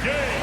game.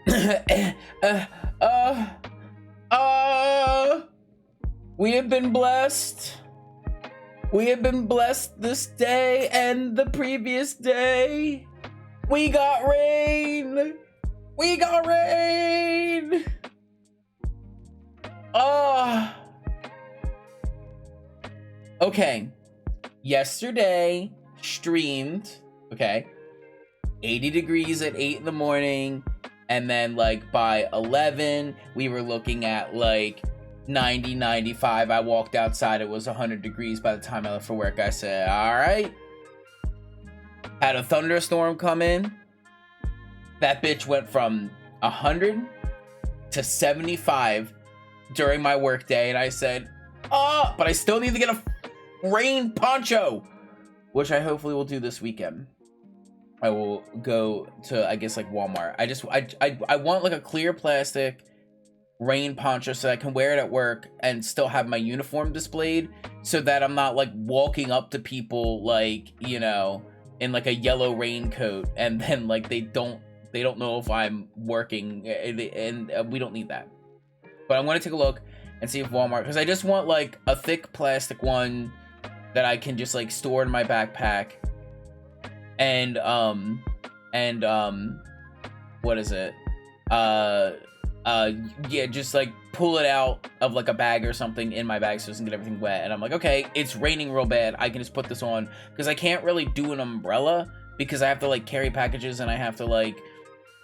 uh, uh, uh, we have been blessed. We have been blessed this day and the previous day. We got rain. We got rain. Okay. Yesterday, streamed, okay, 80 degrees at 8 in the morning, and then like by 11 we were looking at like 90, 95. I walked outside, it was 100 degrees by the time I left for work. I said, all right. Had a thunderstorm come in. That bitch went from 100 to 75 during my work day, and I said, but I still need to get a rain poncho, which I hopefully will do this weekend. I will go to, I guess, like Walmart. I want like a clear plastic rain poncho so I can wear it at work and still have my uniform displayed, so that I'm not like walking up to people like, you know, in like a yellow raincoat, and then like they don't know if I'm working, and we don't need that. But I'm going to take a look and see if Walmart, because I just want like a thick plastic one that I can just like store in my backpack, and what is it? Yeah, just like pull it out of like a bag or something in my bag so it doesn't get everything wet. And I'm like, okay, it's raining real bad, I can just put this on, because I can't really do an umbrella because I have to like carry packages and I have to like,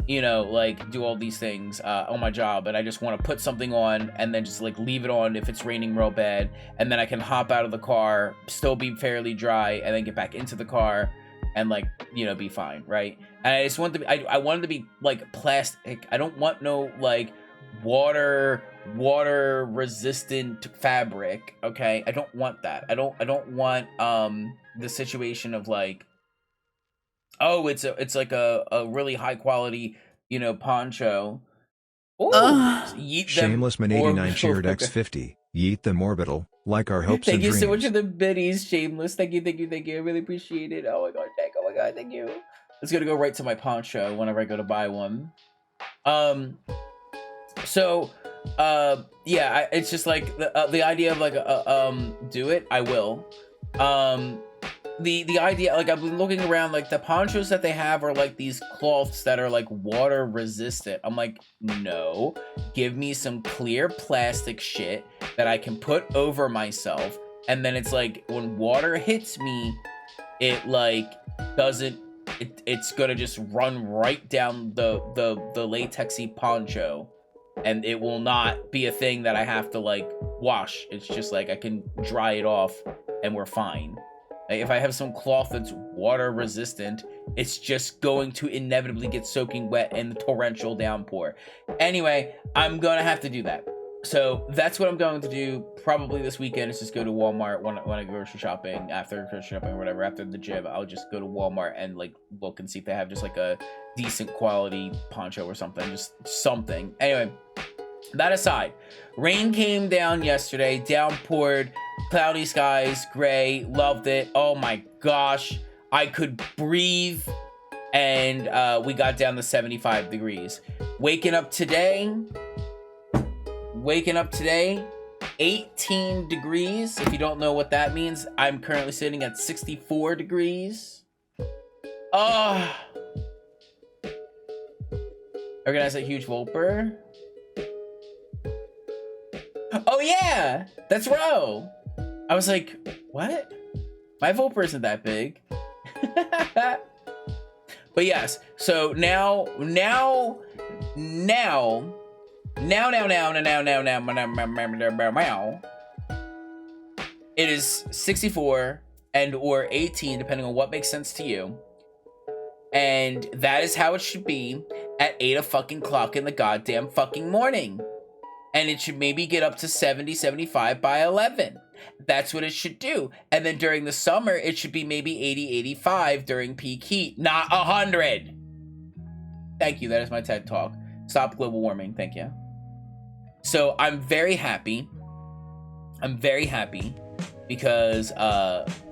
you know, like do all these things on my job, and I just want to put something on and then just like leave it on if it's raining real bad, and then I can hop out of the car, still be fairly dry, and then get back into the car and like, you know, be fine, right? And I just want to be, I wanted to be like plastic. I don't want no like water resistant fabric, okay? I don't want that. I don't want the situation of like, oh, it's like a really high quality, you know, poncho. Oh, Shameless Man 89 cheered X50. Yeet them orbital, like our hopes and dreams. Thank you so much for the biddies, Shameless. Thank you. I really appreciate it. Oh my god, thank you. It's gonna go right to my poncho whenever I go to buy one. So, yeah, it's just like the idea of like do it. I will. The idea, like, I've been looking around, like the ponchos that they have are like these cloths that are like water resistant. I'm like, no, give me some clear plastic shit that I can put over myself, and then it's like when water hits me, it like doesn't, it's gonna just run right down the latexy poncho, and it will not be a thing that I have to like wash. It's just like I can dry it off and we're fine. Like, if I have some cloth that's water resistant, it's just going to inevitably get soaking wet in the torrential downpour. Anyway, I'm gonna have to do that. So that's what I'm going to do probably this weekend, is just go to Walmart when I go grocery shopping, after grocery shopping or whatever, after the gym. I'll just go to Walmart and like look and see if they have just like a decent quality poncho or something, just something. Anyway, that aside, rain came down yesterday, downpoured, cloudy skies, gray, loved it. Oh my gosh, I could breathe, and we got down to 75 degrees. Waking up today, 18 degrees. If you don't know what that means, I'm currently sitting at 64 degrees. Oh, organize a huge Volper. Oh yeah, that's Ro. I was like, what? My Volper isn't that big. But yes, so now, it is 64 and or 18, depending on what makes sense to you. And that is how it should be at 8 o'clock in the goddamn fucking morning. And it should maybe get up to 70, 75 by 11. That's what it should do. And then during the summer, it should be maybe 80, 85 during peak heat, not 100. Thank you. That is my TED Talk. Stop global warming. Thank you. So I'm very happy. Because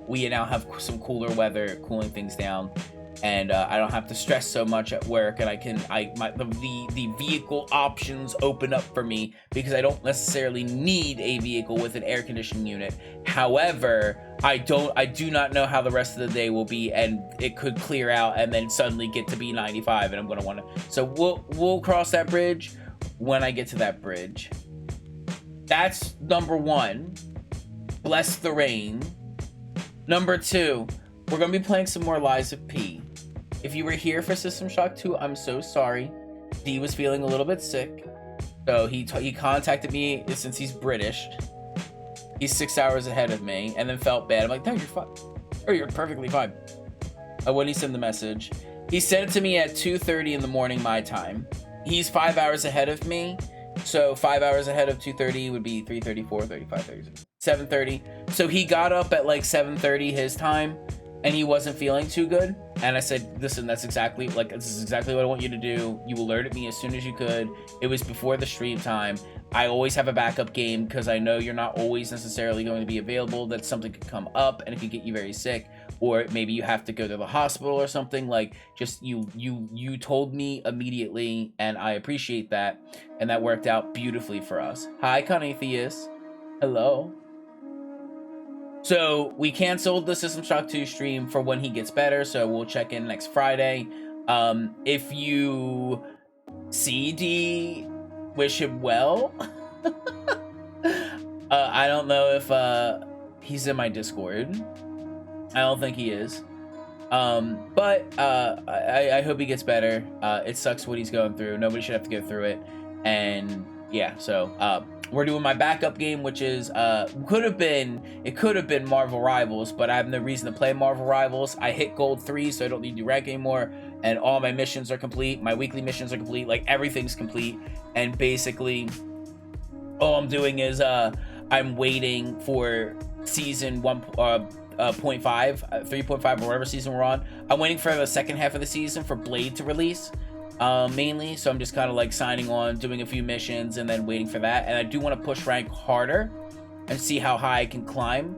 we now have some cooler weather, cooling things down. and I don't have to stress so much at work, and the vehicle options open up for me because I don't necessarily need a vehicle with an air conditioning unit. However, I do not know how the rest of the day will be, and it could clear out and then suddenly get to be 95, and I'm gonna want to. So we'll cross that bridge when I get to that bridge. That's number one. Bless the rain. Number two, we're gonna be playing some more Lies of P. If you were here for System Shock 2, I'm so sorry. D was feeling a little bit sick, so he contacted me since he's British. He's 6 hours ahead of me, and then felt bad. I'm like, no, you're fine. Or you're perfectly fine. When he sent the message, he sent it to me at 2:30 in the morning my time. He's 5 hours ahead of me, so 5 hours ahead of 2:30 would be 3:30, 4:30, 5:30, 7:30. So he got up at like 7:30 his time, and he wasn't feeling too good. And I said, listen, this is exactly what I want you to do. You alerted me as soon as you could. It was before the stream time. I always have a backup game because I know you're not always necessarily going to be available, that something could come up and it could get you very sick, or maybe you have to go to the hospital or something. Like, just you told me immediately, and I appreciate that, and that worked out beautifully for us. Hi, Conetheus. Hello. So we canceled the System Shock 2 stream for when he gets better, so we'll check in next Friday. If you see D, wish him well. I don't know if he's in my Discord. I don't think he is. But I hope he gets better. It sucks what he's going through. Nobody should have to go through it. And yeah, so we're doing my backup game, which is it could have been Marvel Rivals, but I have no reason to play Marvel Rivals. I hit gold 3, so I don't need to do rank anymore, and all my missions are complete. My weekly missions are complete. Like, everything's complete, and basically all I'm doing is I'm waiting for season 1.5, 3.5, or whatever season we're on. I'm waiting for the second half of the season for Blade to release. Mainly, so I'm just kind of like signing on, doing a few missions, and then waiting for that. And I do want to push rank harder and see how high I can climb,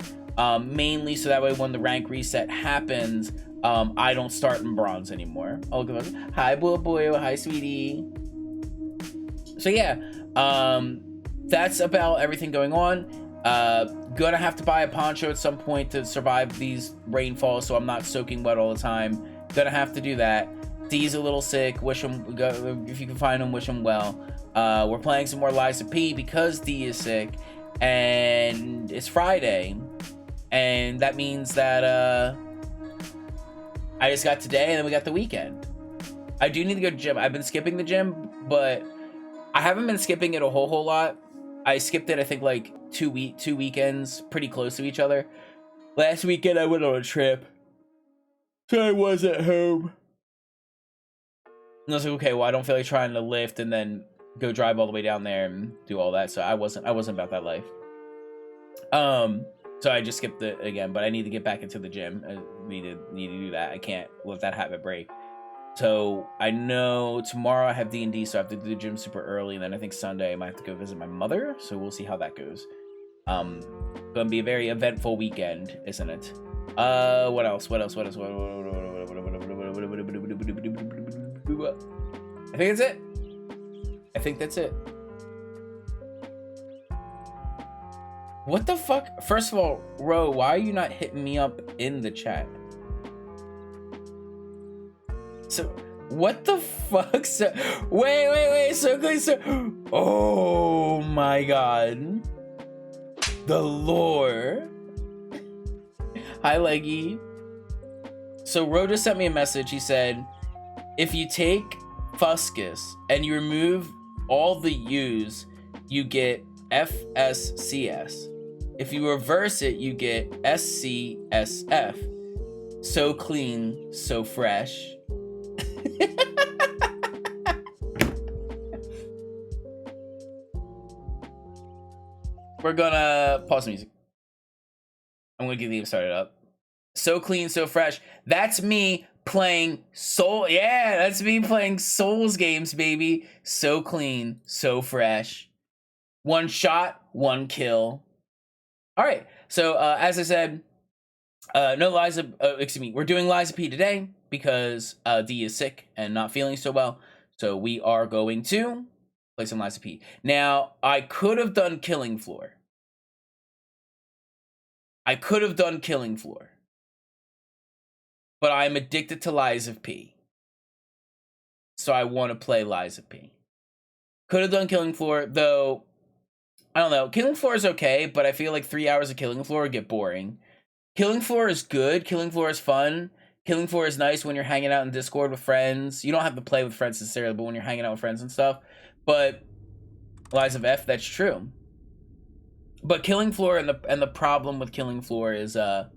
mainly so that way when the rank reset happens, I don't start in bronze anymore. Oh, good. Hi, boy. Hi, sweetie. So yeah, that's about everything going on. Gonna have to buy a poncho at some point to survive these rainfalls, so I'm not soaking wet all the time. Gonna have to do that. D's a little sick. Wish him, if you can find him, wish him well. We're playing some more Lies of P because D is sick, and it's Friday, and that means that I just got today, and then we got the weekend. I do need to go to the gym. I've been skipping the gym, but I haven't been skipping it a whole lot. I skipped it, I think, like two weekends, pretty close to each other. Last weekend I went on a trip, so I was at home. And I was like, okay, well, I don't feel like trying to lift and then go drive all the way down there and do all that. So I wasn't about that life. So I just skipped it again, but I need to get back into the gym. I need to do that. I can't let that habit break. So I know tomorrow I have D&D, so I have to do the gym super early, and then I think Sunday I might have to go visit my mother. So we'll see how that goes. Gonna be a very eventful weekend, isn't it? What else? I think that's it. What the fuck? First of all, Ro, why are you not hitting me up in the chat? So, what the fuck? So, wait. So, oh my god. The lore. Hi, Leggy. So, Ro just sent me a message. He said, if you take Fuscus and you remove all the U's, you get FSCS. If you reverse it, you get SCSF. So clean, so fresh. We're gonna pause the music. I'm gonna get the game started up. So clean, so fresh. That's me playing Soul. Yeah, that's me playing Souls games, baby. So clean, so fresh. One shot, one kill. All right. So as I said, we're doing Lies of P today. because D is sick and not feeling so well. So we are going to play some Lies of P. Now, I could have done Killing Floor. But I'm addicted to Lies of P. So I want to play Lies of P. Could have done Killing Floor, though. I don't know. Killing Floor is okay, but I feel like 3 hours of Killing Floor would get boring. Killing Floor is good. Killing Floor is fun. Killing Floor is nice when you're hanging out in Discord with friends. You don't have to play with friends necessarily, but when you're hanging out with friends and stuff. But Lies of F, that's true. But Killing Floor and the problem with Killing Floor is as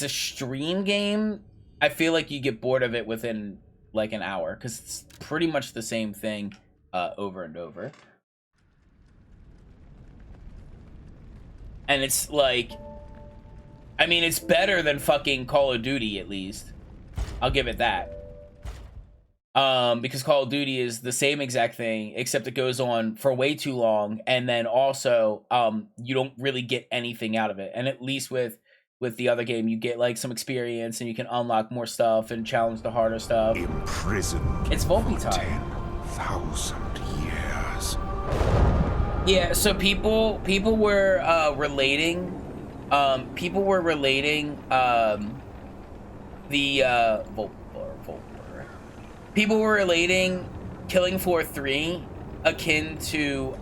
a stream game, I feel like you get bored of it within like an hour because it's pretty much the same thing over and over. And it's like, I mean, it's better than fucking Call of Duty, at least. I'll give it that. Because Call of Duty is the same exact thing, except it goes on for way too long, and then also, you don't really get anything out of it. And at least with the other game, you get like some experience, and you can unlock more stuff and challenge the harder stuff. Imprisoned. It's Volpe time. 10,000 years. Yeah, so people were relating people were relating Killing Floor 3 akin to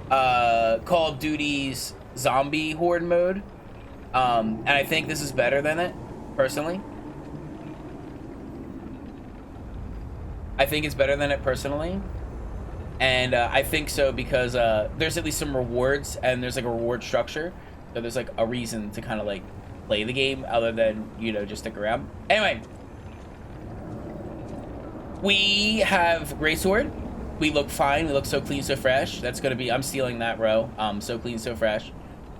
Call of Duty's zombie horde mode. And I think this is better than it, personally. I think it's better than it personally. And I think so because there's at least some rewards, and there's like a reward structure. So there's like a reason to kind of like play the game other than, you know, just stick around. Anyway, we have Greatsword. We look fine. We look so clean, so fresh. That's going to be, I'm stealing that row. So clean, so fresh.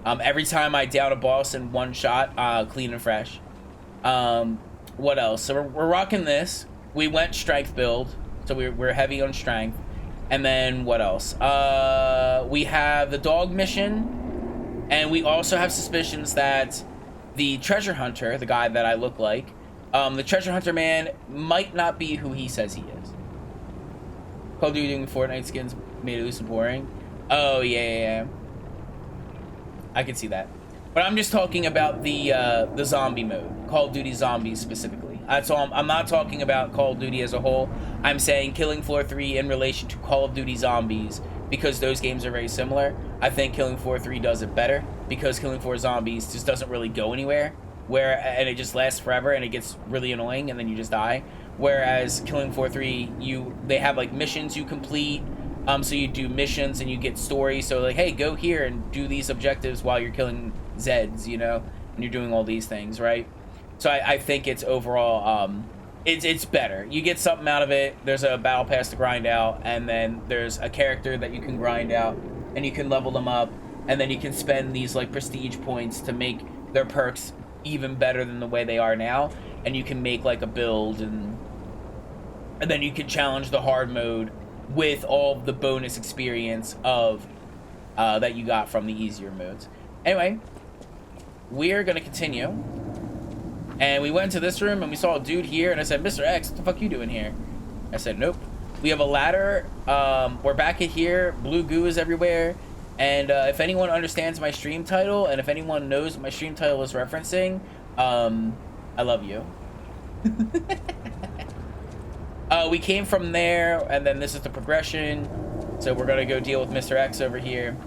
Every time I down a boss in one shot, clean and fresh. What else? So we're rocking this. We went strength build. So we're heavy on strength. And then what else? We have the dog mission, and we also have suspicions that the treasure hunter, the guy that I look like, the treasure hunter man might not be who he says he is. Call of Duty doing Fortnite skins made it loose and boring. Oh yeah. I can see that. But I'm just talking about the zombie mode, Call of Duty Zombies specifically. That's all. I'm not talking about Call of Duty as a whole. I'm saying Killing Floor 3 in relation to Call of Duty Zombies, because those games are very similar. I think Killing Floor 3 does it better because Killing Floor Zombies just doesn't really go anywhere, and it just lasts forever and it gets really annoying and then you just die. Whereas Killing Floor 3, they have like missions you complete. So you do missions and you get stories. So like, hey, go here and do these objectives while you're killing Zeds, you know, and you're doing all these things, right? So I think it's overall, it's better. You get something out of it. There's a battle pass to grind out, and then there's a character that you can grind out, and you can level them up, and then you can spend these like prestige points to make their perks even better than the way they are now, and you can make like a build, and then you can challenge the hard mode with all the bonus experience of that you got from the easier modes. Anyway, we're gonna continue. And we went to this room and we saw a dude here, and I said, Mr. X, what the fuck you doing here? I said, nope. We have a ladder. We're back at here. Blue goo is everywhere. And if anyone understands my stream title, and if anyone knows what my stream title is referencing, I love you. We came from there, and then this is the progression. So we're gonna go deal with Mr. X over here.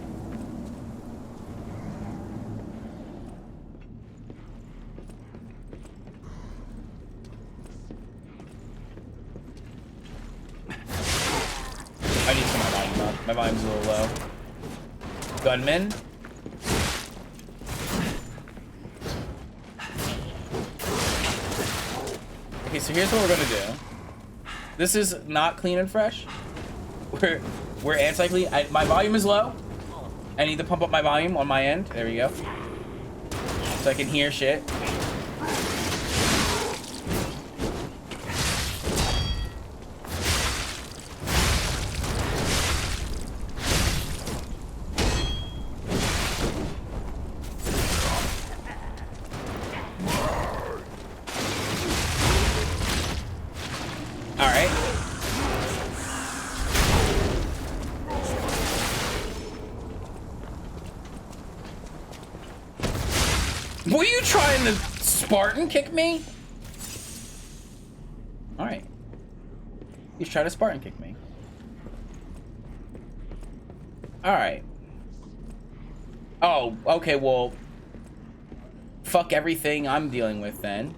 I need to turn my volume up. My volume's a little low. Gunman. Okay, so here's what we're gonna do. This is not clean and fresh. We're anti-clean. My volume is low. I need to pump up my volume on my end. There we go. So I can hear shit. Alright. Were you trying to Spartan kick me? Alright. He's trying to Spartan kick me. Alright. Oh, okay, well, fuck everything I'm dealing with then.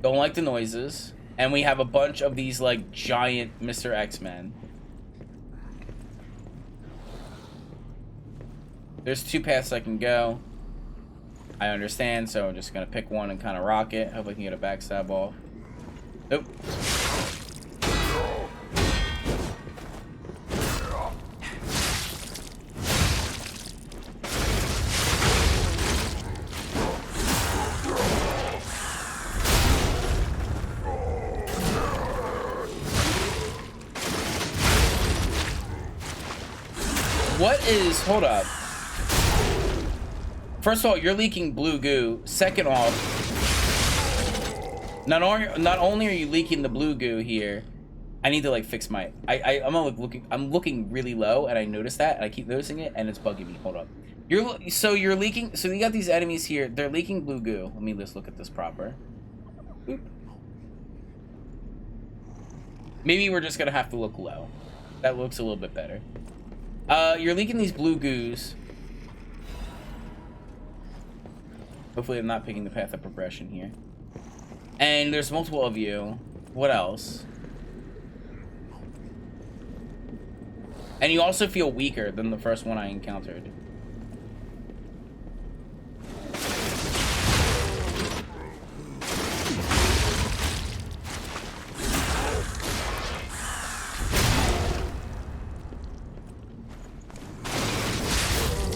Don't like the noises. And we have a bunch of these, like, giant Mr. X-Men. There's 2 paths I can go. I understand, so I'm just gonna pick one and kind of rock it. Hope I can get a backstab off. Nope. What is... Hold up. First of all, you're leaking blue goo. Second off, not only are you leaking the blue goo here, I need to like fix my... I'm looking really low, and I noticed that, and I keep noticing it, and it's bugging me. Hold up. You're leaking... So you got these enemies here. They're leaking blue goo. Let me just look at this proper. Boop. Maybe we're just gonna have to look low. That looks a little bit better. You're leaking these blue goos. Hopefully I'm not picking the path of progression here. And there's multiple of you. What else? And you also feel weaker than the first one I encountered.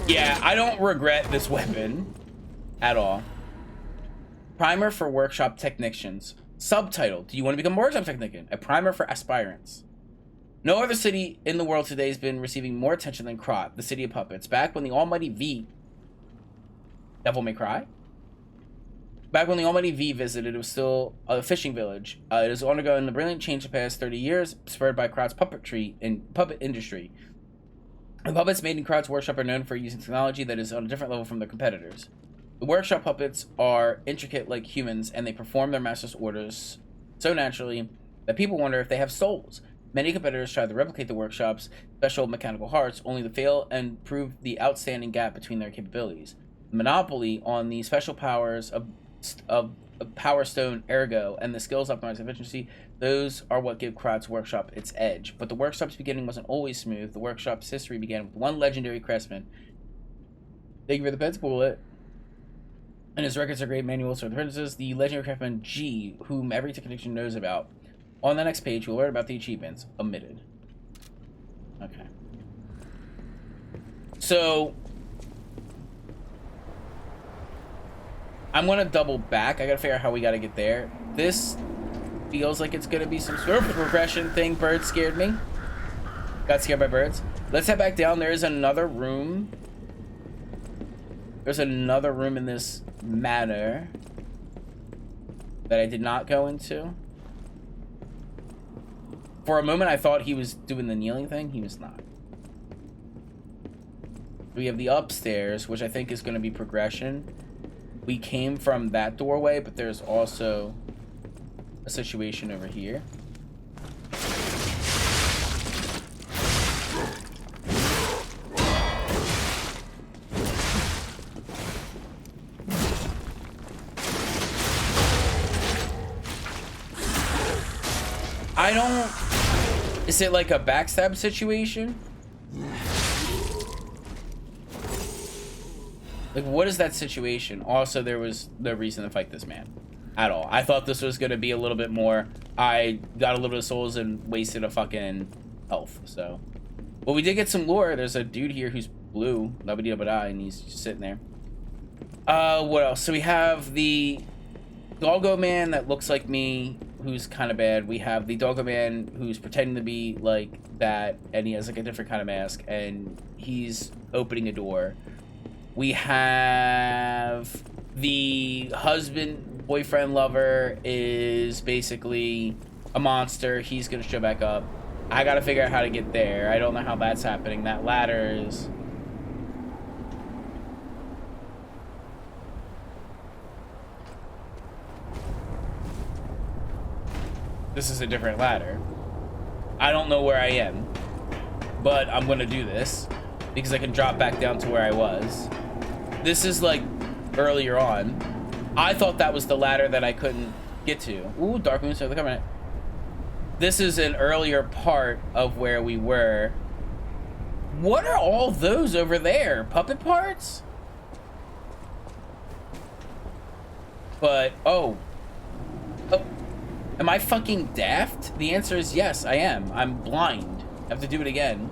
Yeah, I don't regret this weapon at all. Primer for workshop technicians. Subtitle: Do you want to become a workshop technician? A primer for aspirants. No other city in the world today has been receiving more attention than Krat, the city of puppets. Back when the almighty V... Devil May Cry? Back when the almighty V visited, it was still a fishing village. It has undergone a brilliant change the past 30 years, spurred by Krat's puppetry and puppet industry. The puppets made in Krat's workshop are known for using technology that is on a different level from their competitors. The workshop puppets are intricate like humans, and they perform their master's orders so naturally that people wonder if they have souls. Many competitors try to replicate the workshop's special mechanical hearts, only to fail and prove the outstanding gap between their capabilities. The monopoly on the special powers of Power Stone Ergo and the skills optimized efficiency, those are what give Krat's workshop its edge. But the workshop's beginning wasn't always smooth. The workshop's history began with one legendary craftsman. Thank you for the pets bullet. And his records are great manuals for the apprentices. The legendary craftsman G, whom every technician knows about. On the next page, we'll learn about the achievements. Omitted. Okay. So... I'm gonna double back. I gotta figure out how we gotta get there. This feels like it's gonna be some sort of progression thing. Birds scared me. Got scared by birds. Let's head back down. There is another room. There's another room in this manor that I did not go into. For a moment, I thought he was doing the kneeling thing. He was not. We have the upstairs, which I think is going to be progression. We came from that doorway, but there's also a situation over here. I don't... Is it like a backstab situation? Like, what is that situation? Also, there was no reason to fight this man at all. I thought this was going to be a little bit more... I got a little bit of souls and wasted a fucking health, so... Well, we did get some lore. There's a dude here who's blue, and he's just sitting there. What else? So we have the Doggo Man that looks like me, who's kind of bad. We have the Doggo Man who's pretending to be like that, and he has like a different kind of mask, and he's opening a door. We have the husband, boyfriend, lover is basically a monster. He's gonna show back up. I gotta figure out how to get there. I don't know how that's happening. That ladder is... This is a different ladder. I don't know where I am, but I'm gonna do this because I can drop back down to where I was. This is like earlier on. I thought that was the ladder that I couldn't get to. Ooh, Dark Moon, so they're coming in. This is an earlier part of where we were. What are all those over there? Puppet parts? But, oh. Am I fucking daft? The answer is yes, I am. I'm blind. I have to do it again.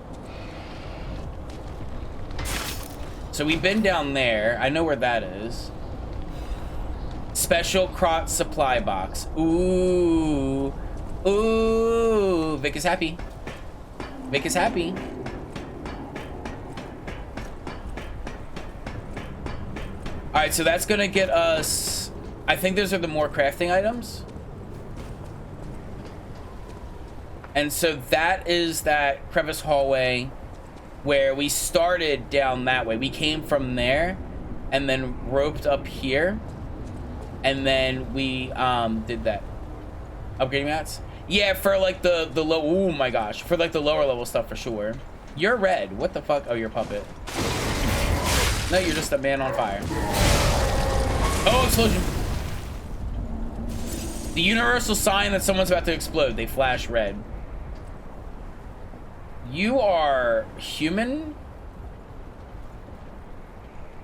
So we've been down there. I know where that is. Special crot supply box. Ooh. Ooh. Vic is happy. Vic is happy. Alright, so that's gonna get us... I think those are the more crafting items. And so that is that crevice hallway where we started down that way. We came from there and then roped up here. And then we did that. Upgrading mats? Yeah, for like the low... Oh my gosh. For like the lower level stuff for sure. You're red. What the fuck? Oh, you're a puppet. No, you're just a man on fire. Oh, explosion. The universal sign that someone's about to explode. They flash red. You are human?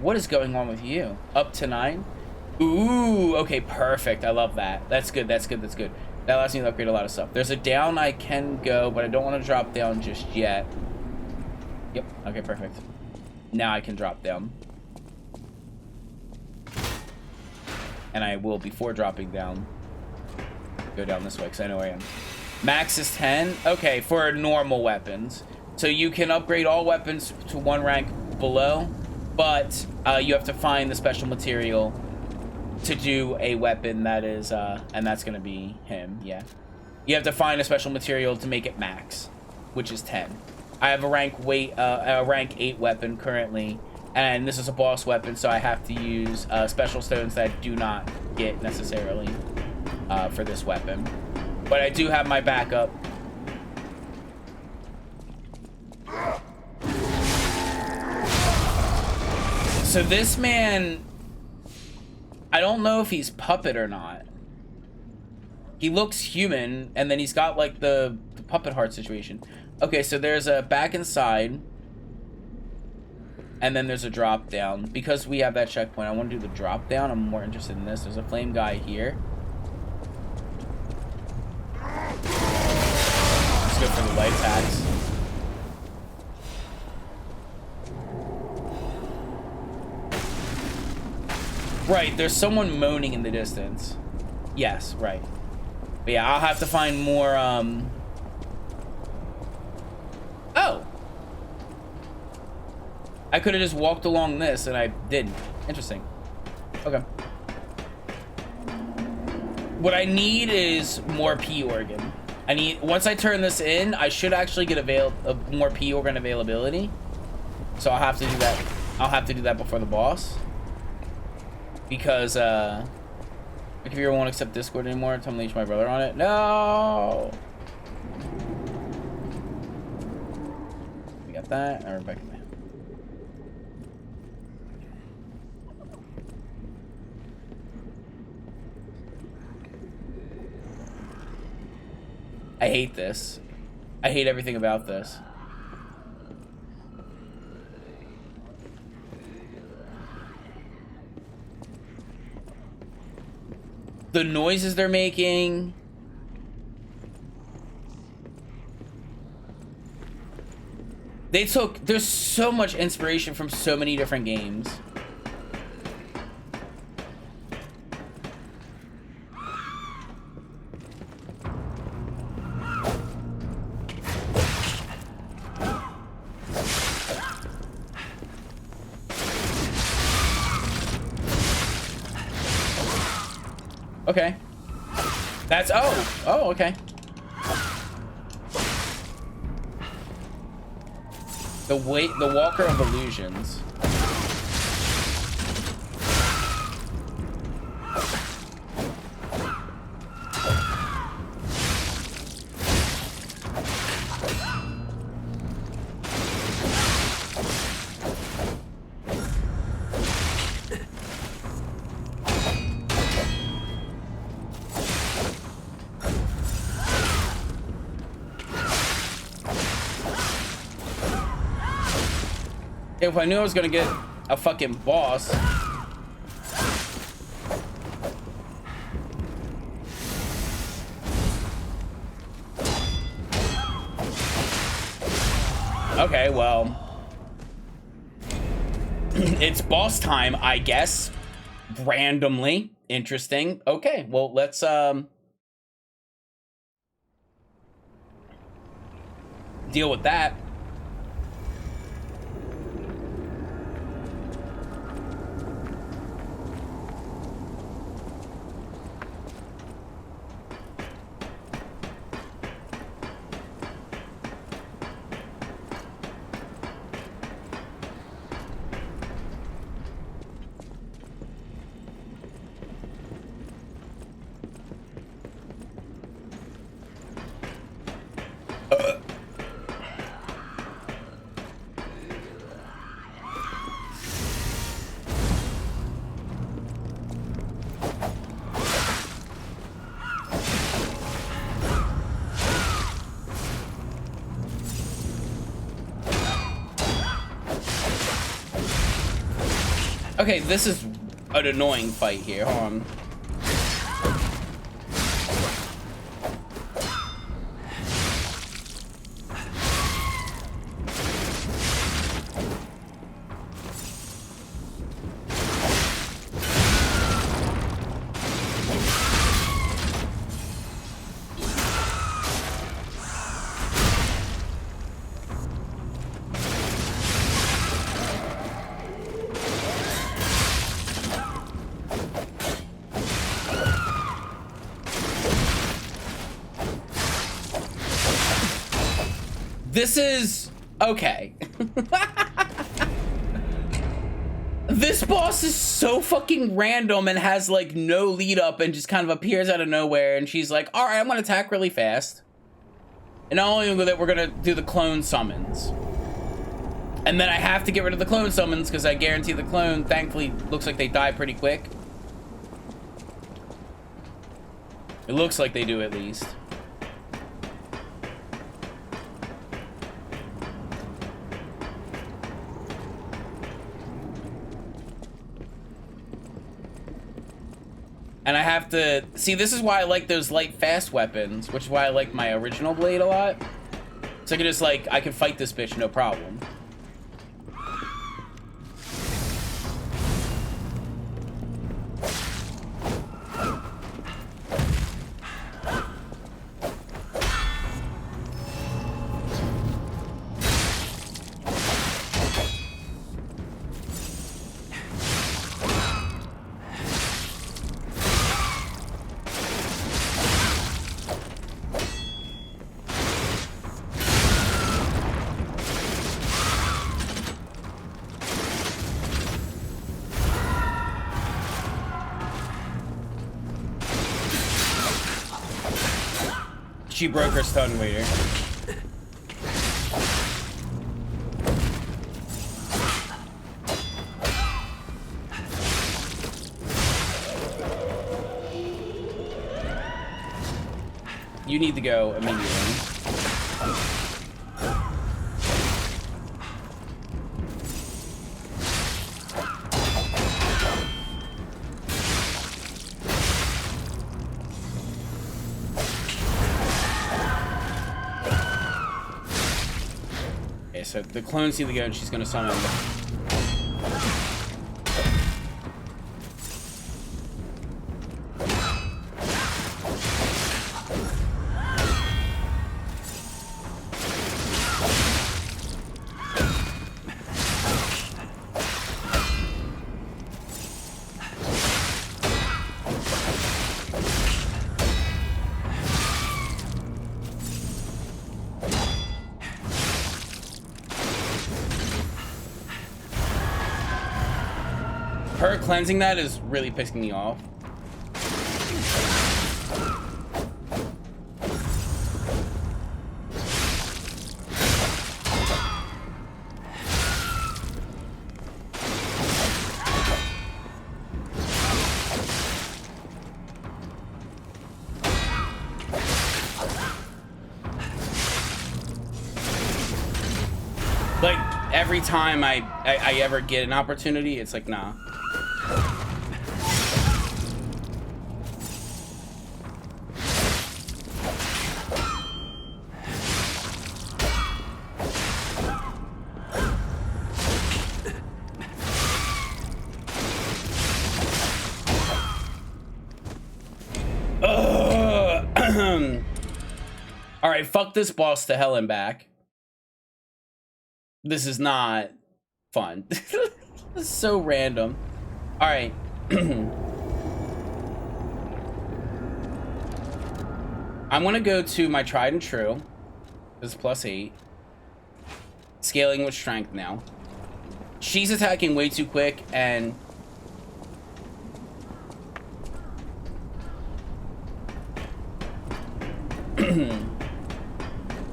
What is going on with you? Up to 9? Ooh, okay, perfect. I love that. That's good, that's good, that's good. That allows me to upgrade a lot of stuff. There's a down I can go, but I don't want to drop down just yet. Yep, okay, perfect. Now I can drop down. And I will, before dropping down, go down this way, because I know where I am. Max is 10. Okay, for normal weapons. So you can upgrade all weapons to 1 rank below, but you have to find the special material to do a weapon that is, and that's going to be him, yeah. You have to find a special material to make it max, which is 10. I have a rank 8 weapon currently, and this is a boss weapon, so I have to use special stones that I do not get necessarily for this weapon. But I do have my backup. So this man, I don't know if he's puppet or not. He looks human, and then he's got like the puppet heart situation. Okay, so there's a back inside, and then there's a drop down. Because we have that checkpoint, I want to do the drop down. I'm more interested in this. There's a flame guy here. Let's go for the light attacks. Right, there's someone moaning in the distance. Yes, right. But yeah, I'll have to find more, Oh! I could have just walked along this, and I didn't. Interesting. Okay. What I need is more P organ. I need, once I turn this in, I should actually get more P organ availability. So I'll have to do that. I'll have to do that before the boss. Because, if you ever won't accept Discord anymore, tell me to leash my brother on it. No! We got that. All right, back in there. I hate this. I hate everything about this. The noises they're making. There's so much inspiration from so many different games. Okay. That's, oh, okay. The Walker of Illusions. If I knew I was gonna get a fucking boss. Okay, well. It's boss time, I guess. Randomly. Interesting. Okay, well, let's, deal with that. Okay, this is an annoying fight here. Hold on. This is okay. This boss is so fucking random and has like no lead up and just kind of appears out of nowhere, and she's like, all right, I'm gonna attack really fast. And not only that, we're gonna do the clone summons. And then I have to get rid of the clone summons because I guarantee the clone, thankfully, looks like they die pretty quick. It looks like they do, at least. And I have to... See, this is why I like those light fast weapons, which is why I like my original blade a lot. So I can just, like, I can fight this bitch no problem. She broke her stun meter. You need to go immediately. So the clones need to go and she's gonna summon them. Her cleansing that is really pissing me off. Like, every time I ever get an opportunity, it's like, nah. All right, fuck this boss to hell and back. This is not fun. This is so random. All right. I'm gonna go to my tried and true. This is +8. Scaling with strength now. She's attacking way too quick, and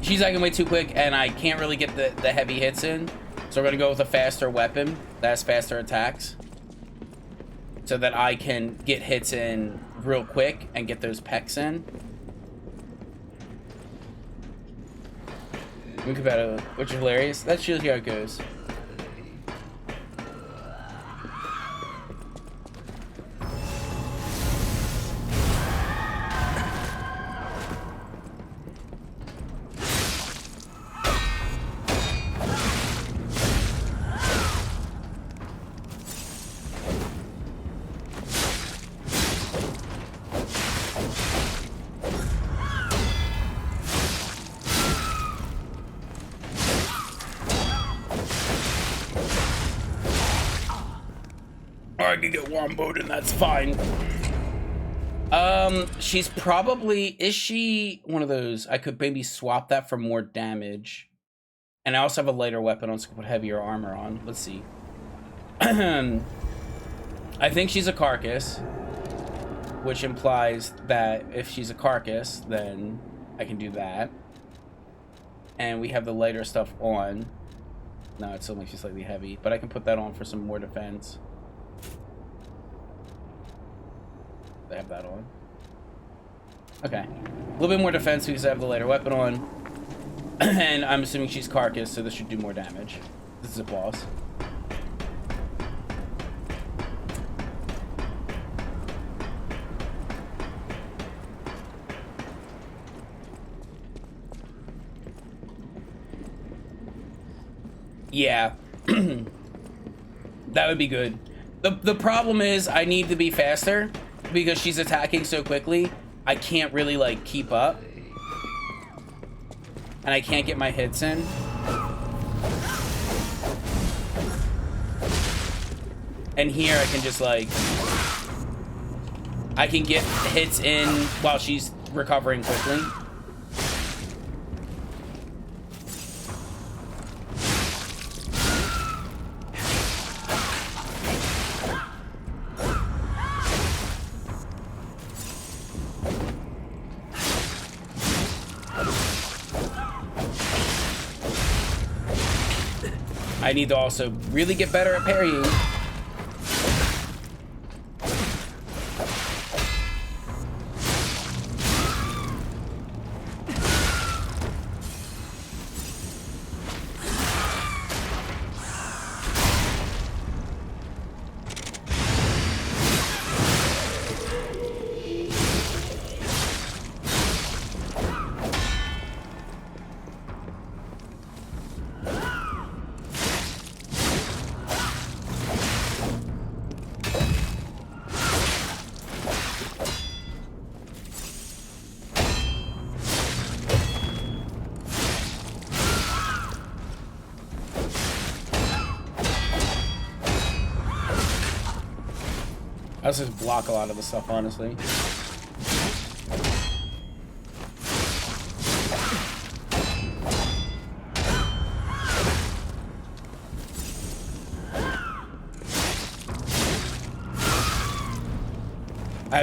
she's acting way too quick, and I can't really get the heavy hits in. So we're gonna go with a faster weapon that has faster attacks, so that I can get hits in real quick and get those pecs in. Which is hilarious. That's usually how it goes. I can get womboed and that's fine. She's probably, is she one of those? I could maybe swap that for more damage. And I also have a lighter weapon on, so I can put heavier armor on. Let's see. I think she's a carcass, which implies that if she's a carcass, then I can do that. And we have the lighter stuff on. No, it still makes you slightly heavy, but I can put that on for some more defense. I have that on. Okay. A little bit more defense because I have the lighter weapon on. And I'm assuming she's carcass, so this should do more damage. This is a boss. Yeah. That would be good. The problem is I need to be faster because she's attacking so quickly. I can't really like keep up. And I can't get my hits in. And here I can just like, I can get hits in while she's recovering quickly. I need to also really get better at parrying. I also just block a lot of the stuff, honestly.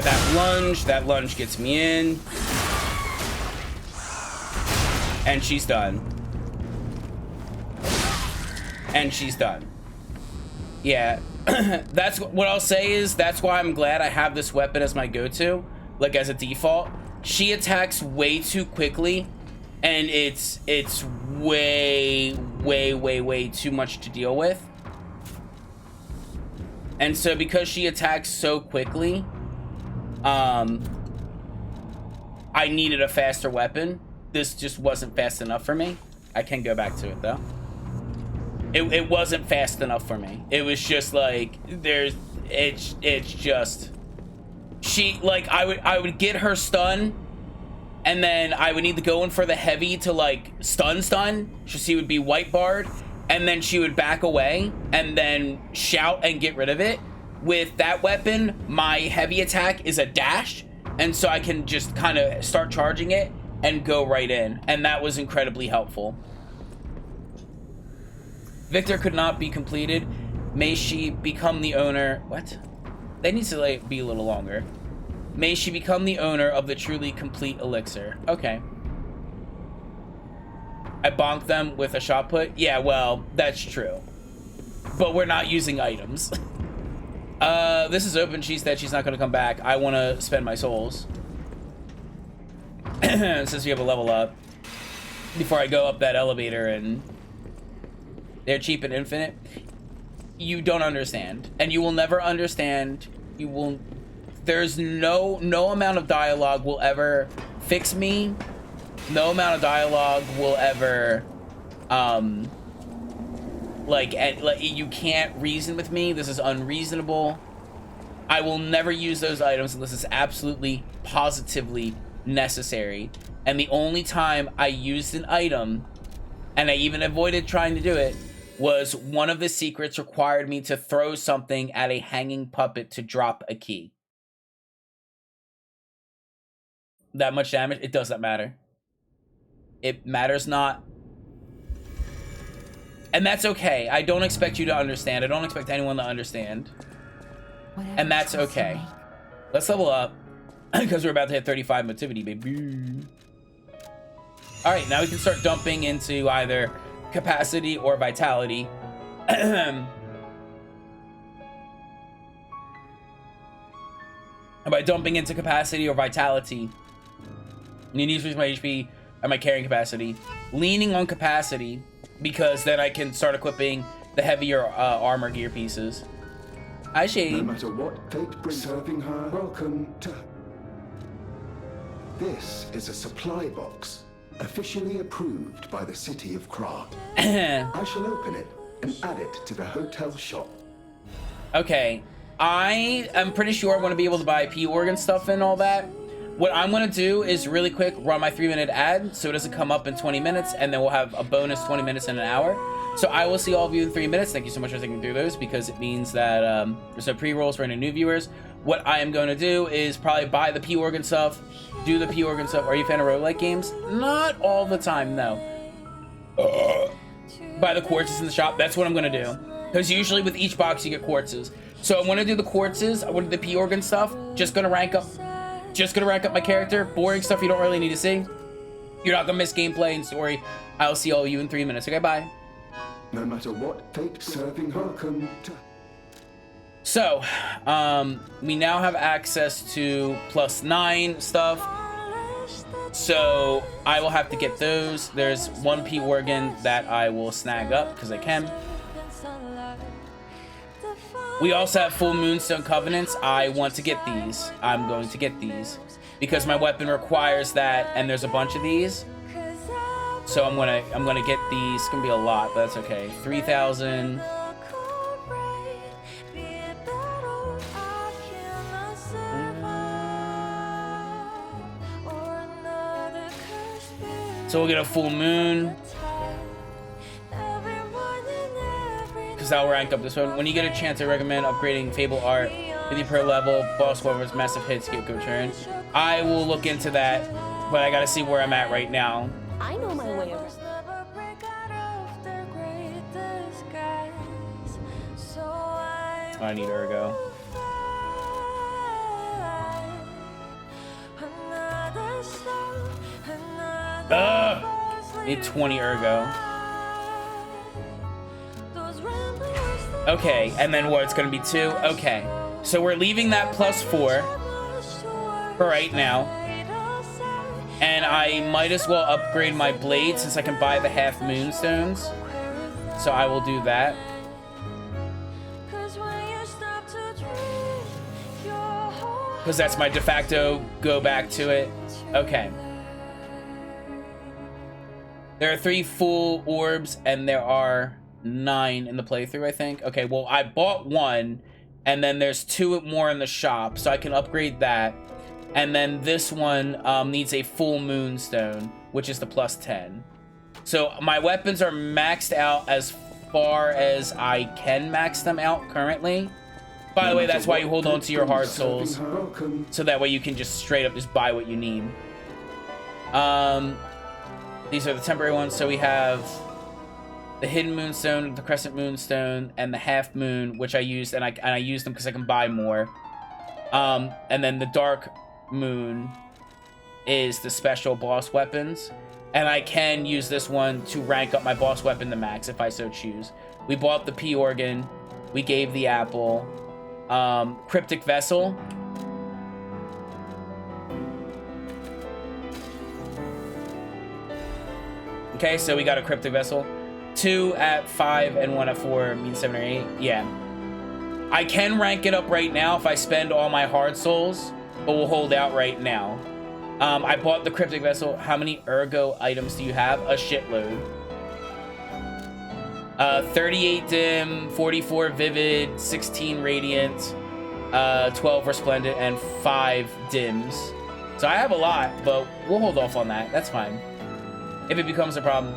have that lunge. That lunge gets me in. And she's done. And she's done. Yeah. That's what I'll say is that's why I'm glad I have this weapon as my go-to, like as a default. She attacks way too quickly, and it's way too much to deal with. And so because she attacks so quickly, I needed a faster weapon. This just wasn't fast enough for me. I can go back to it though. It wasn't fast enough for me. It was just like it's just she, like, I would get her stun, and then I would need to go in for the heavy to like stun. So she would be white barred, and then she would back away and then shout and get rid of it. With that weapon, my heavy attack is a dash, and so I can just kind of start charging it and go right in, and that was incredibly helpful. Victor could not be completed. May she become the owner. What? That needs to like be a little longer. May she become the owner of the truly complete elixir. Okay. I bonked them with a shot put. Yeah, well, that's true. But we're not using items. This is open. She said she's not going to come back. I want to spend my souls. Since we have a level up. Before I go up that elevator and... They're cheap and infinite. You don't understand. And you will never understand. You will... There's no amount of dialogue will ever fix me. No amount of dialogue will ever... Like, you can't reason with me. This is unreasonable. I will never use those items unless it's absolutely, positively necessary. And the only time I used an item, and I even avoided trying to do it, was one of the secrets required me to throw something at a hanging puppet to drop a key. That much damage? It does not matter. It matters not. And that's okay. I don't expect you to understand. I don't expect anyone to understand. Whatever, and that's okay. me. Let's level up. Because we're about to hit 35 motivity, baby. Alright, now we can start dumping into either capacity or vitality. And by dumping into capacity or vitality, you need to use my HP and my carrying capacity. Leaning on capacity, because then I can start equipping the heavier armor gear pieces. Hi, Shade. No matter what fate brings, serving her, welcome to... This is a supply box, officially approved by the city of Krat. I shall open it and add it to the hotel shop. Okay, I am pretty sure I'm going to be able to buy P-Organ stuff and all that. What I'm going to do is really quick run my 3-minute ad so it doesn't come up in 20 minutes, and then we'll have a bonus 20 minutes in an hour. So I will see all of you in 3 minutes. Thank you so much for thinking through those, because it means that there's no pre-rolls for any new viewers. What I am going to do is probably buy the P-Organ stuff, do the P-Organ stuff. Are you a fan of roguelike games? Not all the time, no. Buy the quartzes in the shop. That's what I'm going to do. Because usually with each box you get quartzes. So I'm going to do the quartzes. I want to do the P-Organ stuff. Just going to rank up my character. Boring stuff you don't really need to see. You're not going to miss gameplay and story. I'll see all of you in 3 minutes. Okay, bye. No matter what fate, serving her, welcome to... So, we now have access to +9 stuff. So, I will have to get those. There's one P-Organ that I will snag up, because I can. We also have full Moonstone Covenants. I want to get these. I'm going to get these. Because my weapon requires that, and there's a bunch of these. So I'm gonna get these. It's gonna be a lot, but that's okay. 3,000. So we'll get a full moon. Because that'll rank up this one. When you get a chance, I recommend upgrading Fable Art. 50 per level, boss covers, massive hits, get good turn. I will look into that, but I gotta see where I'm at right now. I know my way around. I need Ergo. Need 20 ergo. Okay, and then what? It's gonna be 2. Okay, so we're leaving that +4 for right now, and I might as well upgrade my blade since I can buy the half moonstones. So I will do that. Because that's my de facto go back to it. Okay. There are 3 full orbs and there are 9 in the playthrough, I think. Okay, well, I bought 1 and then there's 2 more in the shop, so I can upgrade that. And then this one needs a full moonstone, which is the +10. So my weapons are maxed out as far as I can max them out currently. By the way, that's why you hold on to your hard souls, so that way you can just straight up just buy what you need. These are the temporary ones. So we have the hidden moonstone, the crescent moonstone, and the half moon, which I used, and I used them because I can buy more. And then the dark moon is the special boss weapons, and I can use this one to rank up my boss weapon to max if I so choose. We bought the P organ, we gave the apple, cryptic vessel. Okay, so we got a cryptic vessel. 2 at 5 and 1 at 4 means 7 or 8. Yeah. I can rank it up right now if I spend all my hard souls, but we'll hold out right now. I bought the cryptic vessel. How many ergo items do you have? A shitload. 38 dim, 44 vivid, 16 radiant, 12 resplendent, and 5 dims. So I have a lot, but we'll hold off on that. That's fine. If it becomes a problem.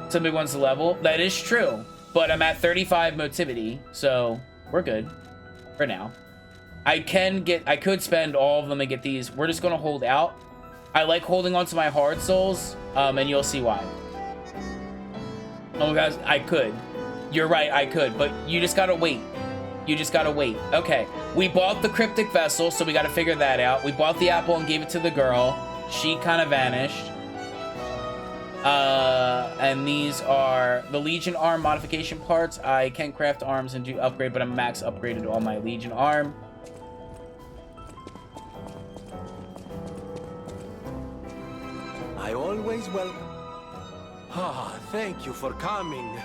Some big ones to level. That is true. But I'm at 35 motivity, so we're good for now. I could spend all of them and get these. We're just gonna hold out. I like holding on to my hard souls, and you'll see why. Oh guys, I could. You're right, I could, but you just gotta wait. You just gotta wait. Okay, we bought the cryptic vessel, so we gotta figure that out. We bought the apple and gave it to the girl. She kind of vanished. And these are the Legion arm modification parts. I can craft arms and do upgrade, but I'm max upgraded on my Legion arm. I always welcome. Ah, thank you for coming.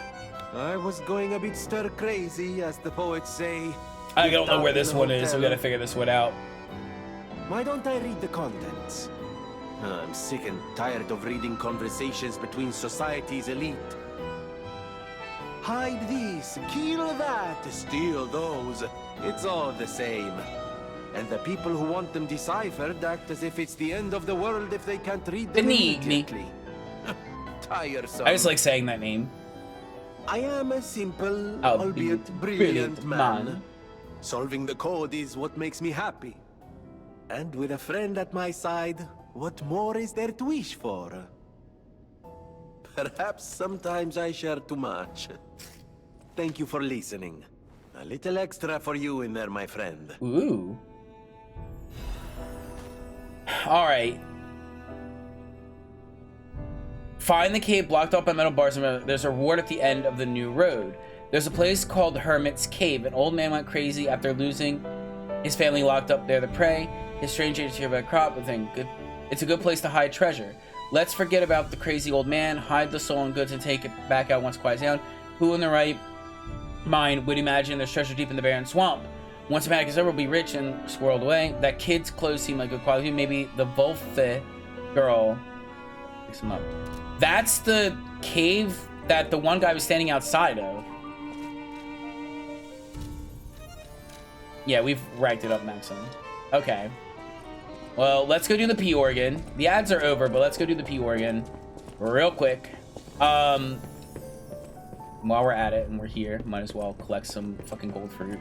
I was going a bit stir crazy, as the poets say. I don't know where this one is, so we gotta figure this one out. Why don't I read the contents? I'm sick and tired of reading conversations between society's elite. Hide this, kill that, steal those. It's all the same. And the people who want them deciphered act as if it's the end of the world if they can't read them immediately. Tiresome. I just like saying that name. I am a simple, albeit brilliant man. Solving the code is what makes me happy. And with a friend at my side, what more is there to wish for? Perhaps sometimes I share too much. Thank you for listening. A little extra for you in there, my friend. Ooh. Alright. Find the cave blocked off by metal bars. There's a reward at the end of the new road. There's a place called Hermit's Cave. An old man went crazy after losing his family locked up there to pray. His strange age here by crop within good. It's a good place to hide treasure. Let's forget about the crazy old man, hide the soul and goods, and take it back out once it quiets down. Who in the right mind would imagine there's treasure deep in the barren swamp? Once the panic is over, we'll be rich and squirreled away. That kid's clothes seem like good quality. Maybe the Volthe girl picks him up. That's the cave that the one guy was standing outside of. Yeah, we've ranked it up maximum. Okay. Well, let's go do the P organ. The ads are over, but let's go do the P organ real quick. While we're at it and we're here, might as well collect some fucking gold fruit.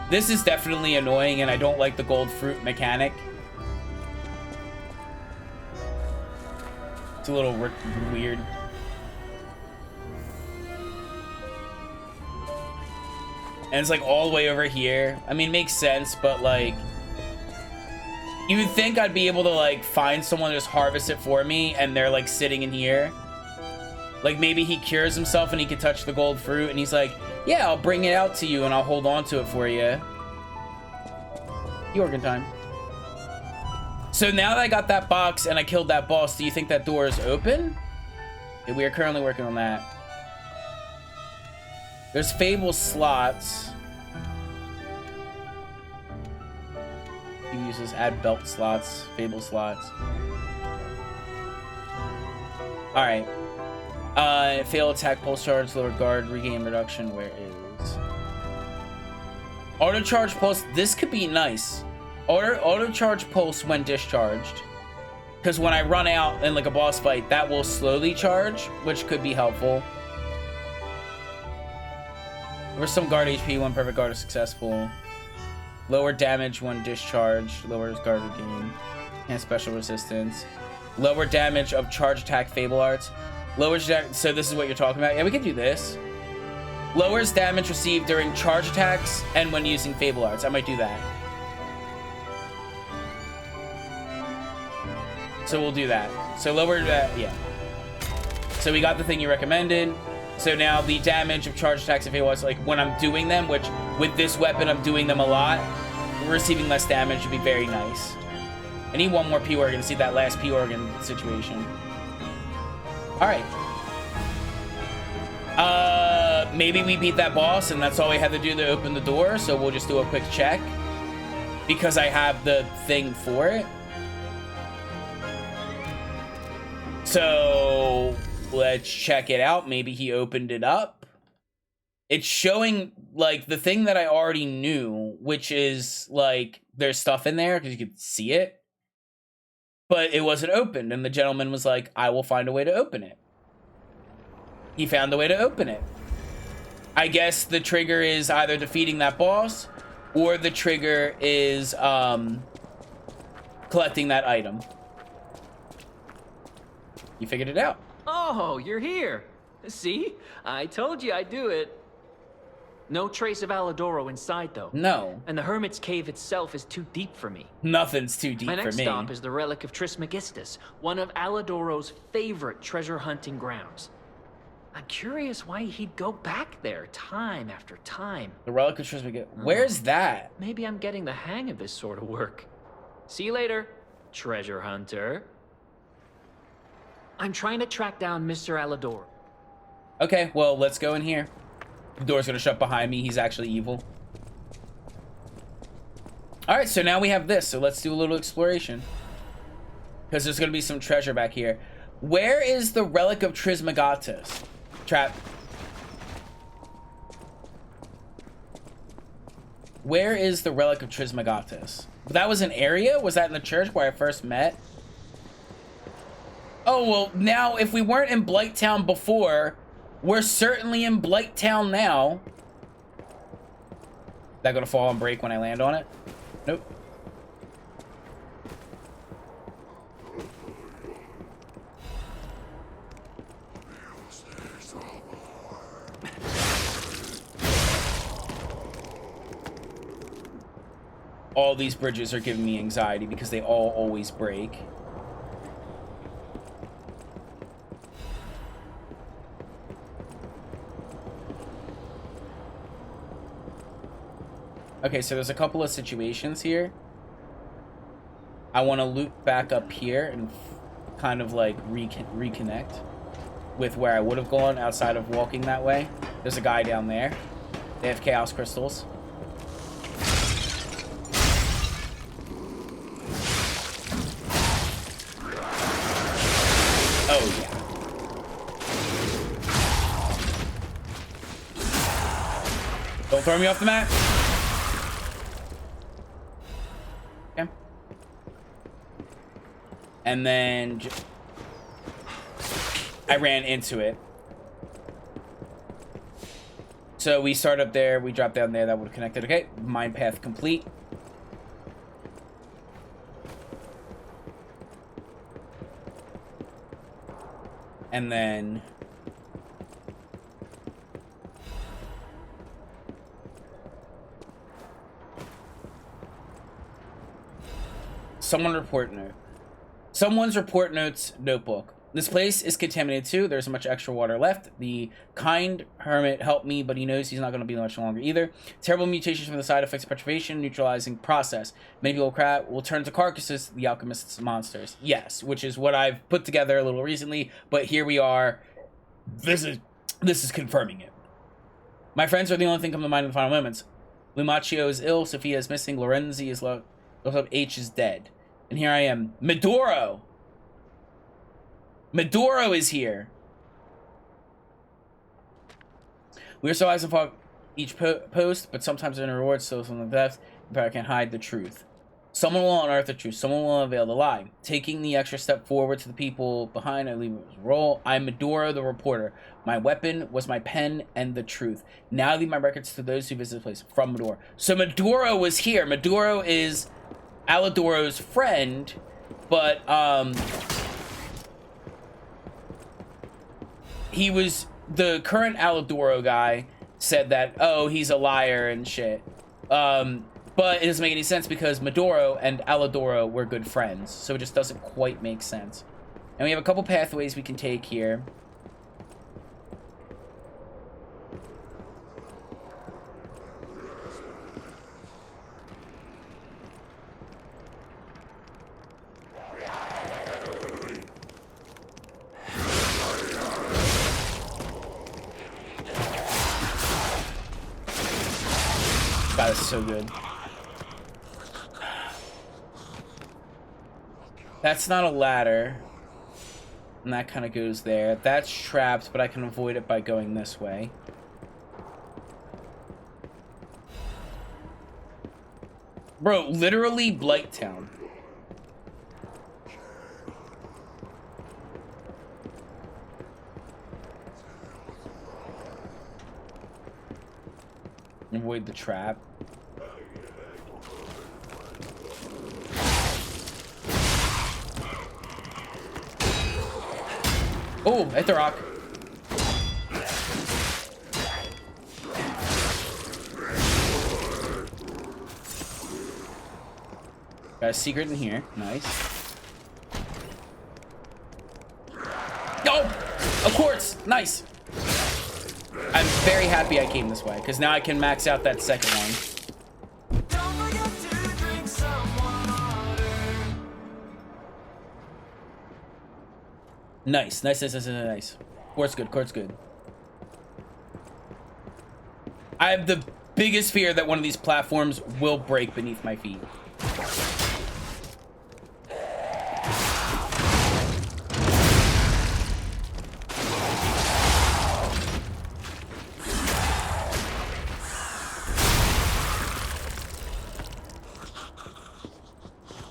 This is definitely annoying, and I don't like the gold fruit mechanic. It's a little weird. And it's like all the way over here. I mean, makes sense, but like, You would think I'd be able to, like, find someone to just harvest it for me, and they're, like, sitting in here. Like, maybe he cures himself and he can touch the gold fruit, and he's like, yeah, I'll bring it out to you, and I'll hold on to it for you. Yorgan time. So now that I got that box and I killed that boss, do you think that door is open? Yeah, we are currently working on that. There's Fable slots. He uses add belt slots, Fable slots. Alright. Fail attack, pulse charge, lower guard, regain reduction. Where is auto charge pulse? This could be nice. Auto charge pulse when discharged. Because when I run out in like a boss fight, that will slowly charge, which could be helpful. There's some guard HP when perfect guard is successful. Lower damage when discharged. Lowers guard regain. And special resistance. Lower damage of charge attack Fable Arts. Lowers so this is what you're talking about. Yeah, we can do this. Lowers damage received during charge attacks and when using Fable Arts. I might do that. So we'll do that. So lower yeah. So we got the thing you recommended. So now the damage of charge attacks and Fable Arts, like when I'm doing them, which with this weapon I'm doing them a lot, receiving less damage would be very nice. I need one more P organ to see that last P organ situation. Alright. Maybe we beat that boss and that's all we had to do to open the door, so we'll just do a quick check. Because I have the thing for it. So let's check it out. Maybe he opened it up. It's showing like the thing that I already knew, which is like there's stuff in there because you could see it. But it wasn't opened, and the gentleman was like, I will find a way to open it. He found a way to open it. I guess the trigger is either defeating that boss, or the trigger is collecting that item. You figured it out. Oh, you're here. See? I told you I'd do it. No trace of Aladoro inside, though. No. And the Hermit's Cave itself is too deep for me. Nothing's too deep for me. My next stop is the Relic of Trismegistus, one of Aladoro's favorite treasure hunting grounds. I'm curious why he'd go back there time after time. The Relic of Trismegistus. Where's that? Maybe I'm getting the hang of this sort of work. See you later, treasure hunter. I'm trying to track down Mr. Aladoro. Okay, well, let's go in here. The door's gonna shut behind me. He's actually evil. Alright, so now we have this. So let's do a little exploration. Because there's gonna be some treasure back here. Where is the Relic of Trismegistus? Trap. Where is the Relic of Trismegistus? That was an area? Was that in the church where I first met? Oh, well, now, if we weren't in Blighttown before, we're certainly in Blighttown now. Is that gonna fall and break when I land on it? Nope. All these bridges are giving me anxiety because they all always break. Okay, so there's a couple of situations here. I want to loop back up here and kind of like reconnect with where I would have gone outside of walking that way. There's a guy down there. They have chaos crystals. Oh, yeah. Don't throw me off the map. Okay. And then I ran into it. So we start up there, we drop down there, that would have connected. Okay, mine path complete. And then Someone's report notes notebook. This place is contaminated too. There's much extra water left. The kind hermit helped me, but he knows he's not going to be much longer either. Terrible mutations from the side effects of petrification, neutralizing process. Many people will turn to carcasses, the alchemist's monsters. Yes, which is what I've put together a little recently, but here we are. This is confirming it. My friends are the only thing come to mind in the final moments. Lumaccio is ill, Sophia is missing, Lorenzi is low, H is dead. And here I am. Medoro! Medoro is here. We are so eyes and each post, but sometimes in rewards, so from the depth, but I can't hide the truth. Someone will unearth the truth. Someone will unveil the lie. Taking the extra step forward to the people behind, I leave it role. I'm Medoro, the reporter. My weapon was my pen and the truth. Now I leave my records to those who visit the place. From Medoro. So Medoro was here. Medoro is Alidoro's friend, but he was the current Alidoro guy said that, oh, he's a liar and shit. But it doesn't make any sense because Medoro and Alidoro were good friends, so it just doesn't quite make sense. And we have a couple pathways we can take here. God, it's so good. That's not a ladder. And that kind of goes there. That's trapped, but I can avoid it by going this way. Bro, literally Blighttown. Avoid the trap. Oh, hit the rock. Got a secret in here. Nice. Oh! A quartz! Nice! I'm very happy I came this way, because now I can max out that second one. Nice, nice, nice, nice, nice, nice. Quartz good, quartz good. I have the biggest fear that one of these platforms will break beneath my feet.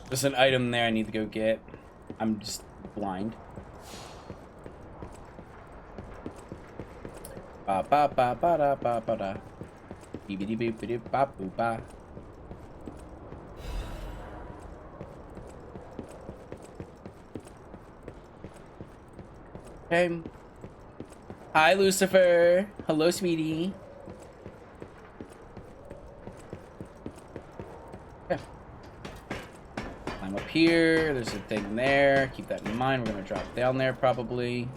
There's an item there I need to go get. I'm just blind. Ba ba ba ba da ba ba da. Beep beep beep ba boo ba. Okay. Hi, Lucifer. Hello, sweetie. Yeah. Climb up here. There's a thing there. Keep that in mind. We're gonna drop down there probably.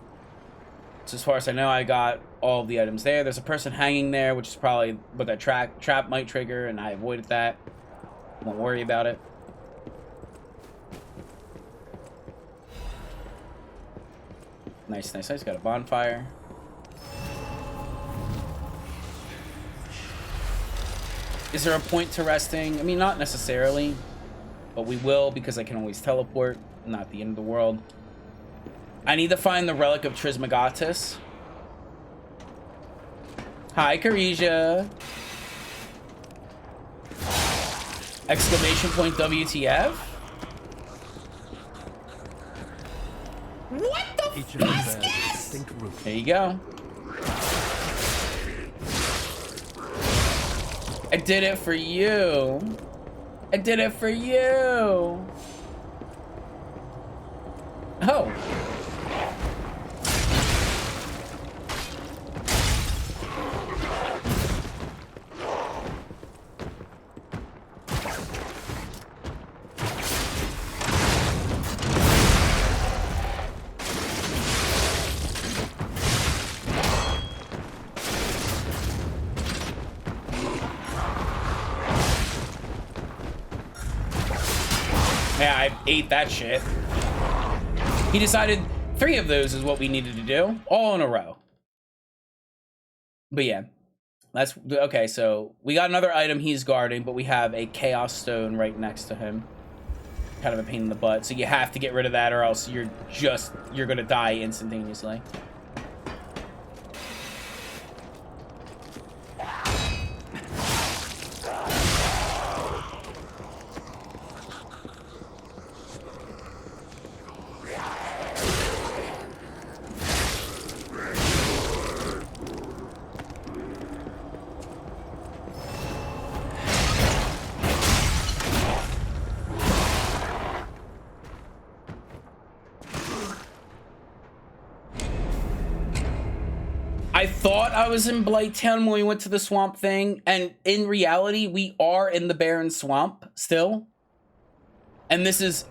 So as far as I know, I got all of the items there. There's a person hanging there, which is probably what that trap might trigger, and I avoided that. Won't worry about it. Nice, nice, nice. Got a bonfire. Is there a point to resting? I mean, not necessarily, but we will because I can always teleport. Not the end of the world. I need to find the relic of Trismegistus. Hi, Karija. Exclamation point WTF? What the fuck? There you go. I did it for you. I did it for you. Oh. I ate that shit. He decided 3 of those is what we needed to do, all in a row. But yeah, that's okay. So we got another item he's guarding, but we have a Chaos Stone right next to him. Kind of a pain in the butt. So you have to get rid of that, or else you're gonna die instantaneously. I thought I was in Blighttown when we went to the swamp thing, and in reality, we are in the Barren Swamp still. And this is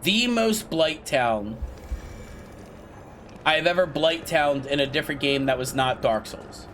the most Blighttown I have ever Blighttowned in a different game that was not Dark Souls.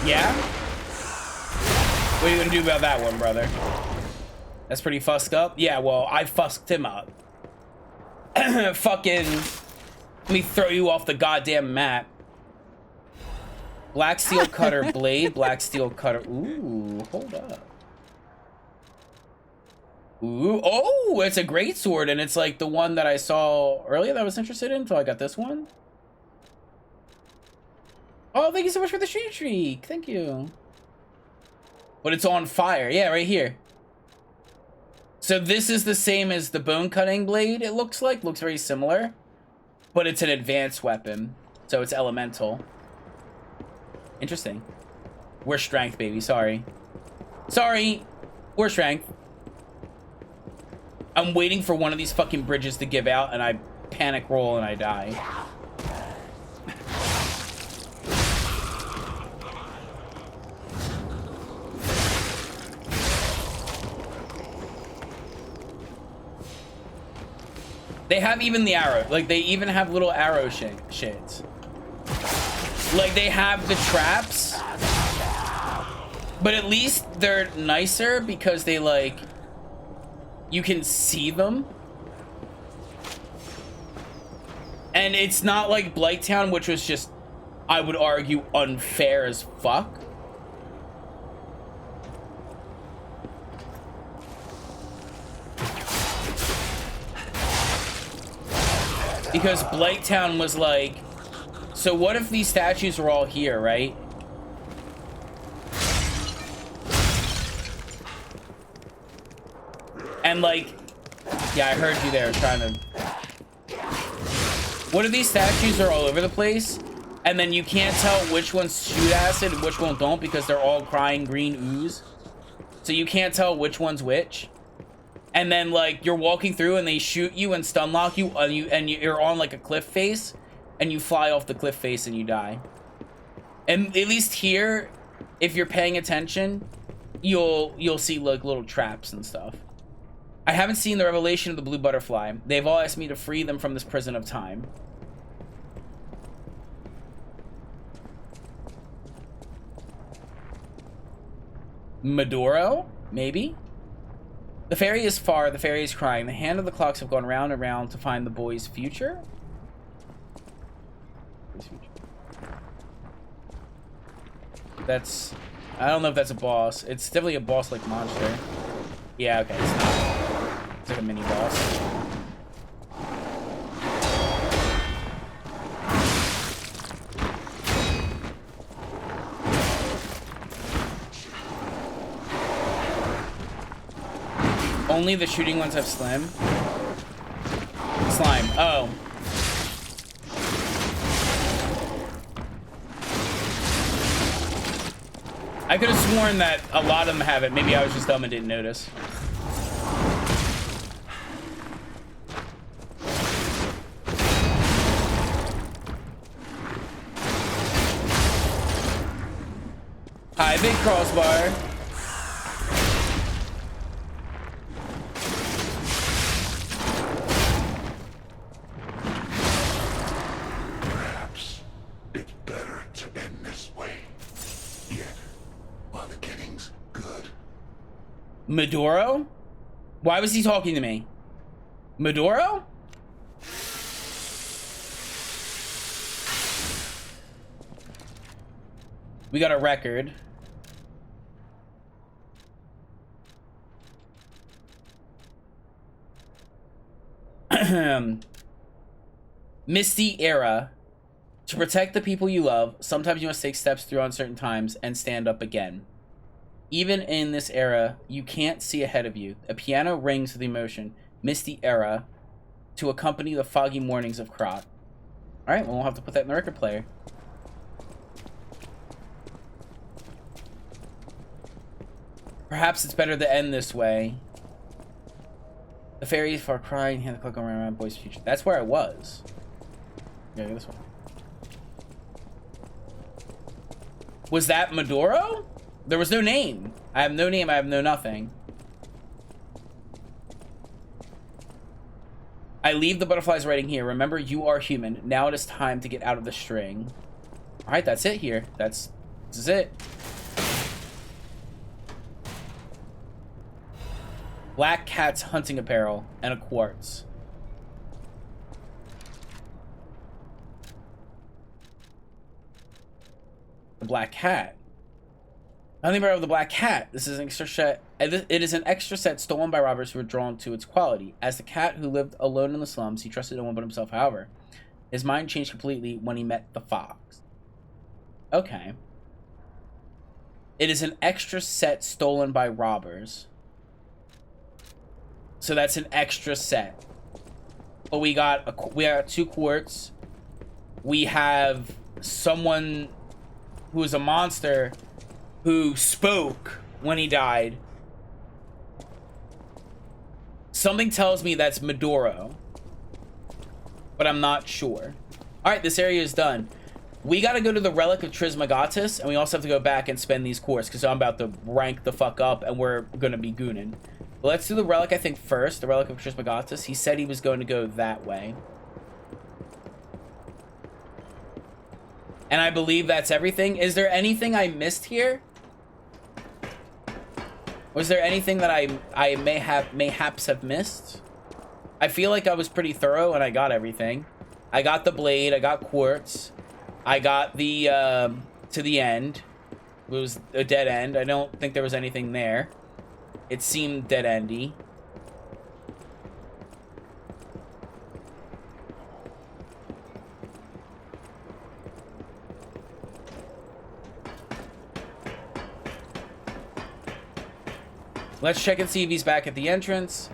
Yeah? What are you gonna do about that one, brother? That's pretty fusked up? Yeah, well, I fusked him up. Fucking... Let me throw you off the goddamn map. Black steel cutter blade, black steel cutter... Ooh, hold up. Ooh, oh, it's a great sword, and it's like the one that I saw earlier that I was interested in, so I got this one. Oh, thank you so much for the streak. Thank you. But it's on fire. Yeah, right here. So this is the same as the bone cutting blade, it looks like. Looks very similar. But it's an advanced weapon. So it's elemental. Interesting. We're strength, baby. Sorry. Sorry. We're strength. I'm waiting for one of these fucking bridges to give out, and I panic roll and I die. They have even the arrow. Like, they even have little arrow shits. Like, they have the traps. But at least they're nicer because they, like... You can see them. And it's not like Blighttown, which was just, I would argue, unfair as fuck. Because Blighttown was like, so what if these statues were all here, right? And like, yeah, I heard you there trying to... What if these statues are all over the place? And then you can't tell which ones shoot acid and which one don't because they're all crying green ooze. So you can't tell which one's which. And then, like, you're walking through and they shoot you and stun lock you, and you're on, like, a cliff face, and you fly off the cliff face and you die. And at least here, if you're paying attention, you'll see, like, little traps and stuff. I haven't seen the revelation of the blue butterfly. They've all asked me to free them from this prison of time. Maduro? Maybe? The fairy is far, the fairy is crying. The hand of the clocks have gone round and round to find the boy's future. That's... I don't know if that's a boss. It's definitely a boss-like monster. Yeah, okay, it's not. It's like a mini-boss. Only the shooting ones have slim. time? Oh. I could have sworn that a lot of them have it. Maybe I was just dumb and didn't notice. Hi, big crossbar. Perhaps it's better to end this way. Yet, while the getting's good. Maduro? Why was he talking to me? Maduro? We got a record. Misty Era. To protect the people you love, sometimes you must take steps through uncertain times and stand up again. Even in this era, you can't see ahead of you. A piano rings with emotion. Misty Era. To accompany the foggy mornings of Krat. Alright, well, we'll have to put that in the record player. Perhaps it's better to end this way. The fairies far crying, hand the clock around boy's future. That's where I was. Yeah, this one. Was that Maduro? There was no name. I have no name, I have no nothing. I leave the butterflies writing here. Remember, you are human. Now it is time to get out of the string. Alright, that's it here. This is it. Black cat's hunting apparel and a quartz. The black cat. Nothing better of the black cat. This is an extra set. It is an extra set stolen by robbers who were drawn to its quality. As the cat who lived alone in the slums, he trusted no one but himself. However, his mind changed completely when he met the fox. Okay. It is an extra set stolen by robbers. So that's an extra set. But we got 2 quartz. We have someone who is a monster who spoke when he died. Something tells me that's Maduro, but I'm not sure. All right, this area is done. We got to go to the Relic of Trismegistus, and we also have to go back and spend these cores because I'm about to rank the fuck up, and we're gonna be gooning. But let's do the Relic, I think, first. The Relic of Trismegistus. He said he was going to go that way. And I believe that's everything. Is there anything I missed here? Was there anything that I mayhaps have missed? I feel like I was pretty thorough and I got everything. I got the blade. I got quartz. I got the to the end. It was a dead end. I don't think there was anything there. It seemed dead-endy. Let's check and see if he's back at the entrance.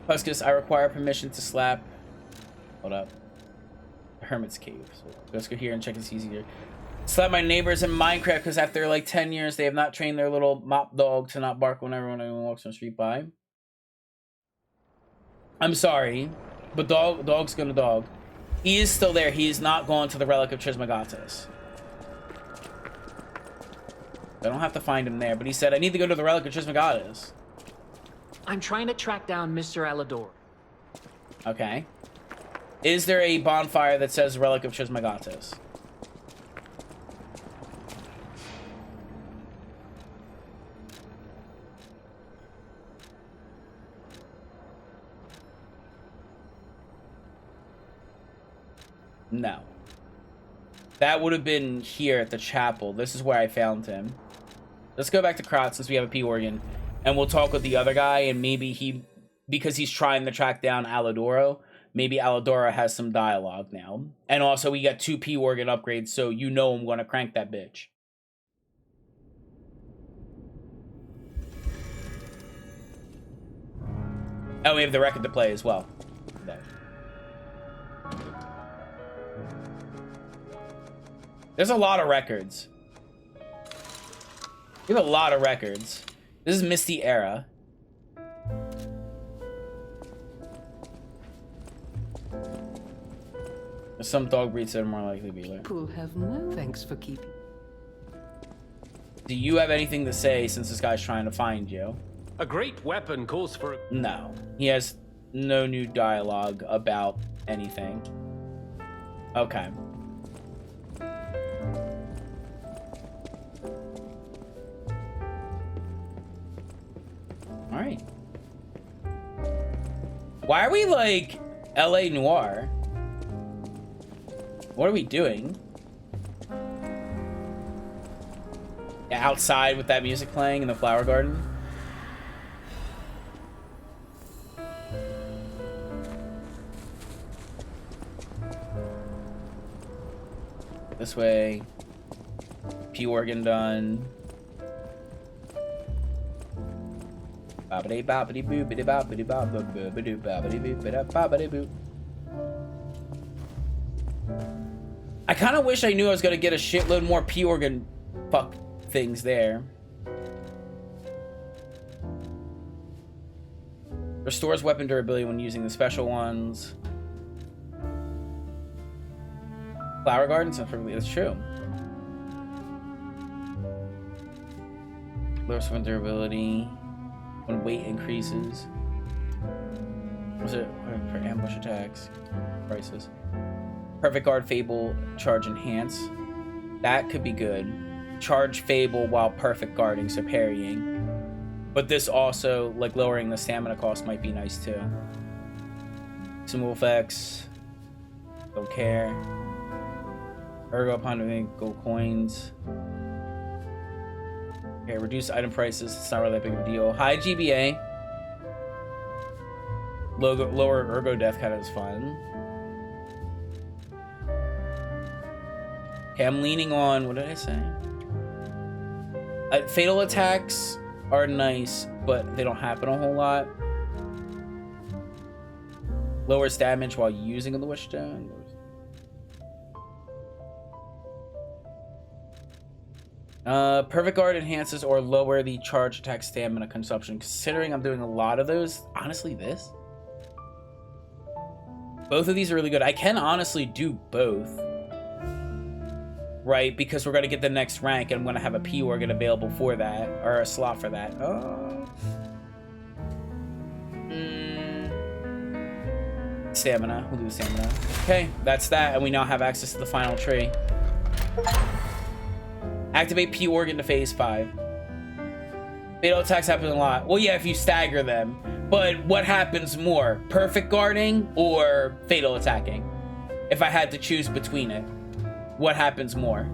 Puskus, I require permission to slap. Hold up. Hermit's Cave. So let's go here and check and see if he's here. Slap my neighbors in Minecraft because after like 10 years, they have not trained their little mop dog to not bark whenever anyone walks on the street by. I'm sorry, but dog's gonna dog. He is still there. He is not going to the Relic of Trismegistus. I don't have to find him there, but he said, I need to go to the Relic of Trismegistus. I'm trying to track down Mr. Alador. Okay. Is there a bonfire that says Relic of Trismegistus? No. That would have been here at the chapel. This is where I found him. Let's go back to Krat since we have a P organ. And we'll talk with the other guy. And maybe because he's trying to track down Aladoro, maybe Aladoro has some dialogue now. And also we got 2 P organ upgrades. So you know I'm going to crank that bitch. Oh, we have the record to play as well. today. There's a lot of records. We have a lot of records. This is Misty Era. Some dog breeds that are more likely to be like. People have no thanks for keeping. Do you have anything to say since this guy's trying to find you? A great weapon calls for... No. He has no new dialogue about anything. Okay. Alright. Why are we like LA Noire? What are we doing? Outside with that music playing in the flower garden? This way. P organ done. Bobbity bobbity boopity bobbity bobbity bobbity boopity bobbity boop. I kind of wish I knew I was gonna get a shitload more P organ fuck things there. Restores weapon durability when using the special ones. Flower garden sounds perfectly. That's true. Lowers weapon durability when weight increases. Was it for ambush attacks? Prices. Perfect guard, fable, charge, enhance. That could be good. Charge fable while perfect guarding, so parrying. But this also, like, lowering the stamina cost might be nice too. Symbol effects. Don't care. Ergo upon doing gold coins. Okay, reduce item prices. It's not really that big of a deal. High GBA. Lower ergo death kind of is fun. Okay, I'm leaning on, what did I say? Fatal attacks are nice, but they don't happen a whole lot. Lowers damage while using the Wish Stone. Perfect Guard enhances or lower the charge attack stamina consumption. Considering I'm doing a lot of those, honestly, this. Both of these are really good. I can honestly do both. Right, because we're going to get the next rank and I'm going to have a P organ available for that, or a slot for that. Oh. Stamina. We'll do the stamina. Okay, that's that, and we now have access to the final tree. Activate P organ to phase 5. Fatal attacks happen a lot. Well, yeah, if you stagger them. But what happens more? Perfect guarding or fatal attacking? If I had to choose between it. What happens more?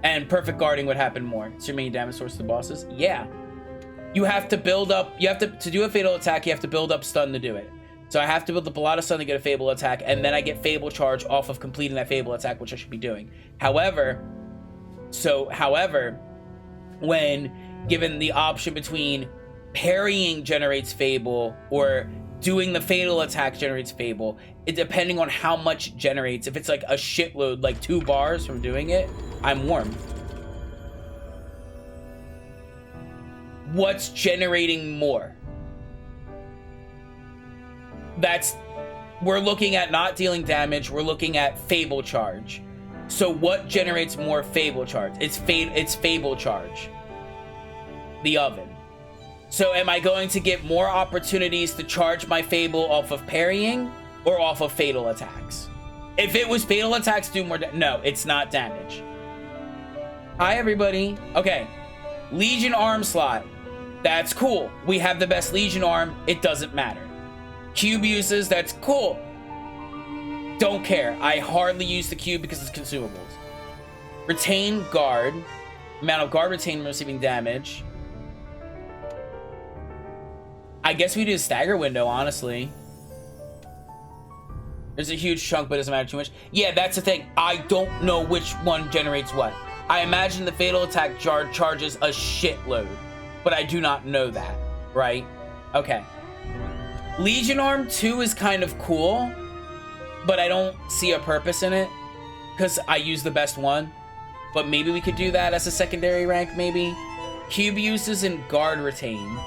And perfect guarding would happen more. It's your main damage source to the bosses? Yeah. You have to build up, you have to do a fatal attack, you have to build up stun to do it. So I have to build up a lot of stun to get a fable attack, and then I get fable charge off of completing that fable attack, which I should be doing. However, when given the option between parrying generates fable or doing the fatal attack generates fable, it depending on how much it generates. If it's like a shitload, like 2 bars from doing it, I'm warm. What's generating more? We're looking at not dealing damage, we're looking at fable charge. So what generates more fable charge? It's fable charge. The oven. So am I going to get more opportunities to charge my fable off of parrying or off of fatal attacks? If it was fatal attacks do more no, it's not damage. Hi everybody. Okay. Legion arm slot. That's cool. We have the best Legion arm. It doesn't matter. Cube uses, that's cool. Don't care. I hardly use the cube because it's consumables. Retain guard. Amount of guard retained when receiving damage. I guess we do a stagger window, honestly. There's a huge chunk, but it doesn't matter too much. Yeah, that's the thing. I don't know which one generates what. I imagine the fatal attack charges a shitload, but I do not know that, right? Okay. Legion Arm 2 is kind of cool, but I don't see a purpose in it because I use the best one. But maybe we could do that as a secondary rank, maybe. Cube uses and Guard Retain.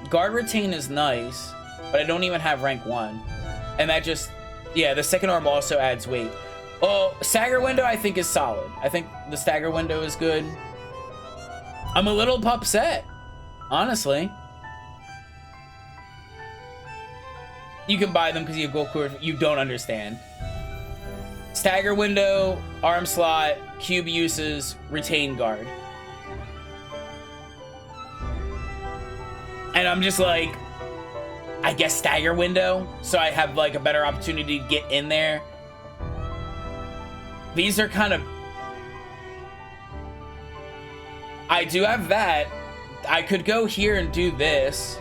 Guard Retain is nice, but I don't even have rank 1. And that just, yeah, the second arm also adds weight. Oh, Stagger Window I think is solid. I think the Stagger Window is good. I'm a little upset, honestly. You can buy them because you have gold core. You don't understand. Stagger Window, arm slot, cube uses, retain guard. And I'm just like, I guess Stagger Window, so I have like a better opportunity to get in there. These are kind of... I do have that. I could go here and do this.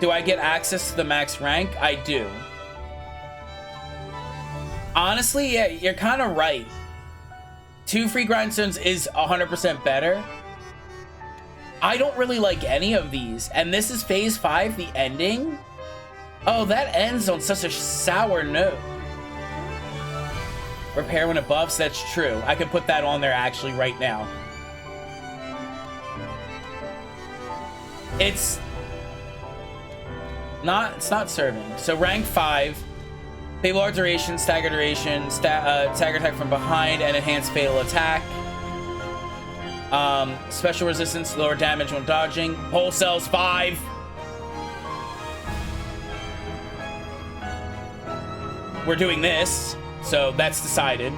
Do I get access to the max rank? I do. Honestly, yeah, you're kind of right. 2 free grindstones is 100% better. I don't really like any of these. And this is phase 5, the ending. Oh, that ends on such a sour note. Repair when it buffs, that's true. I could put that on there actually right now. It's not serving. So rank 5, Fable Art duration, stagger duration, stagger attack from behind, and enhanced fatal attack. Special resistance, lower damage when dodging. Pole cells 5. We're doing this, so that's decided.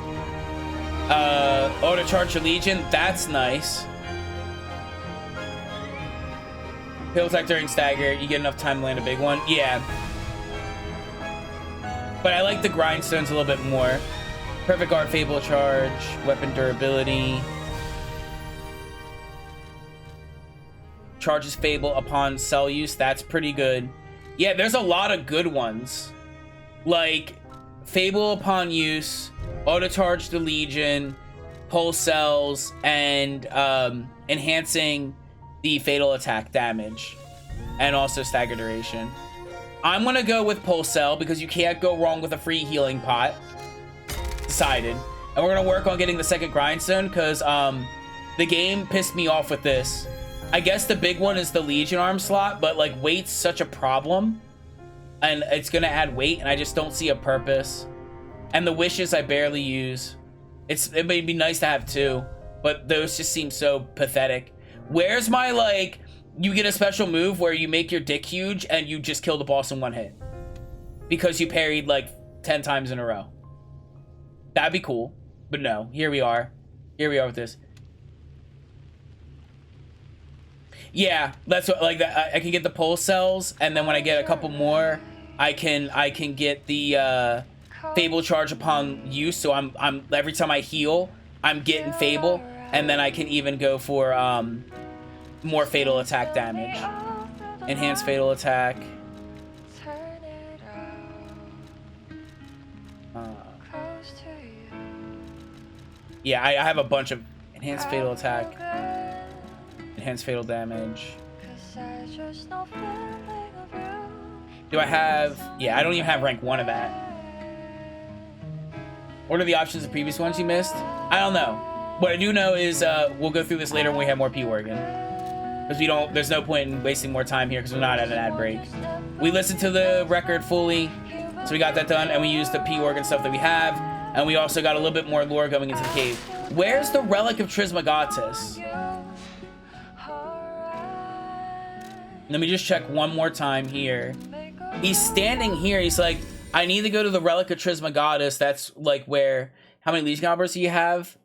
Auto charge your Legion, that's nice. Fatal attack during stagger, you get enough time to land a big one. Yeah. But I like the grindstones a little bit more. Perfect guard, Fable charge, weapon durability. Charges Fable upon cell use, that's pretty good. Yeah, there's a lot of good ones. Like, Fable upon use, auto charge the Legion, pulse cells, and enhancing the fatal attack damage, and also stagger duration. I'm gonna go with pulse cell because you can't go wrong with a free healing pot. Decided. And we're gonna work on getting the second grindstone because the game pissed me off with this. I guess the big one is the Legion arm slot, but like weight's such a problem, and it's gonna add weight, and I just don't see a purpose. And the wishes I barely use. It may be nice to have 2, but those just seem so pathetic. Where's my, like, you get a special move where you make your dick huge and you just kill the boss in 1 hit because you parried like 10 times in a row? That'd be cool, but no. Here we are with this. Yeah, that's what, like, that. I can get the pulse cells, and then when I get a couple more, I can get the Fable charge upon use. So I'm every time I heal, I'm getting Fable, and then I can even go for more fatal attack damage. Enhanced fatal attack. Yeah, I have a bunch of enhanced fatal attack. Enhanced fatal damage. Do I have... Yeah, I don't even have rank 1 of that. What are the options of previous ones you missed? I don't know. What I do know is we'll go through this later when we have more P-Organ. Because we don't... There's no point in wasting more time here because we're not at an ad break. We listened to the record fully, so we got that done, and we used the P-Organ stuff that we have, and we also got a little bit more lore going into the cave. Where's the Relic of Trismegistus? Let me just check one more time here. He's standing here. He's like, I need to go to the Relic of Trismegistus. That's like where... How many Legion Goblins do you have?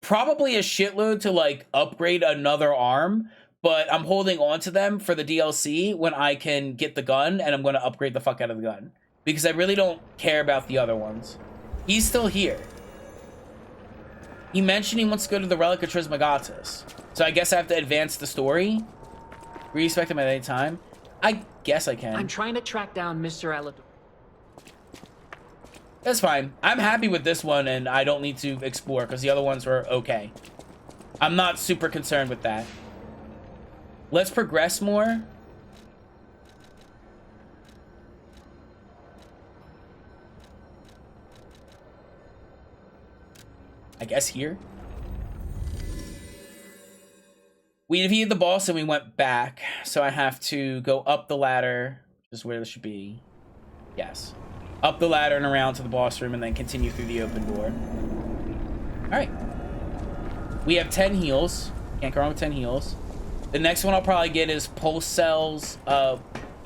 Probably a shitload to like upgrade another arm, but I'm holding on to them for the DLC when I can get the gun, and I'm going to upgrade the fuck out of the gun because I really don't care about the other ones. He's still here. He mentioned he wants to go to the Relic of Trismegistus, so I guess I have to advance the story. Respect him at any time. I guess I can. I'm trying to track down Mr. Alador. That's fine. I'm happy with this one, and I don't need to explore because the other ones were okay. I'm not super concerned with that. Let's progress more. I guess here. We defeated the boss and we went back. So I have to go up the ladder. This is where this should be. Yes. Up the ladder and around to the boss room and then continue through the open door. Alright. We have 10 heals. Can't go wrong with 10 heals. The next one I'll probably get is Pulse Cells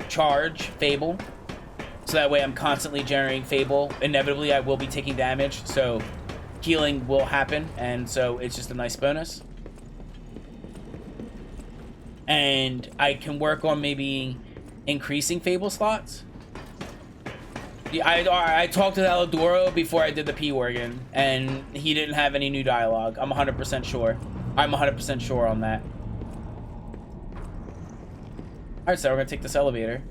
Charge Fable. So that way I'm constantly generating Fable. Inevitably I will be taking damage. So healing will happen. And so it's just a nice bonus. And I can work on maybe increasing Fable slots. Yeah, I talked to Alidoro before I did the P organ, and he didn't have any new dialogue. I'm 100% sure. I'm 100% sure on that. Alright, so we're gonna take this elevator.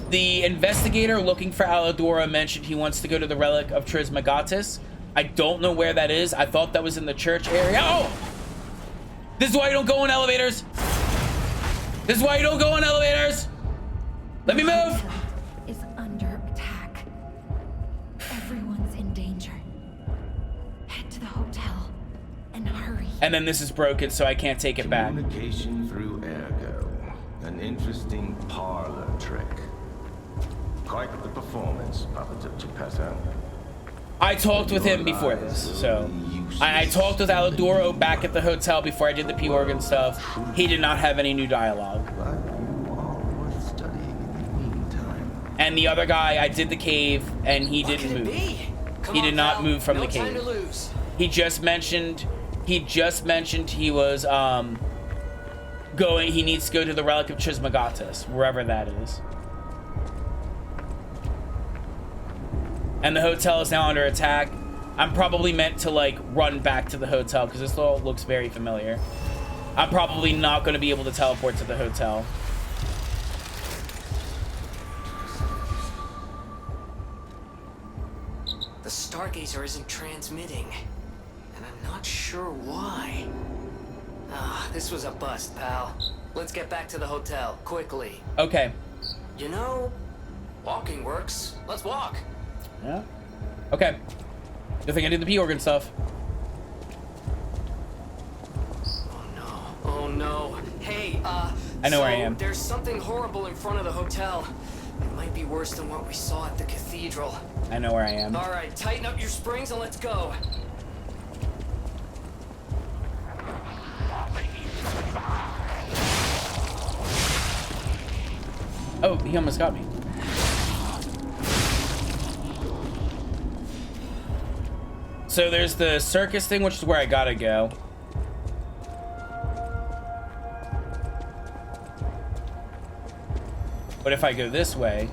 The investigator looking for Alidoro mentioned he wants to go to the relic of Trismegistus. I don't know where that is. I thought that was in the church area. Oh! This is why you don't go in elevators. This is why you don't go in elevators. Let me move. Is under attack. Everyone's in danger. Head to the hotel and hurry. And then this is broken, so I can't take it back. Communication through ergo. An interesting parlor trick. Quite the performance, Papa Geppetto. I talked with him before this, so I talked with Alidoro back at the hotel before I did the P organ stuff. He did not have any new dialogue. And the other guy, I did the cave, and he didn't move. He did not move from the cave. He just mentioned he was going. He needs to go to the relic of Trismegistus, wherever that is. And the hotel is now under attack. I'm probably meant to like run back to the hotel because this all looks very familiar. I'm probably not going to be able to teleport to the hotel. The Stargazer isn't transmitting, and I'm not sure why. Ah, this was a bust, pal. Let's get back to the hotel, quickly. Okay. You know, walking works. Let's walk. Yeah. Okay. Good thing I did the P organ stuff. Oh no. Hey, I know where I am. There's something horrible in front of the hotel. It might be worse than what we saw at the cathedral. I know where I am. All right, tighten up your springs and let's go. Oh, he almost got me. So there's the circus thing, which is where I gotta go. But if I go this way...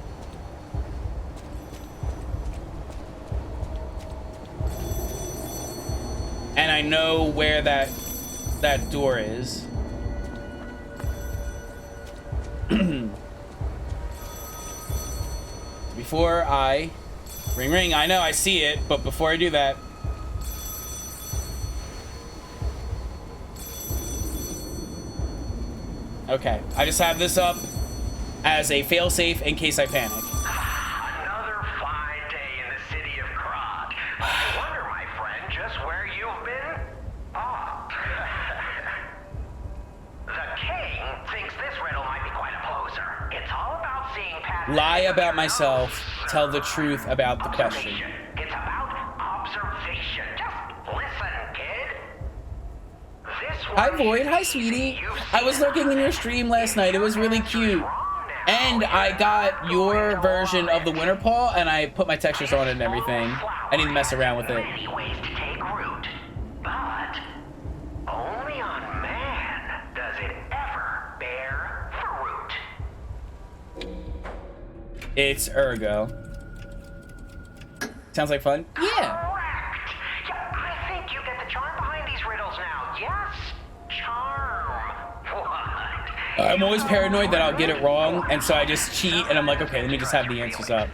and I know where that door is. Before I... ring, ring. I know, I see it, but before I do that... okay, I just have this up as a failsafe in case I panic. Another fine day in the city of Krat. I wonder, my friend, just where you've been? Ah. The king thinks this riddle might be quite a poser. It's all about seeing past... lie about myself, tell the truth about the question. It's about observation. Just listen, kid. Hi, Void. Hi, sweetie. I was looking in your stream last night. It was really cute. And I got your version of the Winter Paw, and I put my textures on it and everything. I need to mess around with it. But only on man does it ever bear fruit. It's Ergo. Sounds like fun? Yeah. Correct. Yeah, I think you get the charm behind these riddles now. Yes, charm. What? I'm always paranoid that I'll get it wrong, and so I just cheat, and I'm like, okay, let me just have the answers up.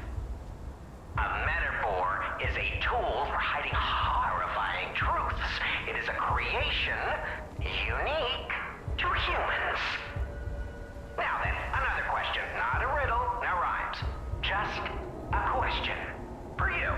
A metaphor is a tool for hiding horrifying truths. It is a creation unique to humans. Now then, another question. Not a riddle, no rhymes. Just a question for you.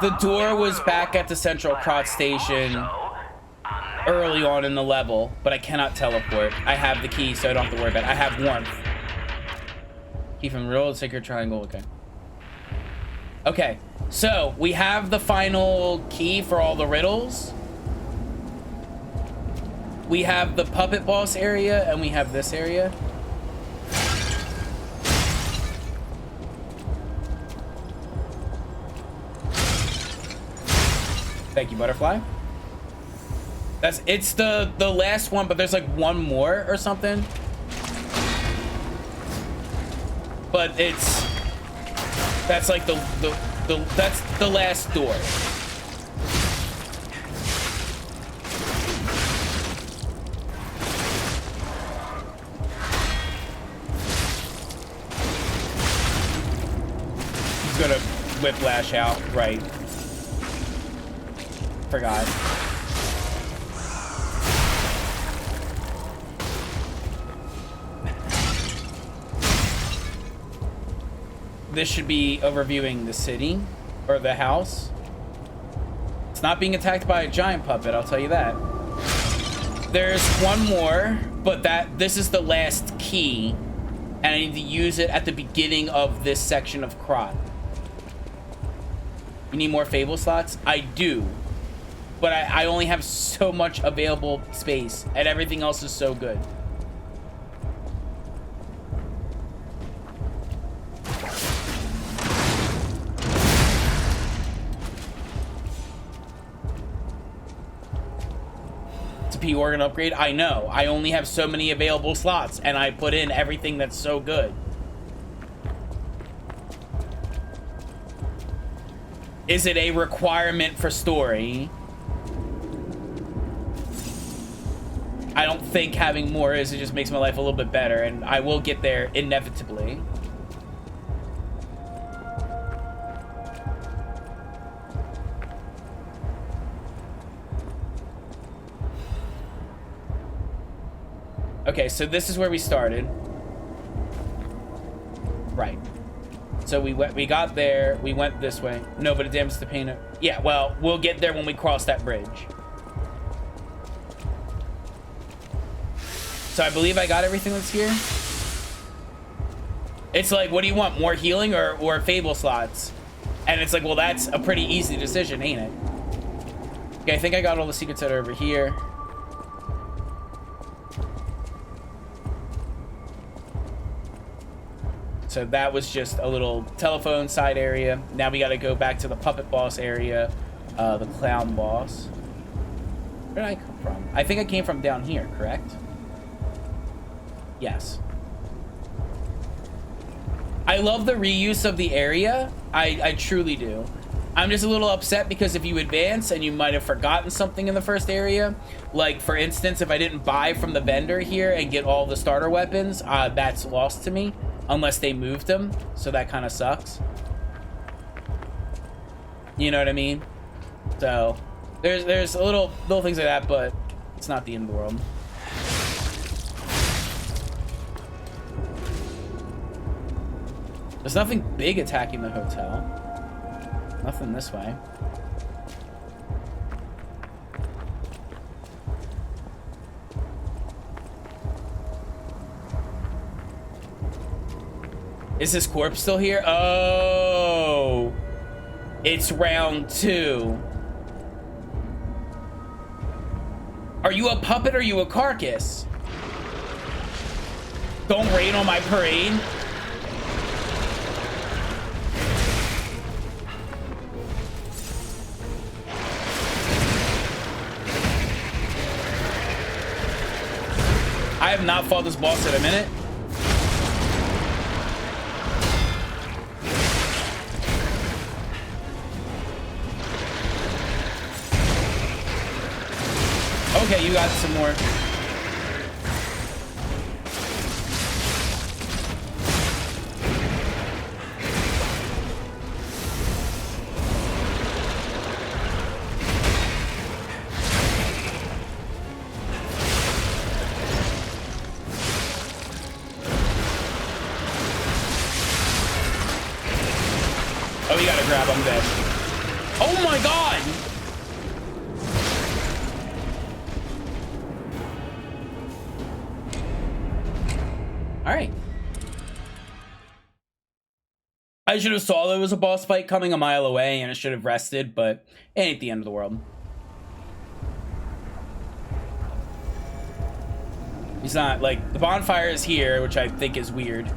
The door was back at the Central Krot station early on in the level, but I cannot teleport. I have the key, so I don't have to worry about it. I have warmth. Key from riddle, sacred triangle. Okay. Okay, so we have the final key for all the riddles. We have the puppet boss area, and we have this area. Thank you, butterfly. It's the last one, but there's like one more or something. But that's like that's the last door. He's gonna whiplash out, right? Forgot. This should be overviewing the city or the house. It's not being attacked by a giant puppet, I'll tell you that. There's one more, but this is the last key, and I need to use it at the beginning of this section of Krot. You need more Fable slots? I do, but I only have so much available space, and everything else is so good. P organ upgrade. I know. I only have so many available slots, and I put in everything that's so good. Is it a requirement for story? I don't think having more is. It just makes my life a little bit better, and I will get there inevitably. Okay, so this is where we started. Right. So we got there, we went this way. No, but it damages the paint. Yeah, well, we'll get there when we cross that bridge. So I believe I got everything that's here. It's like, what do you want? More healing or Fable slots? And it's like, well, that's a pretty easy decision, ain't it? Okay, I think I got all the secrets that are over here. So that was just a little telephone side area. Now we got to go back to the puppet boss area, the clown boss. Where did I come from? I think I came from down here, correct? Yes. I love the reuse of the area. I truly do. I'm just a little upset because if you advance and you might have forgotten something in the first area, like for instance, if I didn't buy from the vendor here and get all the starter weapons, that's lost to me. Unless they moved them, so that kind of sucks. You know what I mean? So there's a little things like that, but it's not the end of the world. There's nothing big attacking the hotel. Nothing this way. Is this corpse still here? Oh, it's round 2. Are you a puppet or are you a carcass? Don't rain on my parade. I have not fought this boss in a minute. Okay, you got some more. Oh, you gotta grab them dead. Oh my god! All right. I should have saw there was a boss fight coming a mile away and it should have rested, but it ain't the end of the world. He's not, like, the bonfire is here, which I think is weird.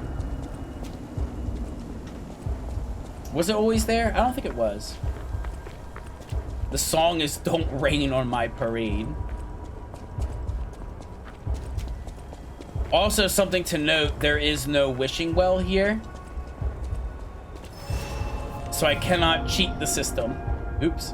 Was it always there? I don't think it was. The song is "Don't Rain on My Parade." Also, something to note, there is no wishing well here. So I cannot cheat the system. Oops.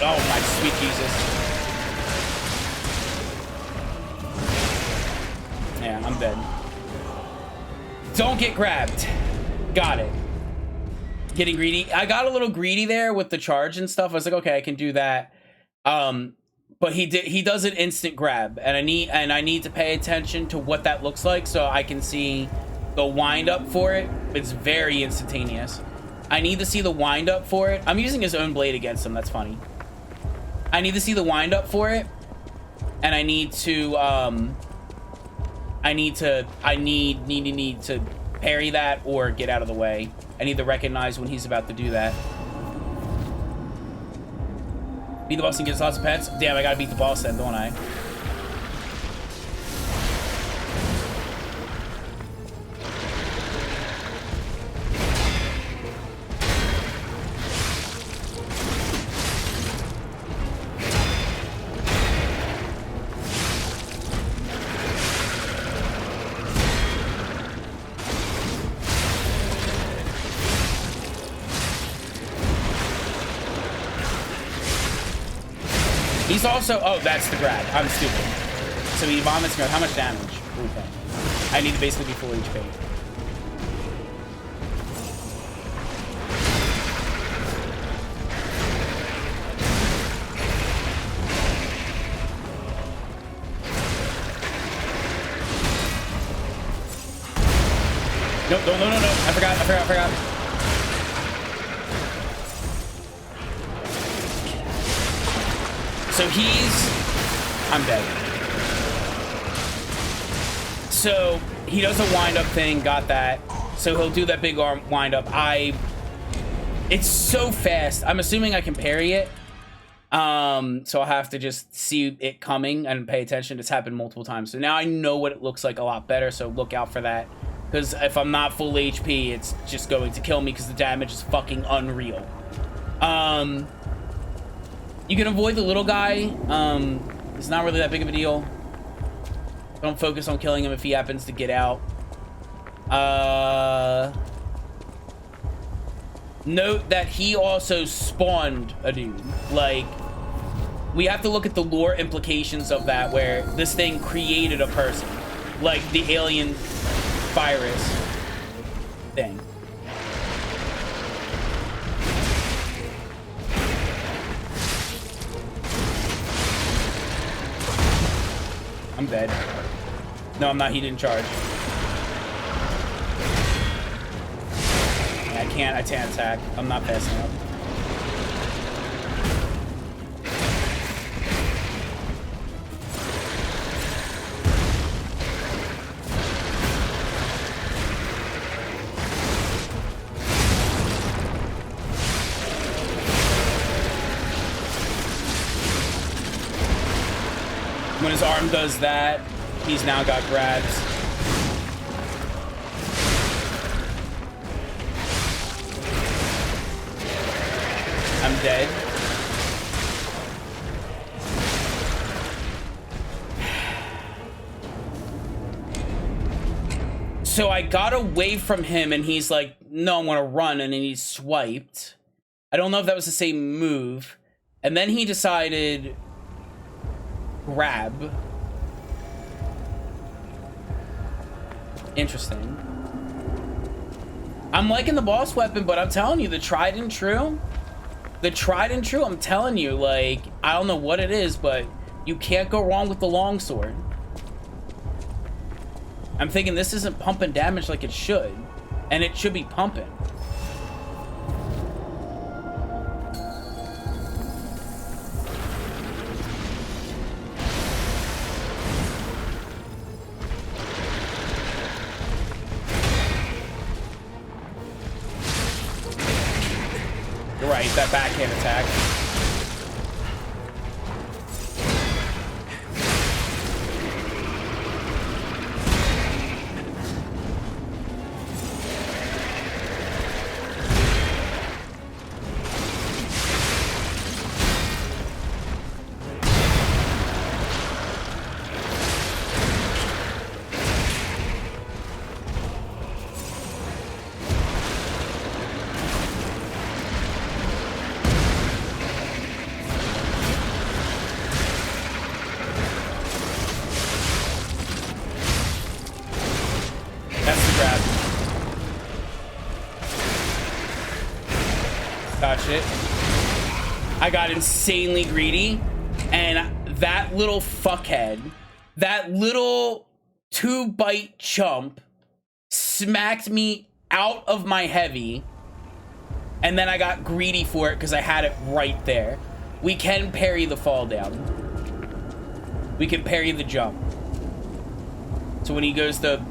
Oh my sweet Jesus. Yeah, I'm dead. Don't get grabbed. Got it. Getting greedy. I got a little greedy there with the charge and stuff. I was like, okay, I can do that. But he does an instant grab, and I need to pay attention to what that looks like so I can see the wind up for it. It's very instantaneous. I need to see the wind up for it. I'm using his own blade against him. That's funny. I need to see the wind up for it, and I need to I need to parry that or get out of the way. I need to recognize when he's about to do that. Beat the boss and gets lots of pets. Damn, I gotta beat the boss then, don't I? He's also, oh, that's the grab. I'm stupid. So he vomits. How much damage? Okay. I need to basically be full HP. Nope, no. I forgot. So I'm dead. So he does a wind up thing, got that. So he'll do that big arm wind up. It's so fast. I'm assuming I can parry it. So I'll have to just see it coming and pay attention. It's happened multiple times. So now I know what it looks like a lot better. So look out for that. Because if I'm not full HP, it's just going to kill me because the damage is fucking unreal. You can avoid the little guy. It's not really that big of a deal. Don't focus on killing him if he happens to get out. Note that he also spawned a dude. Like, we have to look at the lore implications of that, where this thing created a person. Like the alien virus thing. I'm dead. No, I'm not. He didn't charge. I can't attack. I'm not fast enough. When his arm does that, he's now got grabs. dead. So I got away from him and he's like, no, I'm gonna run, and then he swiped. I don't know if that was the same move. And then he decided grab. Interesting. I'm liking the boss weapon, but I'm telling you, the tried and true, I'm telling you, like, I don't know what it is, but you can't go wrong with the longsword. I'm thinking this isn't pumping damage like it should, and it should be pumping. You're right, that backhand attack. I got insanely greedy, and that little fuckhead, that little 2-bite chump smacked me out of my heavy, and then I got greedy for it because I had it right there. We can parry the fall down. We can parry the jump. So when he goes to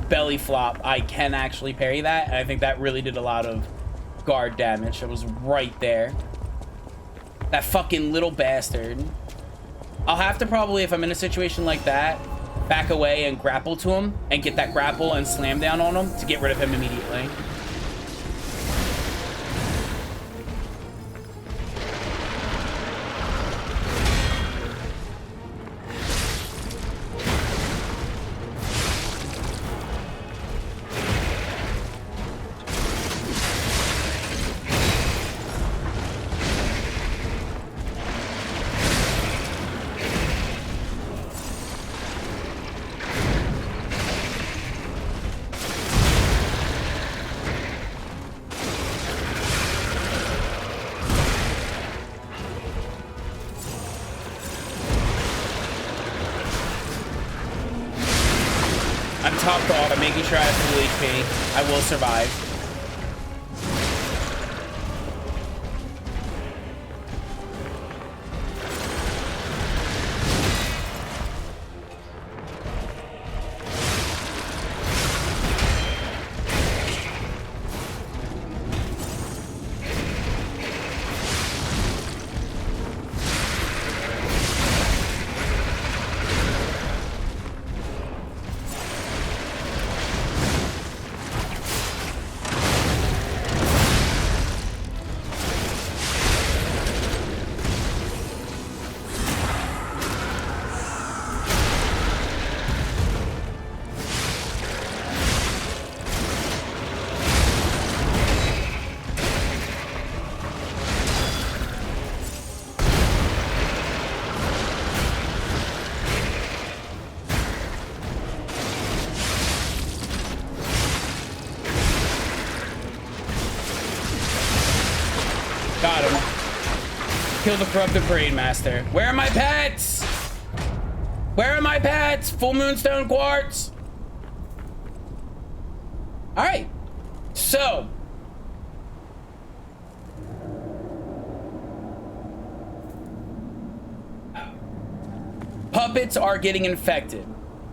belly flop, I can actually parry that, and I think that really did a lot of guard damage. It was right there. That fucking little bastard. I'll have to probably, if I'm in a situation like that, back away and grapple to him and get that grapple and slam down on him to get rid of him immediately. Top dog, I'm making sure I have full HP. I will survive. Got him. Kill the corrupted parade master. Where are my pets? Where are my pets? Full moonstone quartz. All right. So. Puppets are getting infected.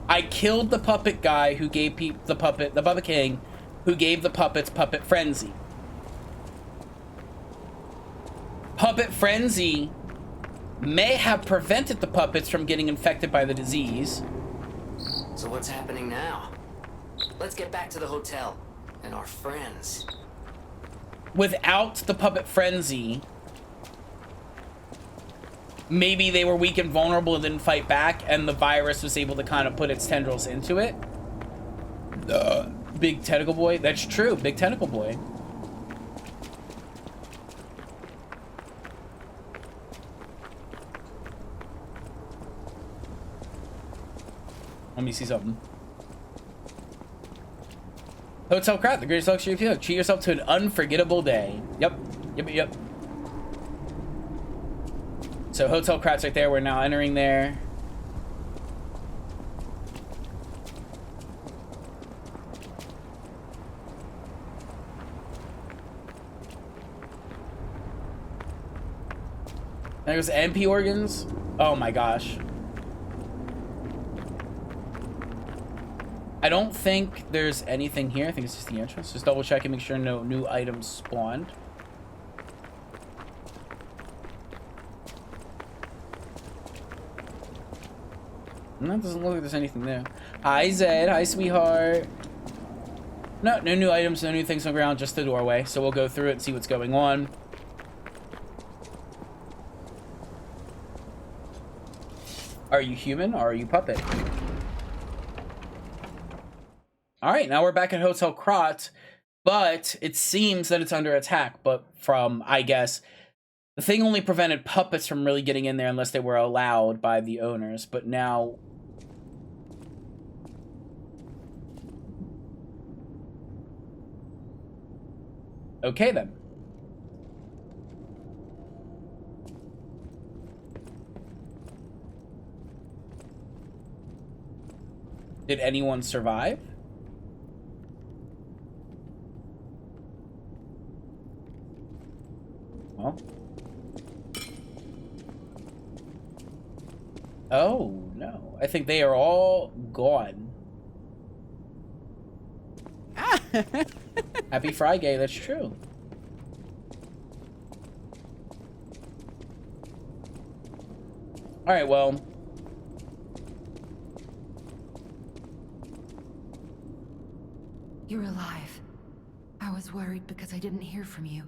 I killed the puppet guy who gave the puppet king, who gave the puppets puppet frenzy. Puppet frenzy may have prevented the puppets from getting infected by the disease. So what's happening now? Let's get back to the hotel and our friends. Without the puppet frenzy, maybe they were weak and vulnerable and didn't fight back, and the virus was able to kind of put its tendrils into it. Big tentacle boy. That's true. Big tentacle boy. Let me see something. Hotel Krat, the greatest luxury of you. Treat yourself to an unforgettable day. Yep. Yep. So Hotel Krat's right there. We're now entering there. There goes MP organs. Oh my gosh. I don't think there's anything here. I think it's just the entrance. Just double check and make sure no new items spawned. No, it doesn't look like there's anything there. Hi, Zed. Hi, sweetheart. No new items, no new things on the ground, just the doorway. So we'll go through it and see what's going on. Are you human or are you puppet? Alright, now we're back at Hotel Krat, but it seems that it's under attack. But from, I guess, the thing only prevented puppets from really getting in there unless they were allowed by the owners. But now... Okay, then. Did anyone survive? Well. Oh, no. I think they are all gone. Happy Friday, that's true. Alright, well. You're alive. I was worried because I didn't hear from you.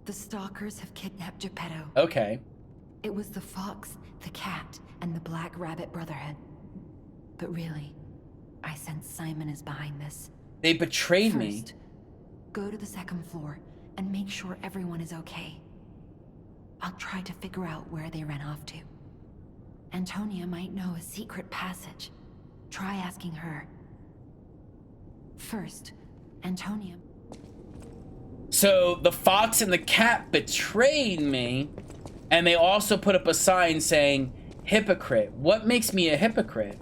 The stalkers have kidnapped Geppetto. Okay. It was the fox, the cat, and the Black Rabbit Brotherhood. But really, I sense Simon is behind this. They betrayed me. Go to the second floor and make sure everyone is okay. I'll try to figure out where they ran off to. Antonia might know a secret passage. Try asking her. First, Antonia. So the fox and the cat betrayed me, and they also put up a sign saying, hypocrite. What makes me a hypocrite?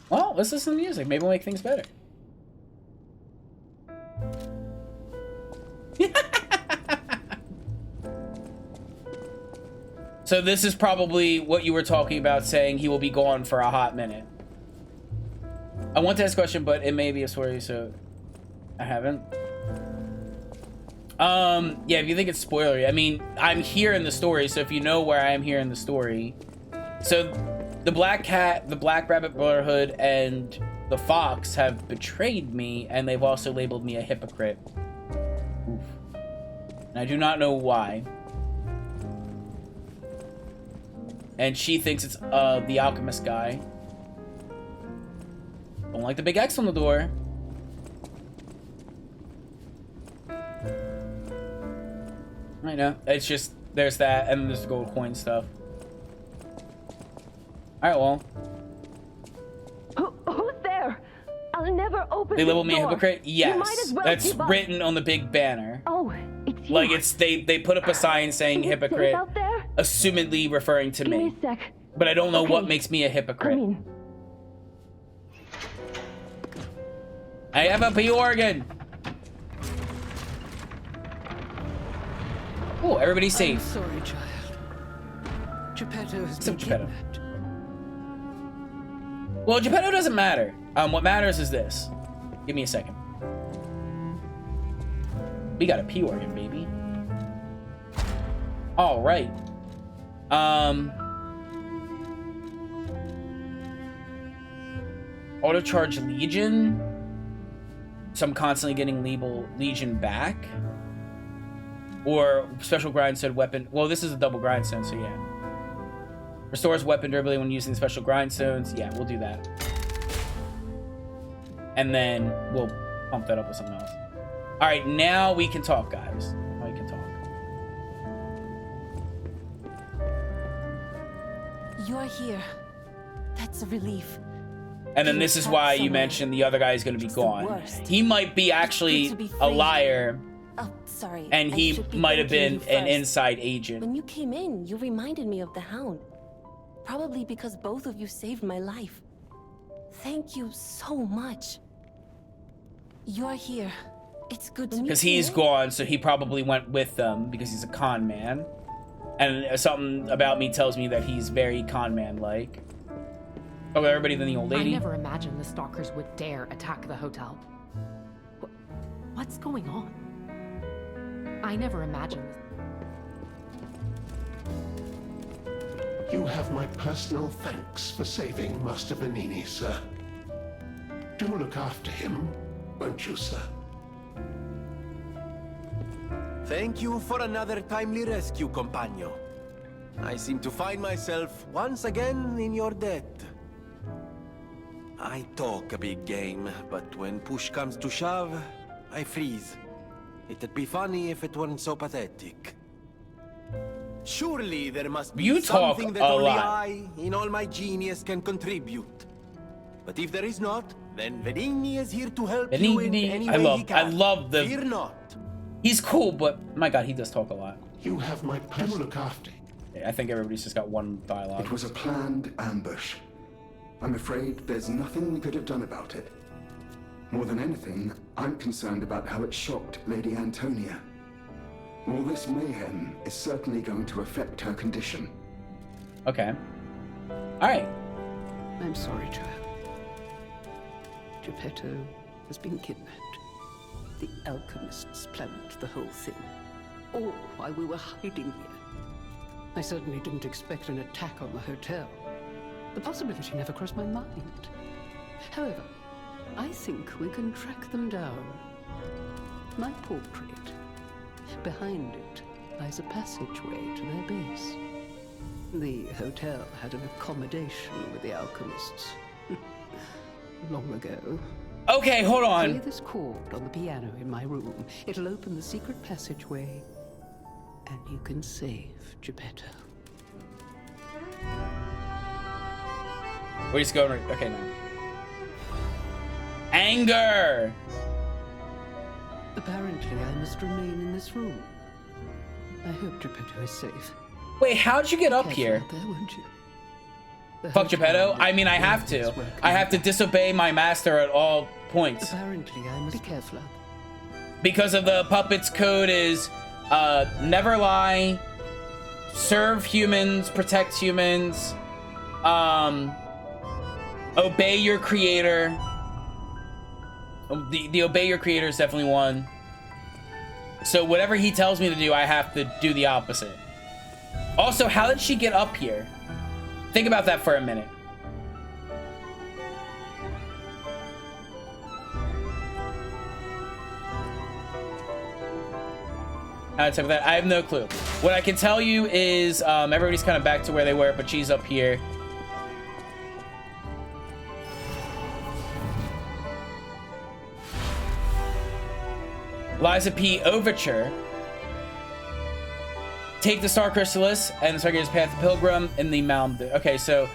Well, let's listen to music. Maybe we'll make things better. So this is probably what you were talking about, saying he will be gone for a hot minute. I want to ask a question, but it may be a story, so I haven't. Yeah, if you think it's spoilery, I mean, I'm here in the story, so if you know where I am here in the story. So the Black Cat, the Black Rabbit Brotherhood, and the Fox have betrayed me, and they've also labeled me a hypocrite. Oof. And I do not know why. And she thinks it's the alchemist guy. Don't like the big X on the door. I know. It's just, there's that, and there's the gold coin stuff. Alright, well. Who's there? I'll never open They label me a door. hypocrite? Yes. Well, that's written on the big banner. Oh, it's you. Like, it's, they put up a sign saying hypocrite, out there? assumedly referring to Give me. me a sec. But I don't know Okay. what makes me a hypocrite. Come in. I have a pee organ. Oh, everybody's safe. I'm sorry, child. Geppetto has been Except Geppetto. kidnapped. Well, Geppetto doesn't matter. What matters is this. Give me a second. We got a pee organ, baby. All right. Auto charge Legion. So I'm constantly getting Legion back. Or special grindstone weapon. Well, this is a double grindstone, so yeah. Restores weapon durability when using special grindstones. Yeah, we'll do that. And then we'll pump that up with something else. All right, now we can talk, guys. Now we can talk. You're here. That's a relief. And then this is why you mentioned the other guy is going to be gone. He might be actually a liar. Oh, sorry. And he might have been an inside agent. When you came in, you reminded me of the Hound. Probably because both of you saved my life. Thank you so much. You're here. It's good to meet you. Because he's gone, so he probably went with them because he's a con man. And something about me tells me that he's very con man-like. Oh, everybody than the old lady? I never imagined the stalkers would dare attack the hotel. What's going on? I never imagined this. You have my personal thanks for saving Master Benini, sir. Do look after him, won't you, sir? Thank you for another timely rescue, compagno. I seem to find myself once again in your debt. I talk a big game, but when push comes to shove, I freeze. It'd be funny if it weren't so pathetic. Surely there must be something that only I, in all my genius, can contribute. But if there is not, then Benigni is here to help you in any way he can. I love the... Fear not. He's cool, but my god, he does talk a lot. You have my personal look after. I think everybody's just got one dialogue. It was a planned ambush. I'm afraid there's nothing we could have done about it. More than anything, I'm concerned about how it shocked Lady Antonia. All this mayhem is certainly going to affect her condition. Okay. Alright. I'm sorry, child. Geppetto has been kidnapped. The alchemists planned the whole thing. All while we were hiding here. I certainly didn't expect an attack on the hotel. The possibility never crossed my mind. However, I think we can track them down. My portrait. Behind it lies a passageway to their base. The hotel had an accommodation with the alchemists. Long ago. Okay, hold on. Play this chord on the piano in my room. It'll open the secret passageway, and you can save Geppetto. We're just going right. Okay, now. Anger! Apparently, I must remain in this room. I hope Geppetto is safe. Wait, how'd you get up here? There, won't you? Fuck Geppetto? I mean, I have to. I have to disobey my master at all points. Apparently, I must be careful. Because of the puppet's code is never lie, serve humans, protect humans, obey your creator. The obey your creator is definitely one. So whatever he tells me to do, I have to do the opposite. Also, how did she get up here? Think about that for a minute. I have no clue. What I can tell you is everybody's kind of back to where they were, but she's up here. Liza P. Overture. Take the Star Chrysalis and the Stargazer's Path to Pilgrim in the Mound. Okay, so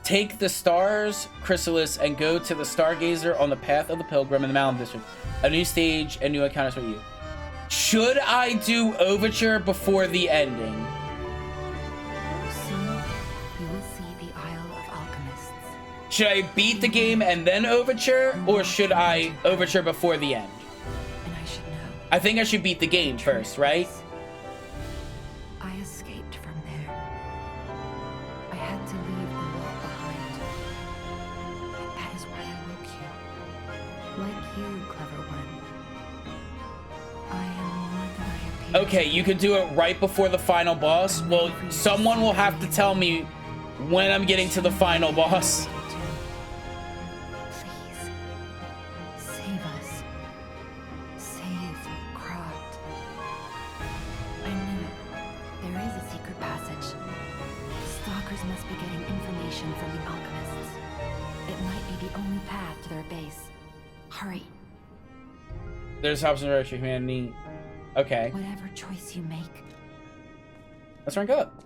take the Star's Chrysalis and go to the Stargazer on the Path of the Pilgrim in the Mountain District. A new stage and new encounters with you. Should I do Overture before the ending? Soon, you will see the Isle of Alchemists. Should I beat the game and then Overture, or should I Overture before the end? And I should know. I think I should beat the game first, right? I escaped from there. I had to leave a lot behind. That is why I woke you. Like you, clever one. I am more than I appear Okay, you could do it right before the final boss. Well, someone will have to tell me when I'm getting to the final boss. Please. Save us. Save Croft. I knew it. There is a secret passage. Stalkers must be getting information from the alchemists. It might be the only path to their base. Hurry. There's options for humanity. Okay. Whatever choice you make. Let's rank up.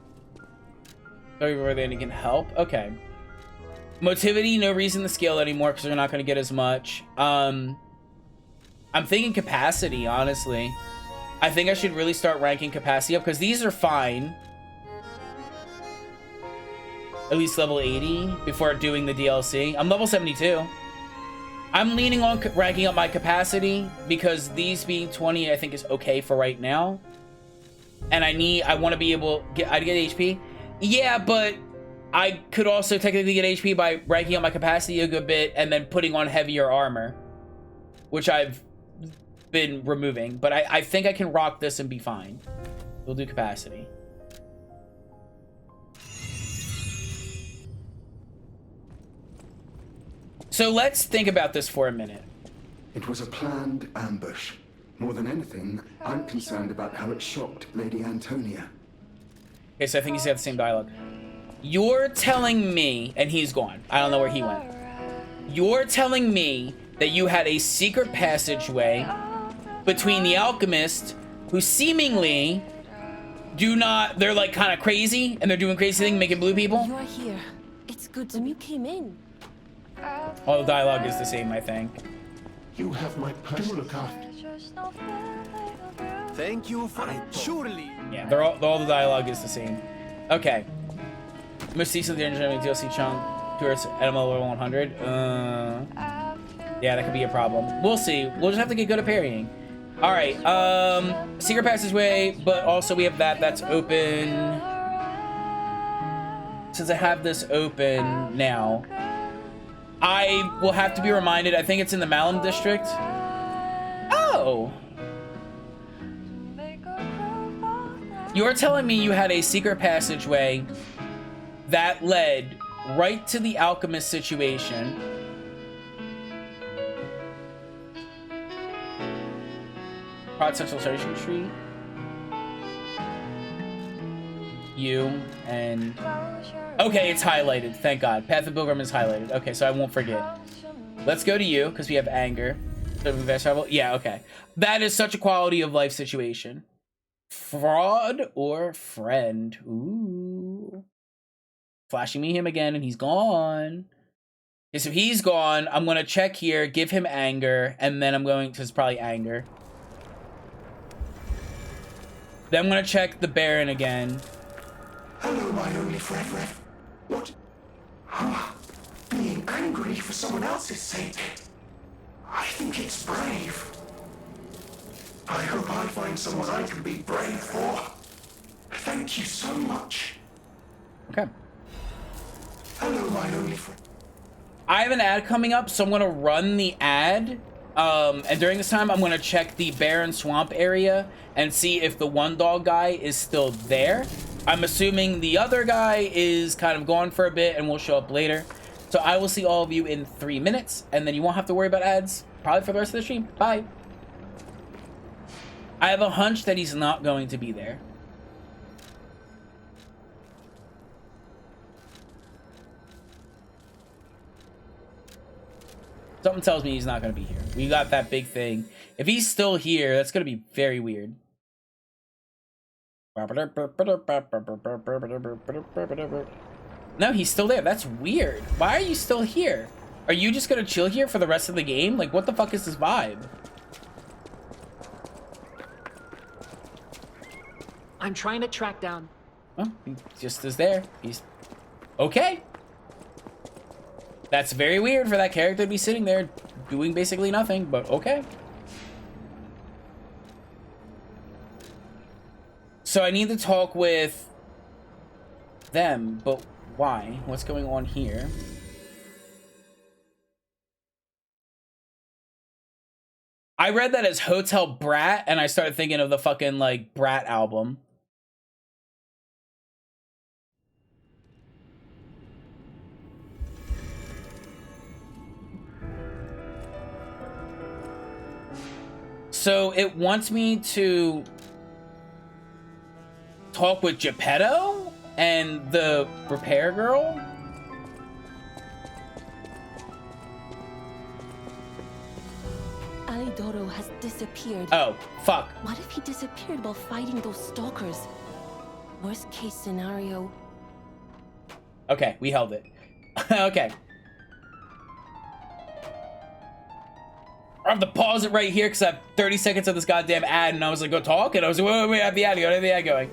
Sorry, where they can help. Okay. Motivity, no reason to scale anymore because they're not going to get as much. I'm thinking capacity, honestly. I think I should really start ranking capacity up because these are fine. At least level 80 before doing the DLC. I'm level 72. I'm leaning on ranking up my capacity because these being 20 I think is okay for right now. And I want to be able I get HP. Yeah, but I could also technically get HP by ranking up my capacity a good bit and then putting on heavier armor, which I've been removing. But I think I can rock this and be fine. We'll do capacity. So let's think about this for a minute. It was a planned ambush. More than anything, I'm concerned about how it shocked Lady Antonia. Okay, so I think he's got the same dialogue. You're telling me, and he's gone. I don't know where he went. You're telling me that you had a secret passageway between the alchemists who seemingly they're like kind of crazy and they're doing crazy things, making blue people. You are here. It's good you came in. All the dialogue is the same, I think. You have my personal card. Thank you for it. Surely. Yeah, all the dialogue is the same. Okay. Most decently engineering DLC chunk towards NML level 100. Yeah, that could be a problem. We'll see. We'll just have to get good at parrying. All right. Secret passageway, but also we have that's open. Since I have this open now, I will have to be reminded. I think it's in the Malum district. Oh. You're telling me you had a secret passageway that led right to the alchemist situation. Prod Central Station Street. You and... Okay, it's highlighted. Thank God. Path of Pilgrim is highlighted. Okay, so I won't forget. Let's go to you, because we have anger. Yeah, okay. That is such a quality of life situation. Fraud or friend? Ooh. Flashing me him again, and he's gone. Okay, so he's gone. I'm going to check here, give him anger, and then I'm going to... It's probably anger. Then I'm going to check the Baron again. Hello, my only friend. What? Being angry for someone else's sake. I think it's brave. I hope I find someone I can be brave for. Thank you so much. Okay. Hello, my only friend. I have an ad coming up, so I'm going to run the ad. And during this time, I'm going to check the Barren Swamp area and see if the one dog guy is still there. I'm assuming the other guy is kind of gone for a bit and will show up later. So I will see all of you in 3 minutes, and then you won't have to worry about ads probably for the rest of the stream. Bye. I have a hunch that he's not going to be there. Something tells me he's not going to be here. We got that big thing. If he's still here, that's going to be very weird. No, he's still there. That's weird. Why are you still here? Are you just going to chill here for the rest of the game? Like, what the fuck is this vibe? I'm trying to track down... Well, he just is there. He's... Okay. That's very weird for that character to be sitting there doing basically nothing, but okay. So I need to talk with them, but why? What's going on here? I read that as Hotel Brat, and I started thinking of the fucking, like, Brat album. So it wants me to talk with Geppetto and the repair girl? Alidoro has disappeared. Oh, fuck. What if he disappeared while fighting those stalkers? Worst case scenario. Okay, we held it. Okay. I have to pause it right here because I have 30 seconds of this goddamn ad, and I was like, go talk, and I was like, wait, I have the ad going, I have the ad going.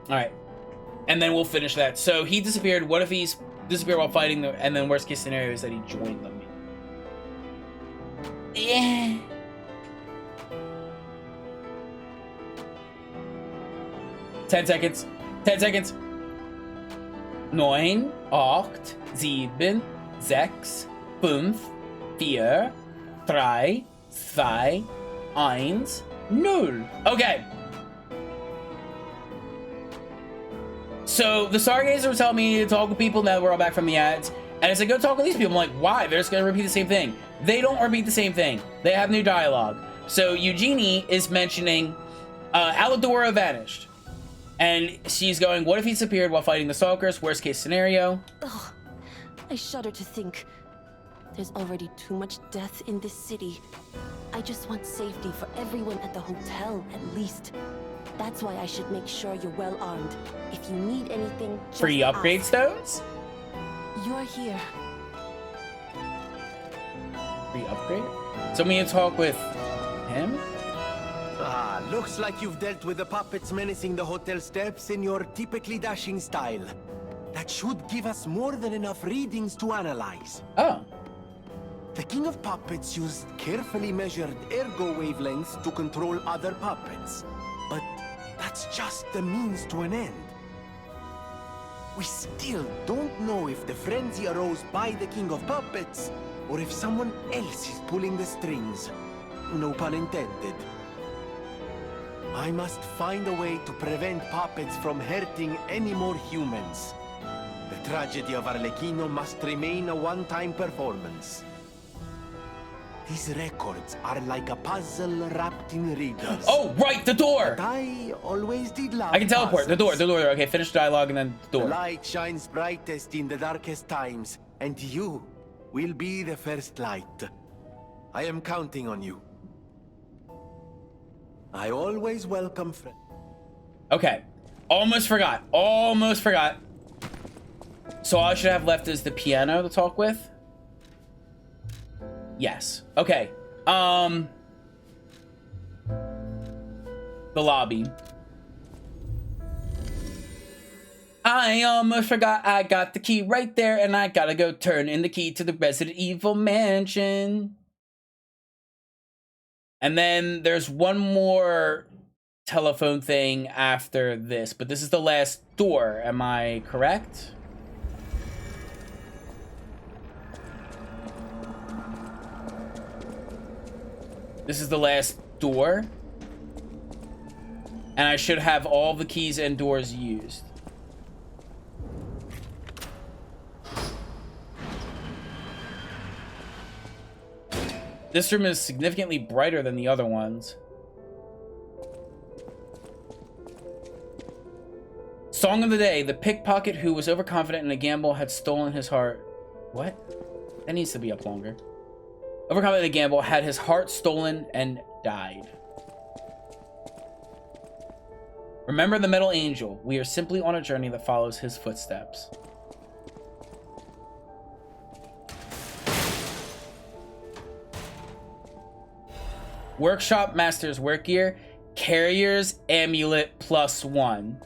Alright. And then we'll finish that. So he disappeared. What if he's disappeared while fighting the, and then worst case scenario is that he joined them? Yeah. Ten seconds. 10 seconds. 9, 8, 7, 6, 5, 4, 3, 2, 1, 0. Okay. So the Stargazer was telling me to talk with people now that we're all back from the ads. And I said, go talk with these people. I'm like, why? They're just going to repeat the same thing. They don't repeat the same thing. They have new dialogue. So Eugenie is mentioning Alidoro vanished. And she's going, what if he disappeared while fighting the Stalkers? Worst case scenario. Ugh, I shudder to think. There's already too much death in this city. I just want safety for everyone at the hotel, at least. That's why I should make sure you're well armed. If you need anything, just free upgrade ask. stones? You're here. Free upgrade? So me to talk with him? Ah, looks like you've dealt with the puppets menacing the hotel steps in your typically dashing style. That should give us more than enough readings to analyze. Oh. The King of Puppets used carefully measured ergo wavelengths to control other puppets. But that's just the means to an end. We still don't know if the frenzy arose by the King of Puppets, or if someone else is pulling the strings. No pun intended. I must find a way to prevent puppets from hurting any more humans. The tragedy of Arlecchino must remain a one-time performance. These records are like a puzzle wrapped in riddles. Oh, right, the door! But I always did love I can teleport. puzzles. The door. Okay, finish dialogue and then the door. The light shines brightest in the darkest times, and you will be the first light. I am counting on you. I always welcome friends. Okay. Almost forgot. So all I should have left is the piano to talk with? Yes. Okay. The lobby. I almost forgot I got the key right there, and I gotta go turn in the key to the Resident Evil mansion. And then there's one more telephone thing after this, but this is the last door. Am I correct? This is the last door. And I should have all the keys and doors used. This room is significantly brighter than the other ones. Song of the day. The pickpocket who was overconfident in a gamble had stolen his heart. What? That needs to be up longer. Overconfident in a gamble had his heart stolen and died. Remember the Metal Angel. We are simply on a journey that follows his footsteps. Workshop Master's Work Gear. Carrier's Amulet +1.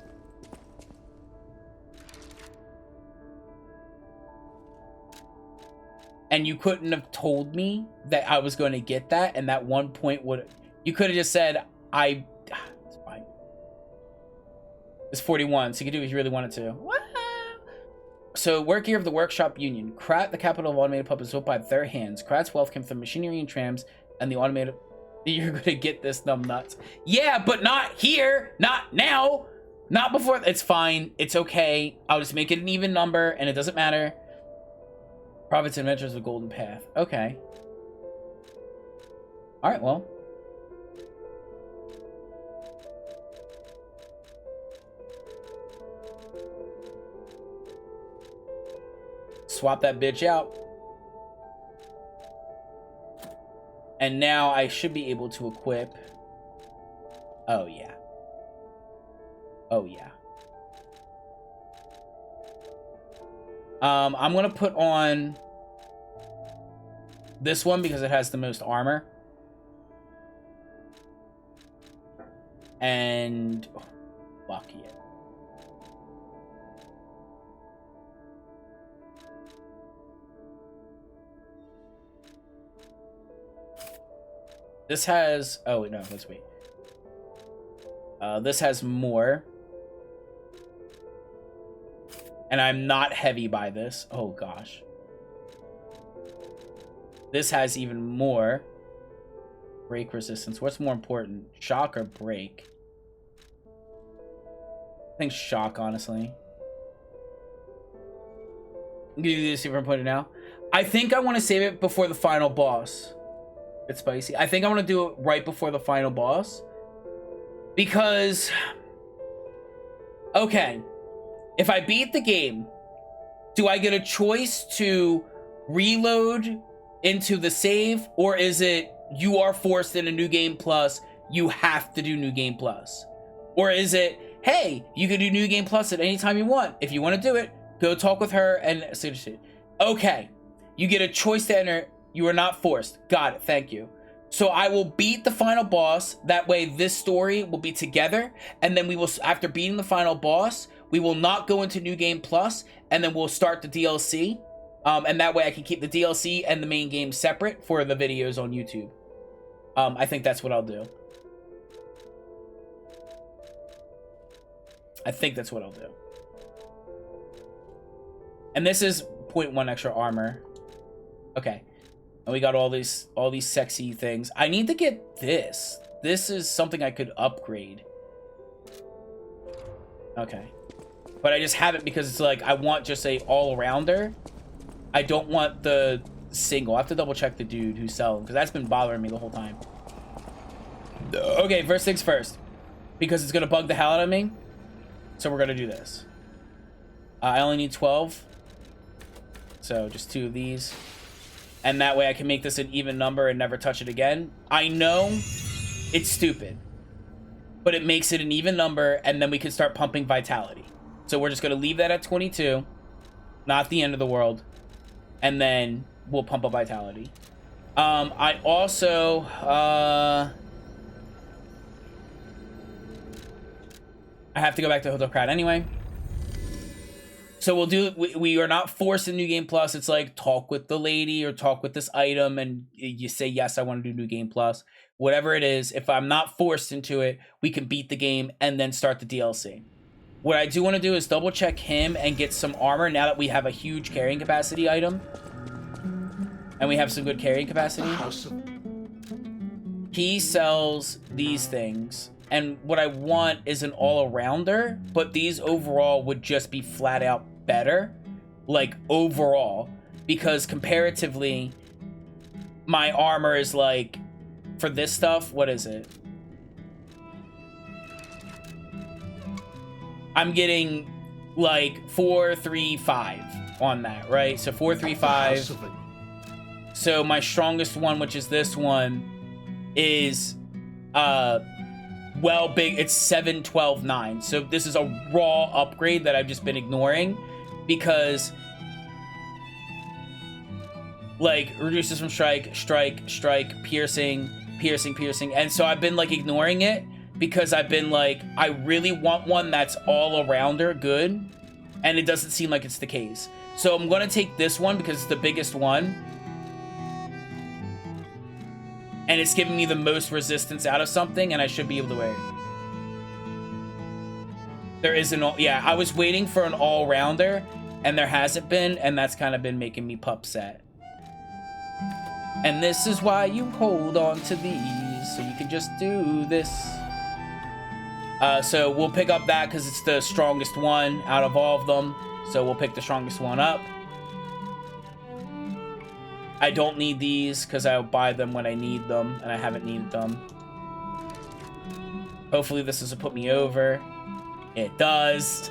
And you couldn't have told me that I was going to get that, and that one point would... You could have just said, it's fine. It's 41, so you could do it if you really wanted to. So, work gear of the Workshop Union. Krat, the capital of automated puppets, built by their hands. Krat's wealth came from machinery and trams and the automated... You're gonna get this, numbnuts. Yeah, but not here! Not now! Not before... It's fine. It's okay. I'll just make it an even number, and it doesn't matter. Profits and Adventures of Golden Path. Okay. Alright, well. Swap that bitch out. And now I should be able to equip. Oh, yeah. Oh, yeah. I'm going to put on this one because it has the most armor. And... Oh, fuck yeah. This has... Oh, wait, no, let's wait. This has more. And I'm not heavy by this. Oh, gosh. This has even more. Break resistance. What's more important? Shock or break? I think shock, honestly. Give you this different point now. I think I want to save it before the final boss. It's spicy. I think I want to do it right before the final boss. Because... Okay. If I beat the game, do I get a choice to reload into the save? Or is it, you are forced in a New Game Plus, you have to do New Game Plus? Or is it, hey, you can do New Game Plus at any time you want. If you want to do it, go talk with her and... Okay. You get a choice to enter. You are not forced. Got it. Thank you. So I will beat the final boss. That way this story will be together. And then we will, after beating the final boss, we will not go into New Game Plus. And then we'll start the DLC. And that way I can keep the DLC and the main game separate for the videos on YouTube. I think that's what I'll do. I think that's what I'll do. And this is 0.1 extra armor. Okay. And we got all these sexy things. I need to get this. This is something I could upgrade. Okay. But I just have it because it's like, I want just a all-rounder. I don't want the single. I have to double check the dude who's selling, because that's been bothering me the whole time. Okay, first things first. Because it's going to bug the hell out of me. So we're going to do this. I only need 12. So just 2 of these. And that way I can make this an even number and never touch it again. I know it's stupid, but it makes it an even number, and then we can start pumping vitality. So we're just going to leave that at 22. Not the end of the world. And then we'll pump up vitality. I also... I have to go back to Hotel Krat anyway. So we'll do, we are not forced in New Game Plus. It's like, talk with the lady or talk with this item and you say, yes, I want to do New Game Plus. Whatever it is, if I'm not forced into it, we can beat the game and then start the DLC. What I do want to do is double check him and get some armor now that we have a huge carrying capacity item. And we have some good carrying capacity. He sells these things. And what I want is an all-arounder, but these overall would just be flat out better, like overall, because comparatively my armor is like, for this stuff, what is it? I'm getting like 435 on that, right? So 435. So my strongest one, which is this one, is well big. It's 712.9. So this is a raw upgrade that I've just been ignoring because like reduces from strike, piercing. And so I've been like ignoring it because I've been like, I really want one that's all arounder good. And it doesn't seem like it's the case. So I'm going to take this one because it's the biggest one. And it's giving me the most resistance out of something, and I should be able to wear it. There is an all... Yeah, I was waiting for an all-rounder, and there hasn't been, and that's kind of been making me pupset. And this is why you hold on to these, so you can just do this. So we'll pick up that because it's the strongest one out of all of them. So we'll pick the strongest one up. I don't need these because I'll buy them when I need them, and I haven't needed them. Hopefully this doesn't put me over. It does.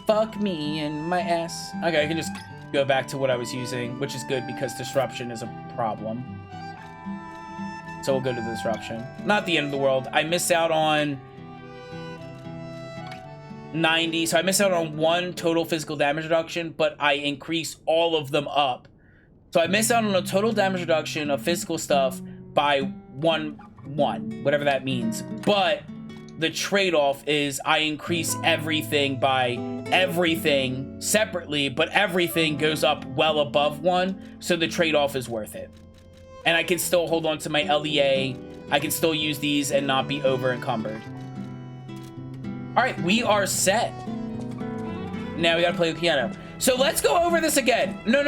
Fuck me in my ass. Okay, I can just go back to what I was using, which is good because disruption is a problem. So we'll go to the disruption. Not the end of the world. I missed out on 90, so I missed out on 1 total physical damage reduction, but I increase all of them up. So I missed out on a total damage reduction of physical stuff by 1, whatever that means. But the trade-off is I increase everything by everything separately, but everything goes up well above 1, so the trade-off is worth it. And I can still hold on to my LEA. I can still use these and not be over encumbered. All right, we are set. Now we gotta play the piano. So let's go over this again. No.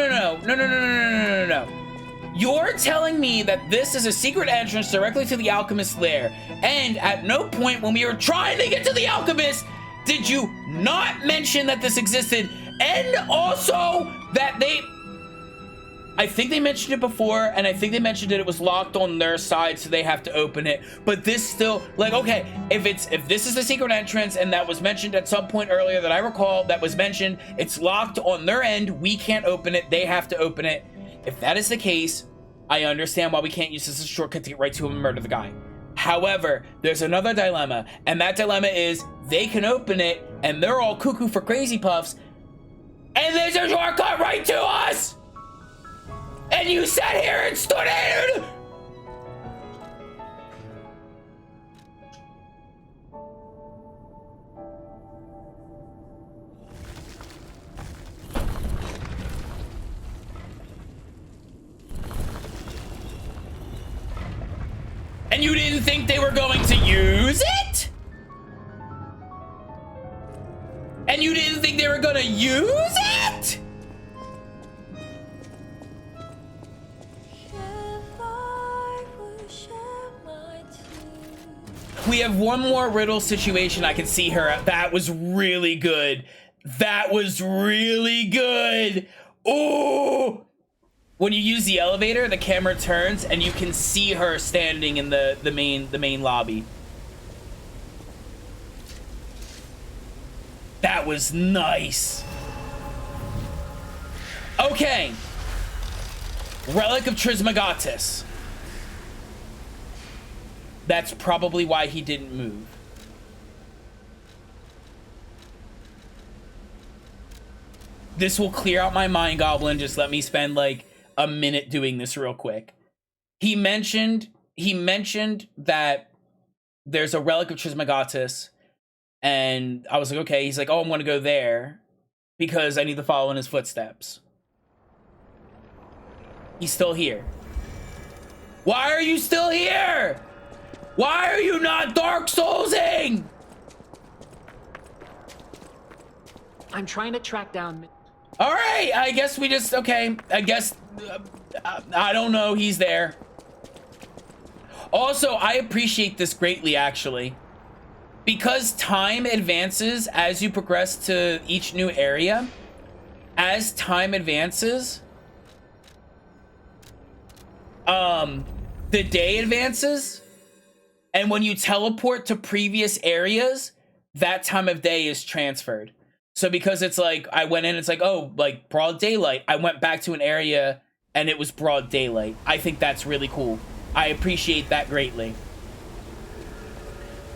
You're telling me that this is a secret entrance directly to the Alchemist's lair, and at no point when we were trying to get to the Alchemist did you not mention that this existed, and also that I think they mentioned it before, and I think they mentioned that it was locked on their side, so they have to open it. But this still, like, okay, if this is the secret entrance, and that was mentioned at some point earlier that I recall, that was mentioned, it's locked on their end, we can't open it, they have to open it. If that is the case, I understand why we can't use this as a shortcut to get right to him and murder the guy. However, there's another dilemma, and that dilemma is they can open it, and they're all cuckoo for crazy puffs, and there's a shortcut right to us! And you sat here and stood in! And you didn't think they were going to use it? And you didn't think they were gonna use it? We have one more riddle situation I can see her at. That was really good. That was really good. Oh! When you use the elevator, the camera turns and you can see her standing in the main lobby. That was nice. Okay. Relic of Trismegistus. That's probably why he didn't move. This will clear out my mind, Goblin. Just let me spend like a minute doing this real quick. He mentioned that there's a Relic of Trismegistus, and I was like, okay. He's like, oh, I'm gonna go there because I need to follow in his footsteps. He's still here. Why are you still here? Why are you not Dark Soulsing? I'm trying to track down... All right, I guess we just... Okay, I guess... I don't know, he's there. Also, I appreciate this greatly, actually. Because time advances as you progress to each new area, as time advances, the day advances, and when you teleport to previous areas, that time of day is transferred. So because it's like, I went in, it's like, oh, like broad daylight. I went back to an area and it was broad daylight. I think that's really cool. I appreciate that greatly.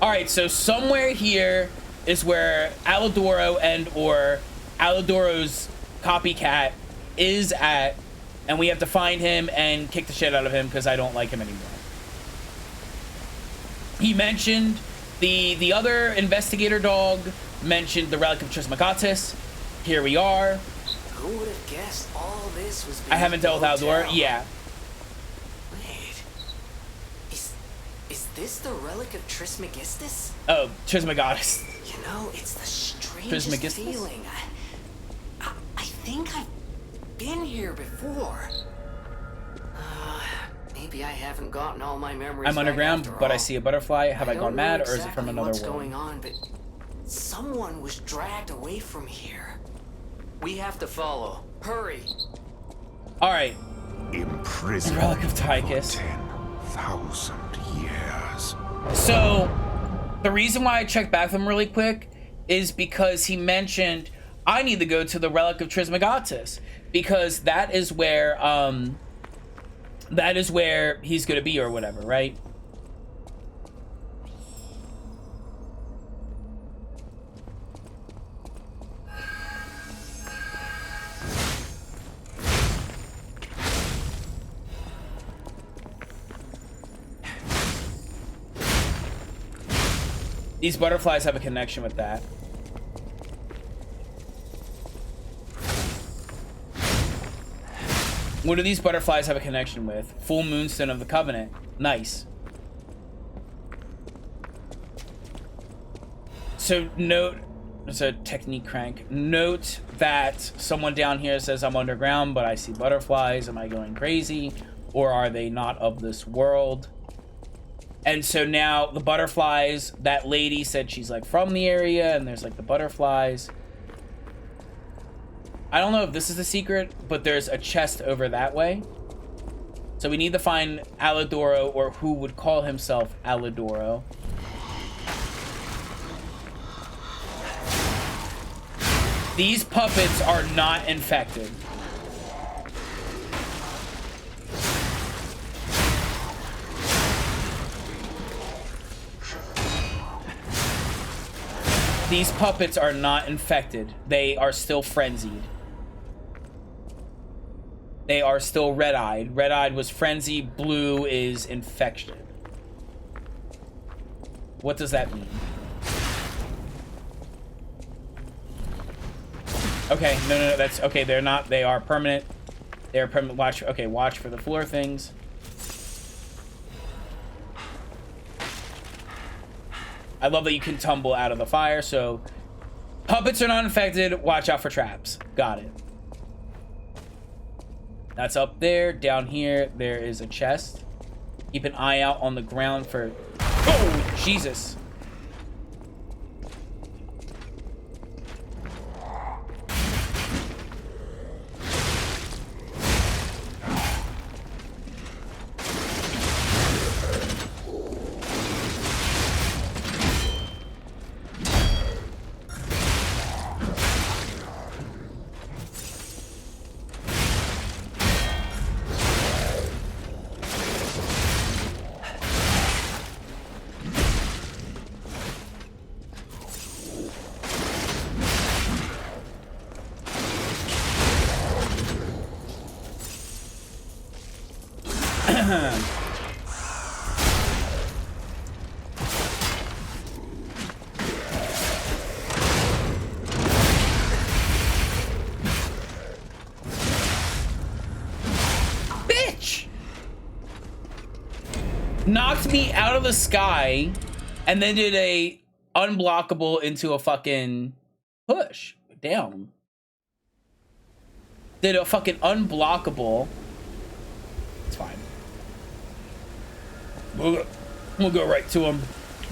All right, so somewhere here is where Alidoro or Alidoro's copycat is at, and we have to find him and kick the shit out of him because I don't like him anymore. He mentioned the other investigator dog mentioned the Relic of Trismegistus. Here we are. Who would have guessed all this was? I haven't dealt with Alidoro. Yeah. Wait, is this the Relic of Trismegistus? Oh, Trismegistus. You know, it's the strangest feeling. I think I've been here before. Maybe I haven't gotten all my memories. I'm underground, but I see a butterfly. Have I gone mad, or is it from another what's world? going on, but someone was dragged away from here. We have to follow. Hurry. All right. Imprisoned Relic of Tychus. 10,000 years. So, the reason why I checked back with him really quick is because he mentioned I need to go to the Relic of Trismegistus, because that is where he's gonna be or whatever, right? These butterflies have a connection with that. What do these butterflies have a connection with? Full Moonstone of the Covenant. Nice. So note, it's a technique crank. Note that someone down here says I'm underground, but I see butterflies. Am I going crazy? Or are they not of this world? And so now the butterflies, that lady said she's like from the area, and there's like the butterflies. I don't know if this is the secret, but there's a chest over that way. So we need to find Alidoro, or who would call himself Alidoro. These puppets are not infected. These puppets are not infected. They are still frenzied. They are still red-eyed. Red-eyed was frenzy. Blue is infection. What does that mean? Okay, no, that's okay. They're not. They are permanent. They are permanent. Watch. Okay, watch for the floor things. I love that you can tumble out of the fire. So puppets are not infected. Watch out for traps. Got it. That's up there. Down here, there is a chest. Keep an eye out on the ground for... Oh, Jesus. Bitch! Knocked me out of the sky and then did a unblockable into a fucking push down. Did a fucking unblockable. It's fine. We'll go right to him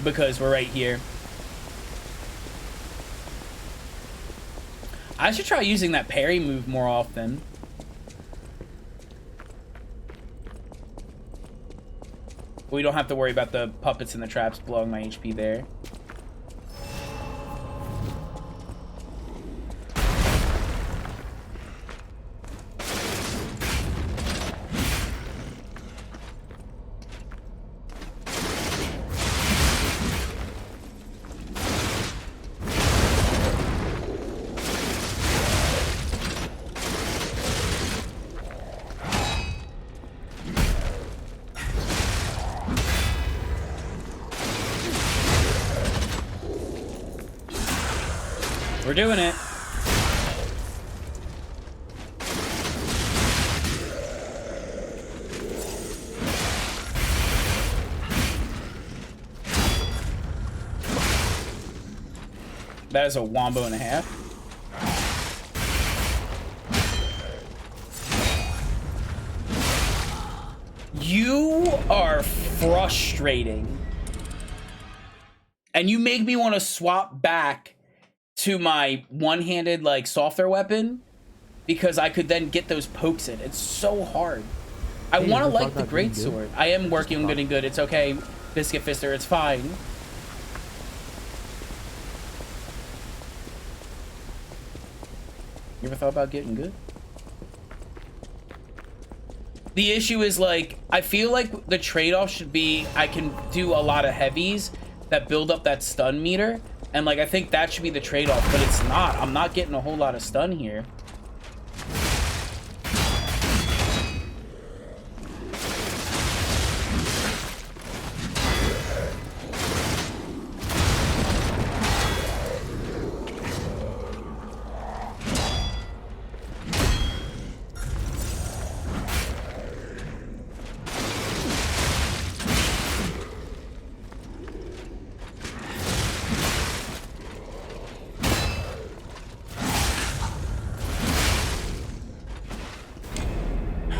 because we're right here. I should try using that parry move more often. We don't have to worry about the puppets and the traps blowing my HP there. We're doing it. That is a wombo and a half. You are frustrating. And you make me want to swap back to my one-handed, like, softer weapon because I could then get those pokes in. It's so hard. I want to like the greatsword. I am working on getting good. It's okay, Biscuit Fister. It's fine. You ever thought about getting good? The issue is, like, I feel like the trade-off should be I can do a lot of heavies that build up that stun meter. And, like, I think that should be the trade-off, but it's not. I'm not getting a whole lot of stun here.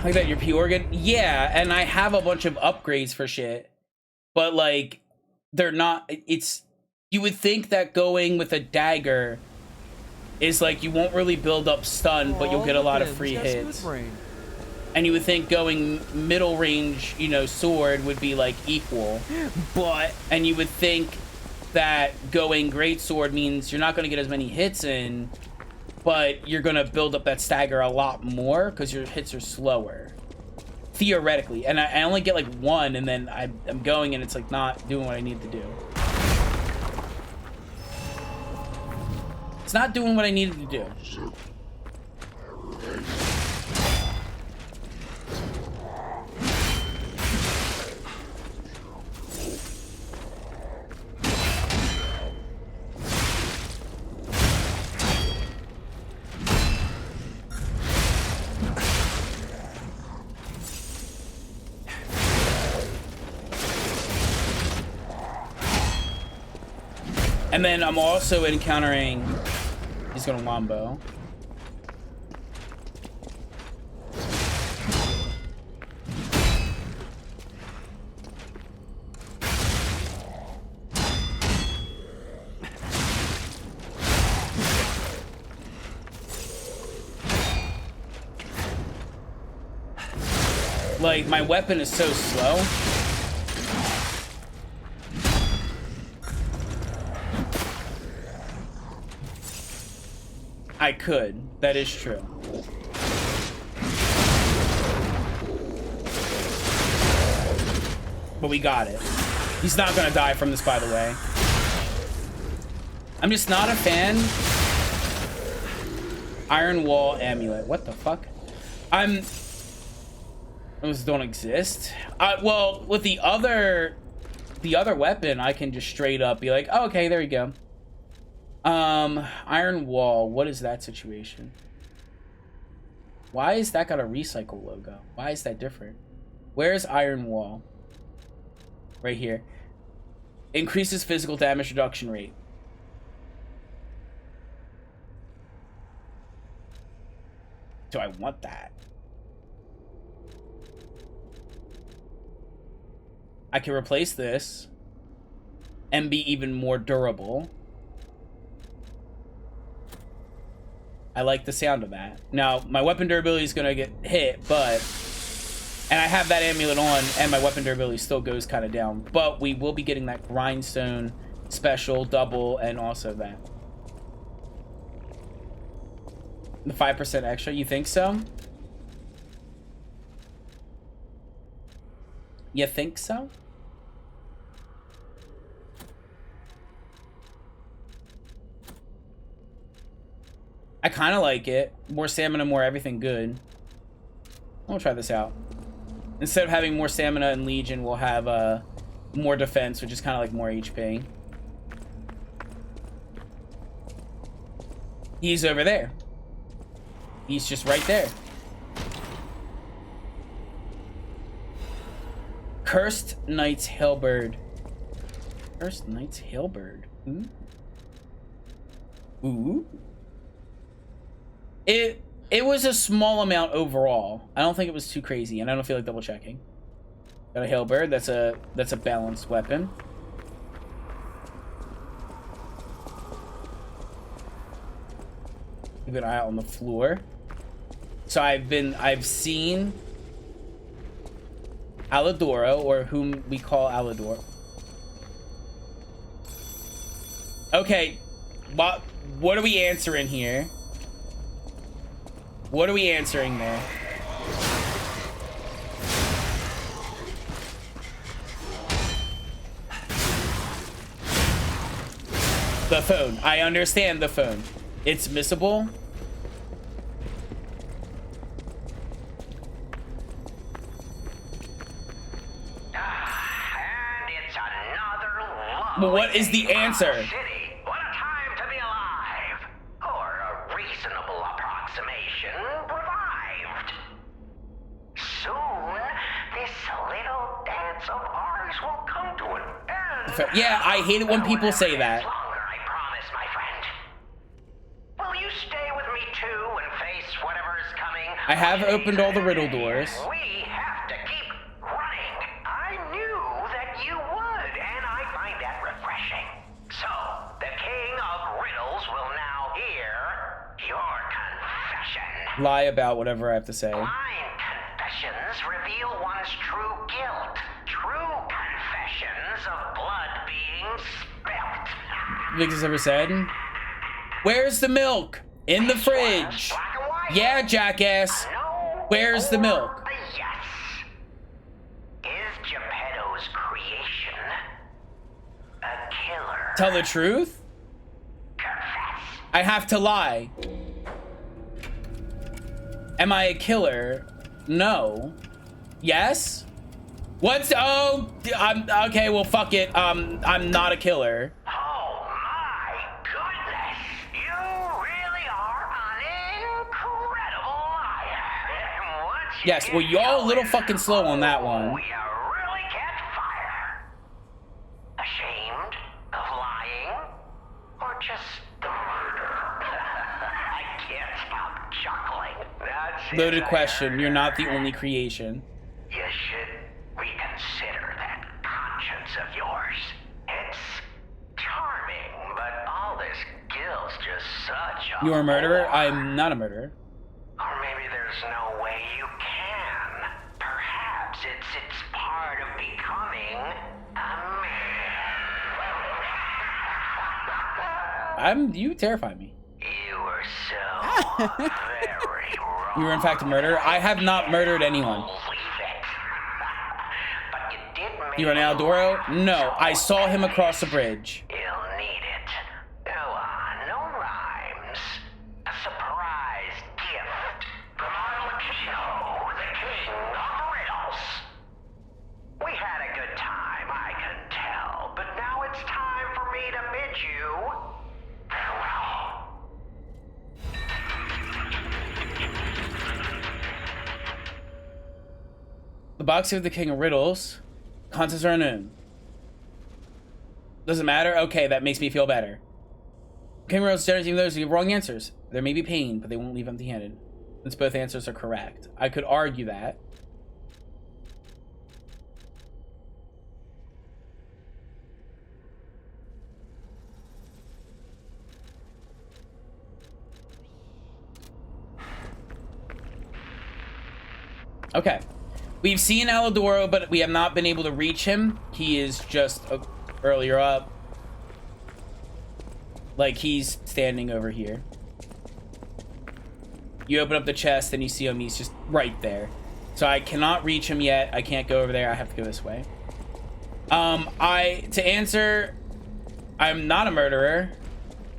Like that, your P-Organ? Yeah, and I have a bunch of upgrades for shit. But, like, they're not... It's... You would think that going with a dagger is, like, you won't really build up stun, but you'll get a lot of free hits. And you would think going middle range, you know, sword would be, like, equal. But... And you would think that going great sword means you're not going to get as many hits in... But you're going to build up that stagger a lot more because your hits are slower. Theoretically. And I only get like one and then I'm going and it's like not doing what I need to do. It's not doing what I needed to do. And then I'm also encountering... He's gonna wombo. Like, my weapon is so slow. I could. That is true. But we got it. He's not gonna die from this, by the way. I'm just not a fan. Iron Wall Amulet. What the fuck? Those don't exist. Well, with the other weapon, I can just straight up be like, oh, okay, there you go. Iron Wall, what is that situation? Why is that got a recycle logo? Why is that different? Where's Iron Wall? Right here. Increases physical damage reduction rate. Do I want that? I can replace this and be even more durable. I like the sound of that. Now, my weapon durability is going to get hit, but... And I have that amulet on, and my weapon durability still goes kind of down. But we will be getting that grindstone special, double, and also that. The 5% extra, you think so? You think so? I kind of like it. More stamina, more everything good. We'll try this out. Instead of having more stamina and Legion, we'll have more defense, which is kind of like more HP. He's over there. He's just right there. Cursed Knight's Halberd. Cursed Knight's Halberd. Ooh. Ooh. It was a small amount overall. I don't think it was too crazy, and I don't feel like double checking. Got a halberd. That's a balanced weapon. Keep an eye out on the floor. So I've seen Alidoro, or whom we call Alidor. Okay, what are we answering here? What are we answering there? The phone. I understand the phone. It's missable. Well, what is the answer? What a time to be alive! Or a reasonable approximation revived. Soon, this little dance of ours will come to an end. Yeah, I hate it when people say that. Longer, I promise, my friend. Will you stay with me too and face whatever is coming? I have opened all the riddle doors. We have to keep running. I knew that you would, and I find that refreshing. So, the King of Riddles will now hear your confession. Lie about whatever I have to say. Blind confessions reveal one's true guilt. True confessions of blood being spilt. Victor's ever said? Where's the milk? In the fridge. Yeah, jackass. Where's the milk? Yes. Is Geppetto's creation a killer? Tell the truth? I have to lie. Am I a killer? No. Yes? What's... Oh, I'm... Okay, well, fuck it. I'm not a killer. Oh my goodness! You really are an incredible liar. Once you Yes, well, y'all a little fucking slow on that one. you really can't fire. Ashamed of lying? Or just the murder? I can't stop chuckling. That's Loaded it, question. You're not the only creation. You should reconsider that conscience of yours. It's charming, but all this guilt's just such a... You're a murderer? I'm not a murderer. Or maybe there's no way you can. Perhaps it's part of becoming a man. You terrify me. You were so very wrong. You were in fact a murderer? I have not murdered anyone. You are an Aldoro? No, I saw him across the bridge. You'll need it. Go on, no rhymes. A surprise gift from Arlecchino, the King of Riddles. We had a good time, I can tell, but now it's time for me to bid you farewell. The box of the King of Riddles. Contents are unknown. Doesn't matter? Okay, that makes me feel better. King of Riddles generates even those who give wrong answers. There may be pain, but they won't leave empty-handed. Since both answers are correct. I could argue that. Okay. We've seen Alidoro, but we have not been able to reach him. He is just earlier up. Like, he's standing over here. You open up the chest and you see him. He's just right there. So I cannot reach him yet. I can't go over there. I have to go this way. To answer, I'm not a murderer,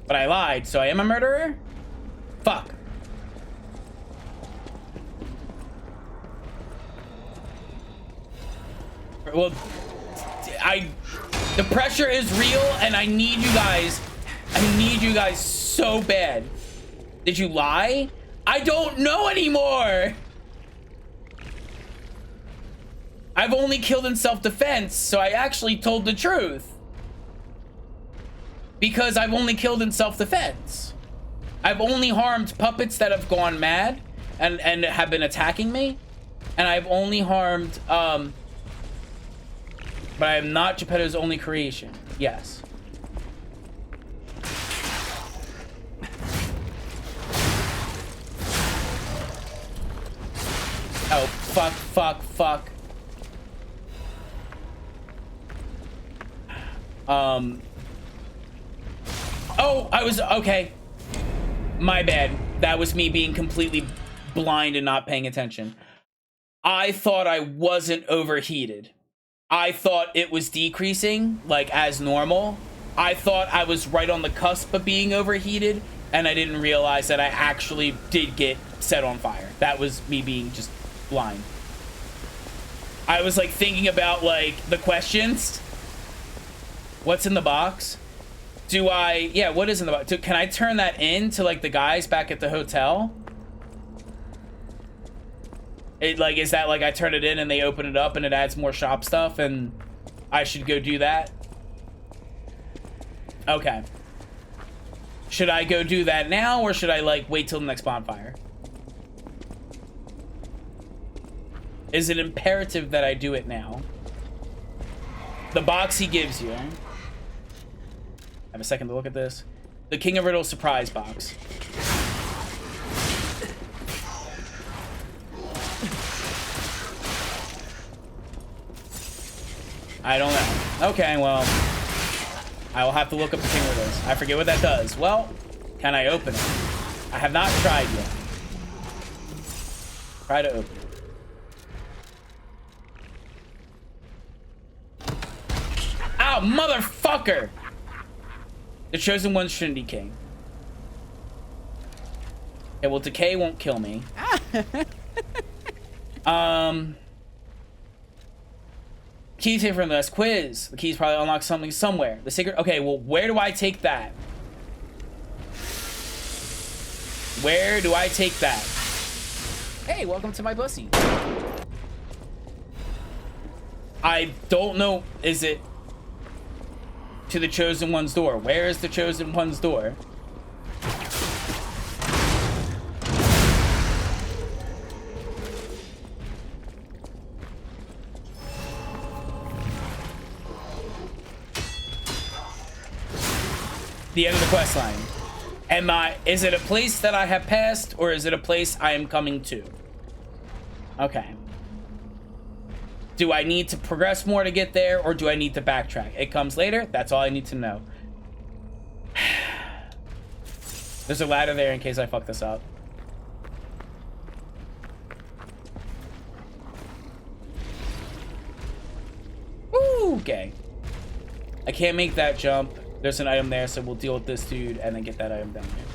but I lied. So I am a murderer? Fuck. Well, the pressure is real, and I need you guys so bad. Did you lie? I don't know anymore. I've only killed in self-defense, so I actually told the truth. Because I've only killed in self-defense. I've only harmed puppets that have gone mad and have been attacking me. And I've only harmed, but I am not Geppetto's only creation. Yes. Oh, fuck, fuck, fuck. Oh, I was, okay. My bad. That was me being completely blind and not paying attention. I thought I wasn't overheated. I thought it was decreasing, like, as normal. I thought I was right on the cusp of being overheated, and I didn't realize that I actually did get set on fire. That was me being just blind. I was, like, thinking about, like, the questions. What's in the box? Do I... Yeah, what is in the box? Can I turn that in to, like, the guys back at the hotel? It, like, is that, like, I turn it in and they open it up and it adds more shop stuff and I should go do that? Okay. Should I go do that now or should I, like, wait till the next bonfire? Is it imperative that I do it now? The box he gives you. Have a second to look at this. The King of Riddles surprise box. I don't know. Okay, well, I will have to look up the King of Riddles. I forget what that does. Well, can I open it? I have not tried yet. Try to open it. Ow, motherfucker! The Chosen One's Trinity King. Okay, well, decay won't kill me. Keys here from the last quiz. The keys probably unlock something somewhere. The secret... Okay, well, where do I take that? Where do I take that? Hey, welcome to my pussy. I don't know. Is it to the Chosen One's door? Where is the Chosen One's door? The end of the quest line. Is it a place that I have passed or is it a place I am coming to? Okay. Do I need to progress more to get there or do I need to backtrack? It comes later. That's all I need to know. There's a ladder there in case I fuck this up. Woo, okay. I can't make that jump. There's an item there, so we'll deal with this dude and then get that item down here.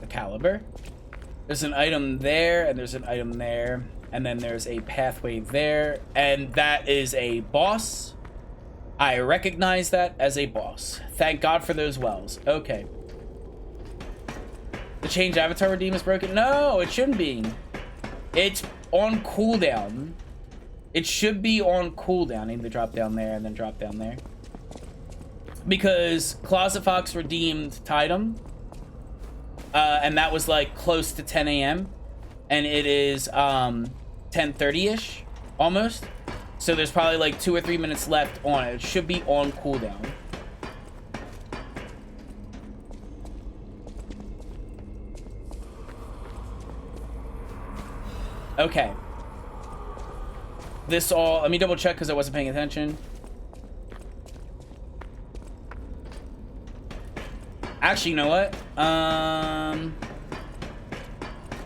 Caliber. There's an item there and there's an item there and then there's a pathway there and that is a boss. I recognize that as a boss. Thank God for those wells. Okay. The change avatar redeem is broken? No, it shouldn't be. It's on cooldown. It should be on cooldown. I need to drop down there and then drop down there. Because Closet Fox redeemed Tidum. And that was like close to 10 a.m. and it is 10:30ish almost. So there's probably like 2 or 3 minutes left on it. It should be on cooldown. Okay. This all... Let me double check because I wasn't paying attention. Actually, you know what?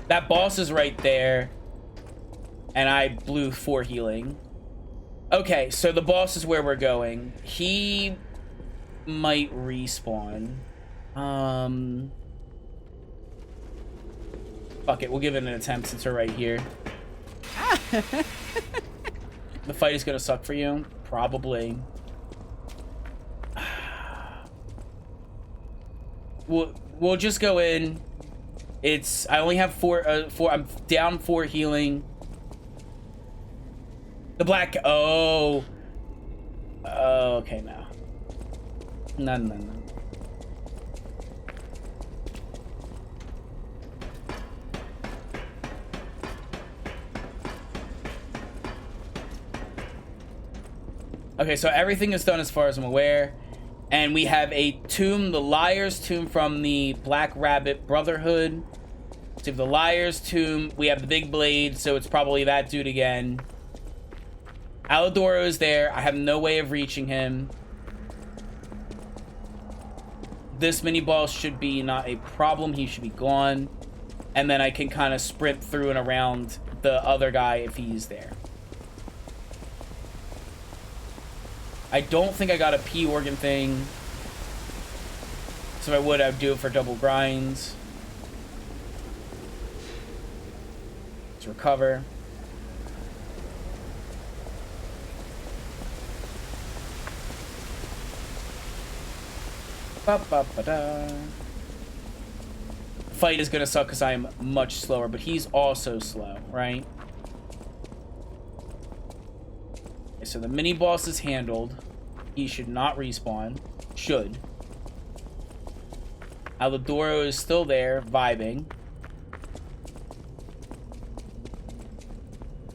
That boss is right there. And I blew 4 healing. Okay, so the boss is where we're going. He might respawn. Fuck it, we'll give it an attempt since we're right here. The fight is gonna suck for you? Probably. We'll just go in. I only have 4, I'm down 4 healing. The black, oh. Okay, no. No. Okay, so everything is done as far as I'm aware. And we have a tomb, the Liar's Tomb from the Black Rabbit Brotherhood. So we have the Liar's Tomb. We have the big blade, so it's probably that dude again. Alidoro is there. I have no way of reaching him. This mini boss should be not a problem. He should be gone. And then I can kind of sprint through and around the other guy if he's there. I don't think I got a P organ thing. So if I would, I'd do it for double grinds. Let's recover. Ba-ba-ba-da. Fight is gonna suck because I am much slower, but he's also slow, right? Okay, so the mini boss is handled. He should not respawn. Should. Alidoro is still there, vibing.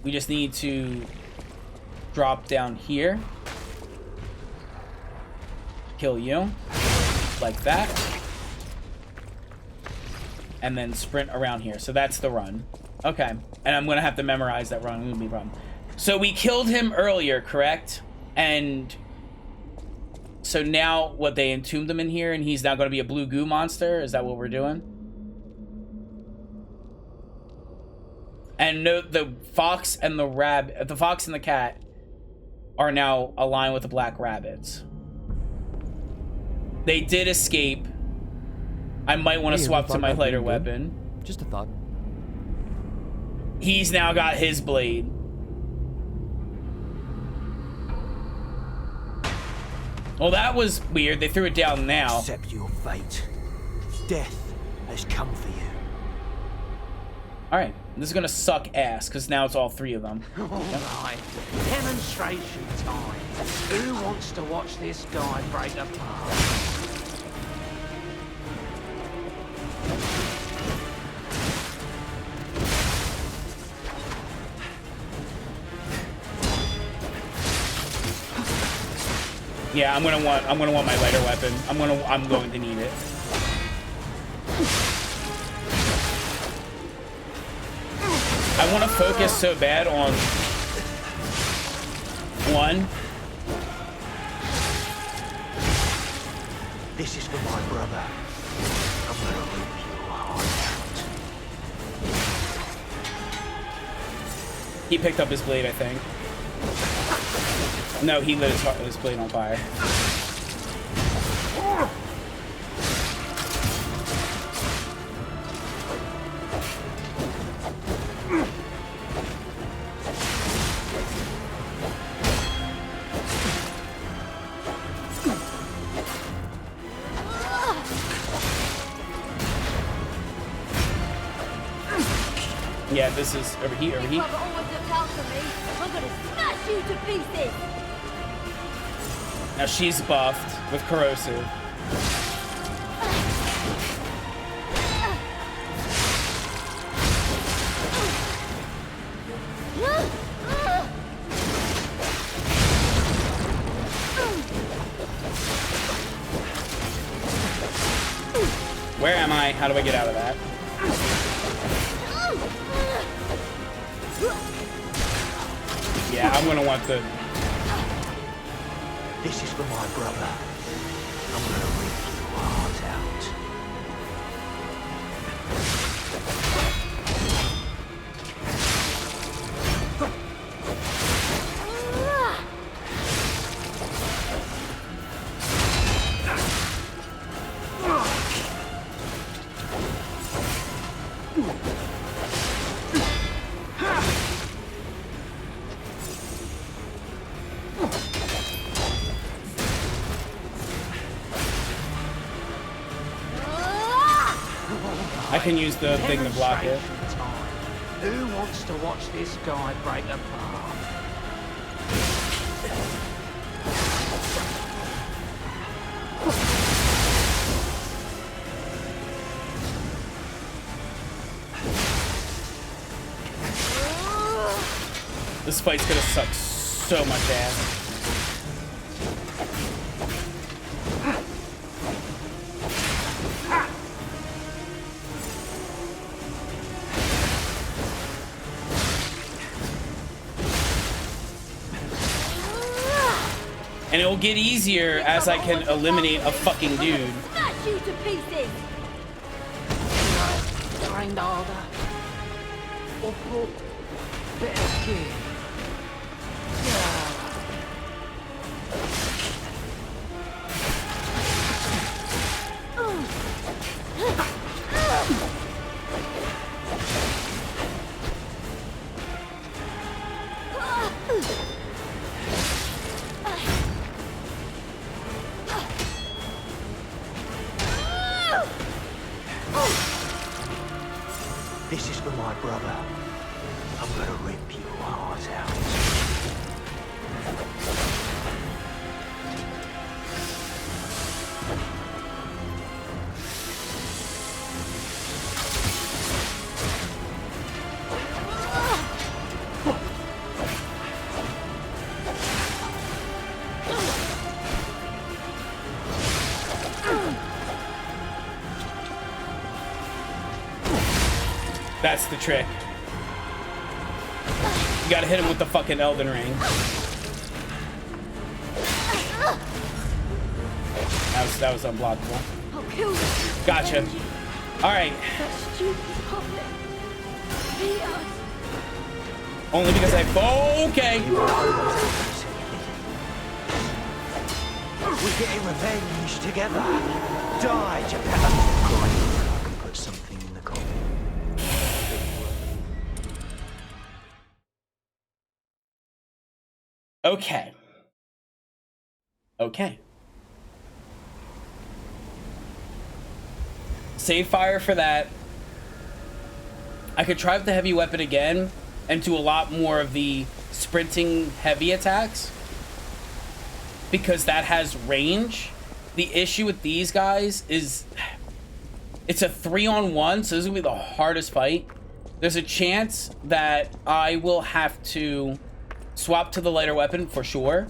We just need to drop down here. Kill you. Like that. And then sprint around here. So that's the run. Okay. And I'm going to have to memorize that run. I'm going to be run. So we killed him earlier, correct? And so now what, they entombed him in here and he's now going to be a blue goo monster? Is that what we're doing? And note the fox and the fox and the cat are now aligned with the black rabbits. They did escape. I might want to swap to my lighter weapon. Just a thought. He's now got his blade. Well, that was weird. They threw it down now. Accept your fate. Death has come for you. Alright, this is gonna suck ass, because now it's all 3 of them. Alright, demonstration time. Who wants to watch this guy break apart? Yeah, I'm gonna want my lighter weapon. I'm going to need it. I want to focus so bad on 1. This is for my brother. I'm gonna rip your heart out. He picked up his blade, I think. No, he lit his blade on fire. Yeah, this is over here, over here. I'm gonna smash you to pieces! Now she's buffed with corrosive. Where am I? How do I get out of that? Yeah, I'm gonna want the... This is for my brother. I'm gonna rip your heart out. I can use the thing to block it. Who wants to watch this guy break apart? This fight's gonna suck so much ass. And it will get easier as I can eliminate a fucking dude. Smash you to pieces! Trained harder. Or brought better gear. This is for my brother. I'm gonna rip your heart out. That's the trick. You gotta hit him with the fucking Elden Ring. That was unblockable. I'll kill you. Gotcha. Alright. That stupid puppet. Beat us. Only because I... Okay. We're getting revenge together. Die, Japan. I can put something in the coffin. Okay. Okay. Save fire for that. I could try with the heavy weapon again and do a lot more of the sprinting heavy attacks because that has range. The issue with these guys is it's a 3-on-1, so this is gonna be the hardest fight. There's a chance that I will have to swap to the lighter weapon for sure,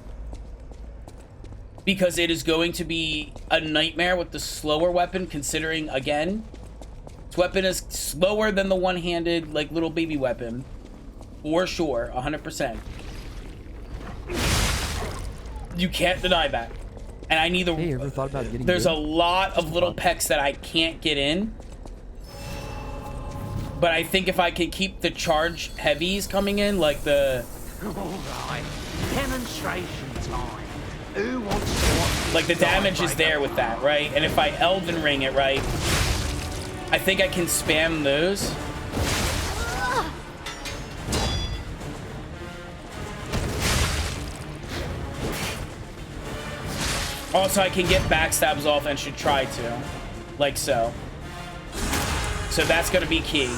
because it is going to be a nightmare with the slower weapon, considering again this weapon is slower than the one-handed like little baby weapon for sure. 100%. You can't deny that. And I need the... Hey, ever thought about getting There's good? a lot of little pecks that I can't get in, but I think if I can keep the charge heavies coming in, like the... Alright, demonstration time. Who wants to watch like the damage is there with that, right? And if I Elden Ring it right, I think I can spam those. Also, I can get backstabs off and should try to, like so. So that's gonna be key.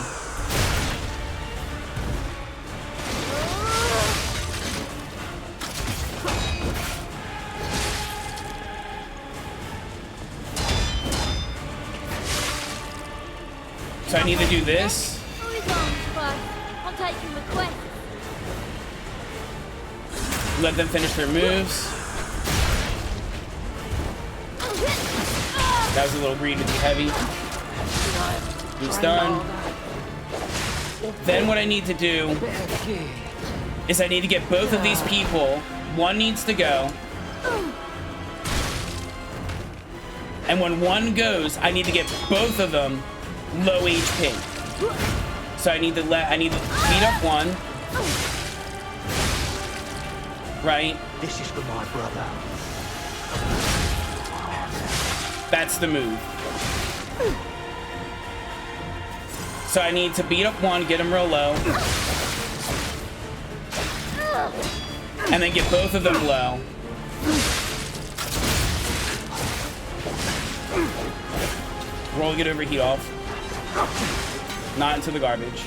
So I need to do this. I'm taking requests. Let them finish their moves. That was a little greedy to be heavy. He's done. Then what I need to do is I need to get both of these people. One needs to go. And when one goes, I need to get both of them low HP. So I need to beat up one. Right? This is for my brother. That's the move. So I need to beat up one, get him real low. And then get both of them low. Roll, get overheat off. Not into the garbage.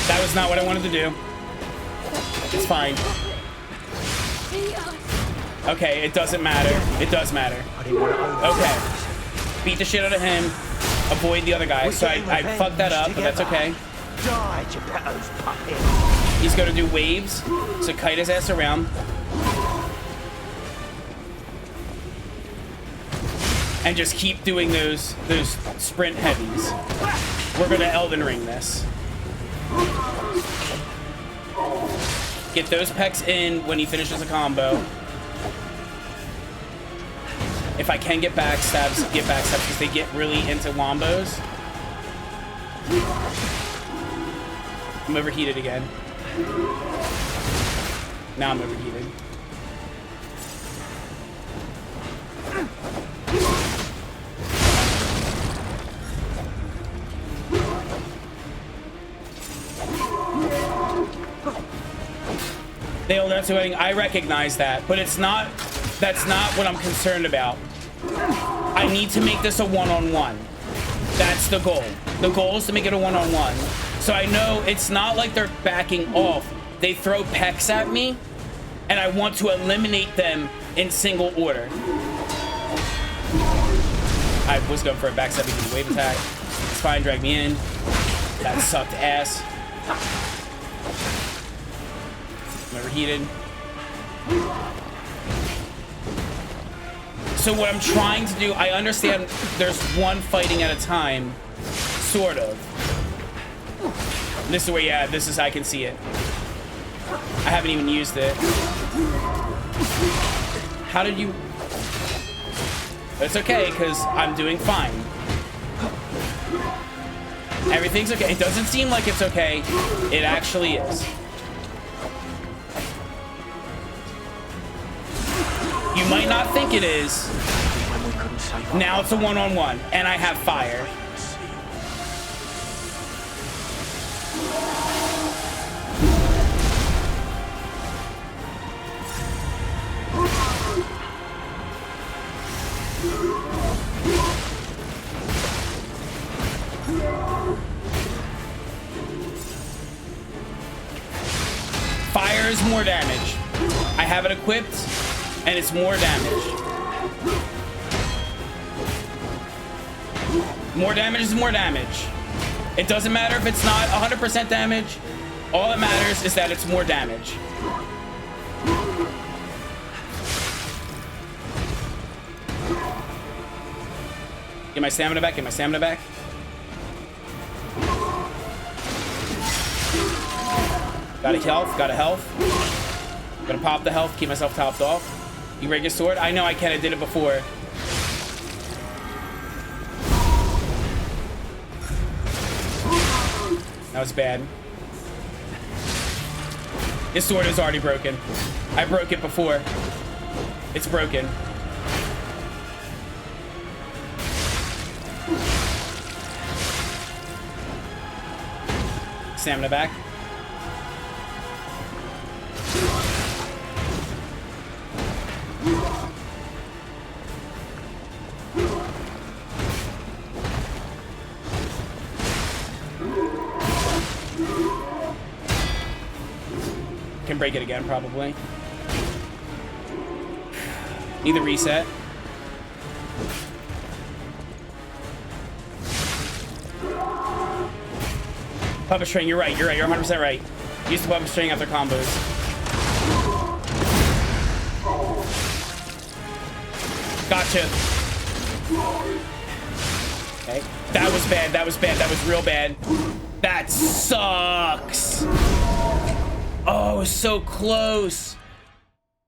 That was not what I wanted to do. It's fine. Okay, it doesn't matter. It does matter. Okay. Beat the shit out of him. Avoid the other guy. So I fucked that up, but that's okay. He's gonna do waves. So kite his ass around. And just keep doing those sprint heavies. We're gonna Elden Ring this. Get those pecs in when he finishes a combo. If I can get backstabs because they get really into wombos. I'm overheated again. Now I'm overheated. They'll not doing. I recognize that, but that's not what I'm concerned about. I need to make this a one-on-one. That's the goal. The goal is to make it a one-on-one. So I know it's not like they're backing off. They throw pecs at me, and I want to eliminate them in single order. I was going for a backstabbing wave attack. It's fine, drag me in. That sucked ass. I'm overheated. So what I'm trying to do, I understand there's one fighting at a time, sort of. This is where, yeah, this is, I can see it. I haven't even used it. How did you? It's okay, because I'm doing fine. Everything's okay. It doesn't seem like it's okay. It actually is. You might not think it is. Now it's a one-on-one, and I have fire. Fire is more damage. I have it equipped, and it's more damage. More damage is more damage. It doesn't matter if it's not 100% damage. All that matters is that it's more damage. Get my stamina back, get my stamina back. Got a health, got a health. Gonna pop the health, keep myself topped off. You break your sword? I know I can, I did it before. That was bad. His sword is already broken. I broke it before. It's broken. Stamina back. Can break it again, probably. Need the reset. Puppet string, you're right, you're 100% right. Use the puppet string after combos. Gotcha. Okay. That was bad. That was bad. That was real bad. That sucks. Oh, it was so close.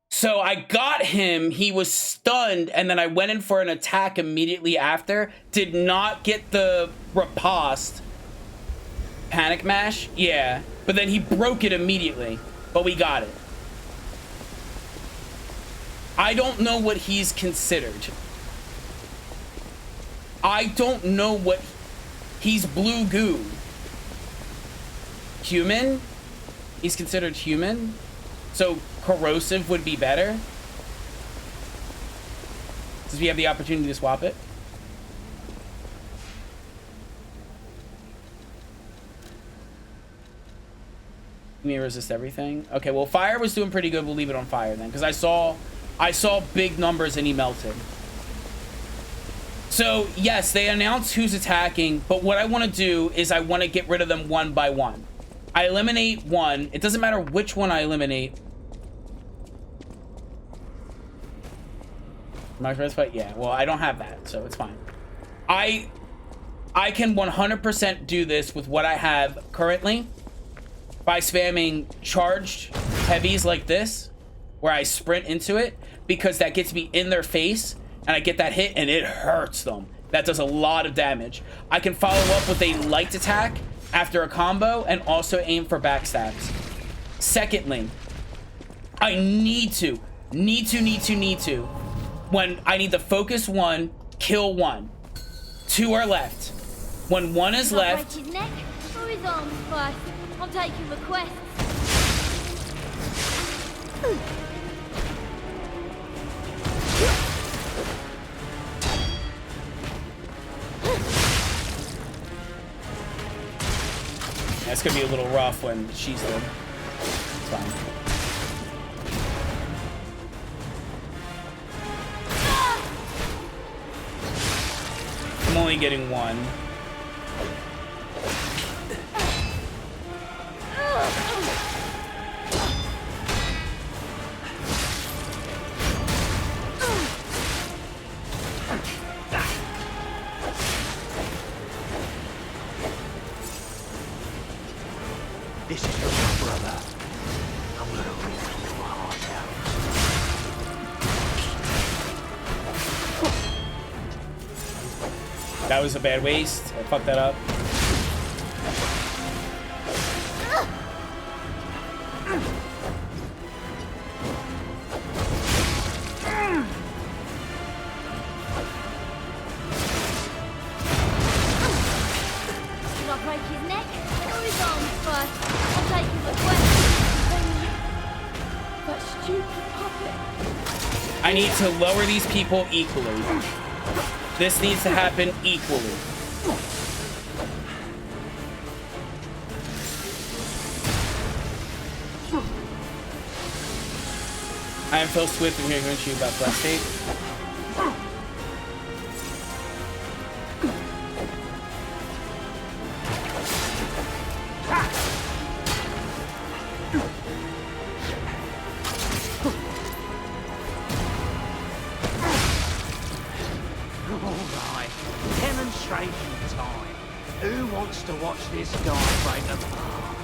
So I got him. He was stunned. And then I went in for an attack immediately after. Did not get the riposte. Panic mash? Yeah. But then he broke it immediately. But we got it. I don't know what he's considered. I don't know what... He's blue goo. Human? He's considered human? So corrosive would be better? Since we have the opportunity to swap it? Let me resist everything. Okay, well, fire was doing pretty good. We'll leave it on fire then. Because I saw big numbers and he melted. So, yes, they announced who's attacking, but what I want to do is I want to get rid of them one by one. I eliminate one. It doesn't matter which one I eliminate. My first fight? Yeah, well, I don't have that, so it's fine. I can 100% do this with what I have currently by spamming charged heavies like this, where I sprint into it, because that gets me in their face, and I get that hit, and it hurts them. That does a lot of damage. I can follow up with a light attack after a combo, and also aim for backstabs. Secondly, I need to, when I need to focus one, kill one. Two are left. When one is left... Break his neck or his arms first. I'm taking requests. Yeah, it's gonna be a little rough when she's there. It's fine. I'm only getting one. This is your brother. I'm gonna rip your heart out. That was a bad waste. I fucked that up. Should I break his neck or his arms first? I'm taking requests. That stupid puppet. I need to lower these people equally. This needs to happen equally. I am Phil Swift, and here to you about Blast Tape. Alright, demonstration time. Who wants to watch this guy break apart?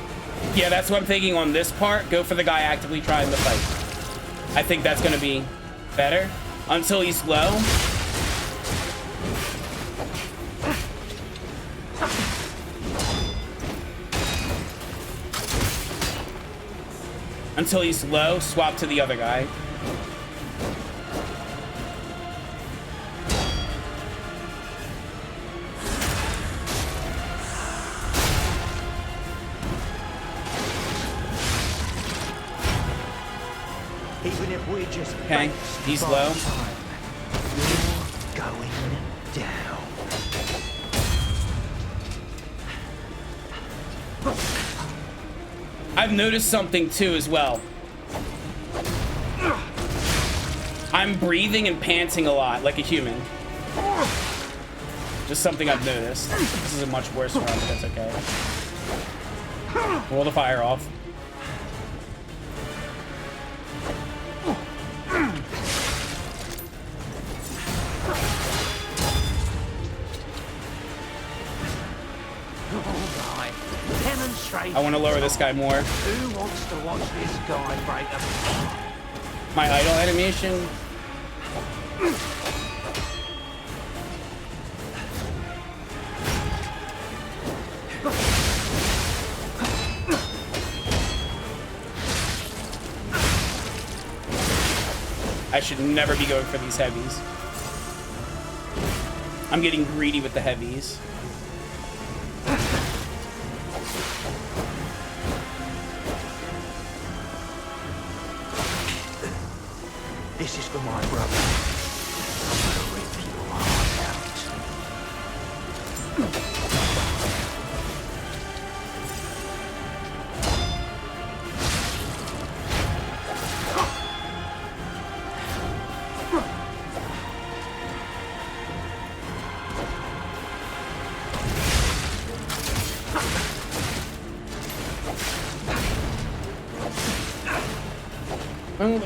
Yeah, that's what I'm thinking on this part. Go for the guy actively trying to fight. I think that's going to be better. Until he's low. Until he's low, swap to the other guy. Even if we just Okay, he's low. You're going down. I've noticed something too as well. I'm breathing and panting a lot like a human. Just something I've noticed. This is a much worse one, but that's okay. Roll the fire off. I want to lower this guy more. Who wants to watch this guy break apart? My idle animation. I should never be going for these heavies. I'm getting greedy with the heavies. This is for my brother. I'm gonna rip your heart out.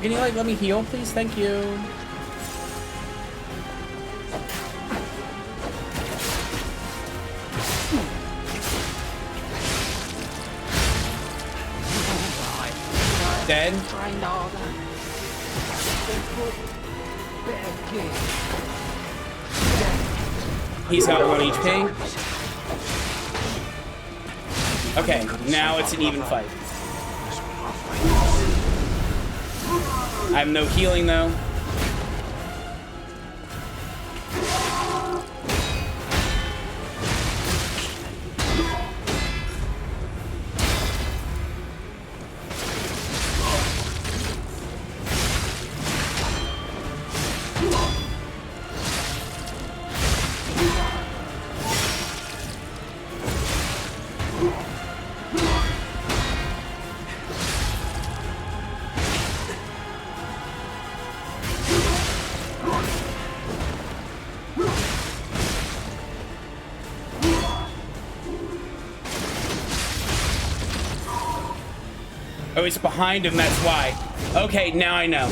Can you like let me heal, please? Thank you. Dead. He's got 1 HP. Okay, now it's an even fight. I have no healing though. Oh, it's behind him, that's why. Okay, now I know.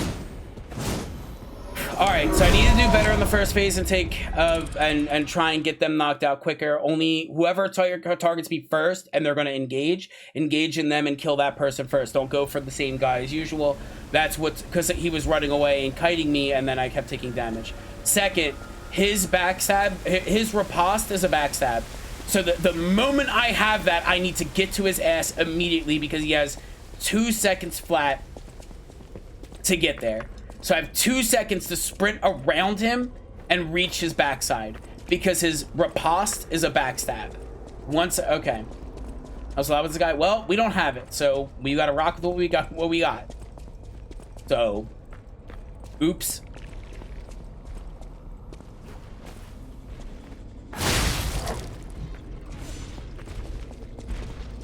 Alright, so I need to do better in the first phase and take and try and get them knocked out quicker. Only whoever targets me first and they're gonna engage in them and kill that person first. Don't go for the same guy as usual. That's what's because he was running away and kiting me and then I kept taking damage. Second, his backstab, his riposte is a backstab. So the moment I have that, I need to get to his ass immediately because he has 2 seconds flat to get there. So I have 2 seconds to sprint around him and reach his backside because his riposte is a backstab. Once, okay. I was like, what's the guy? Well, we don't have it, so we gotta rock with what we got. So, oops.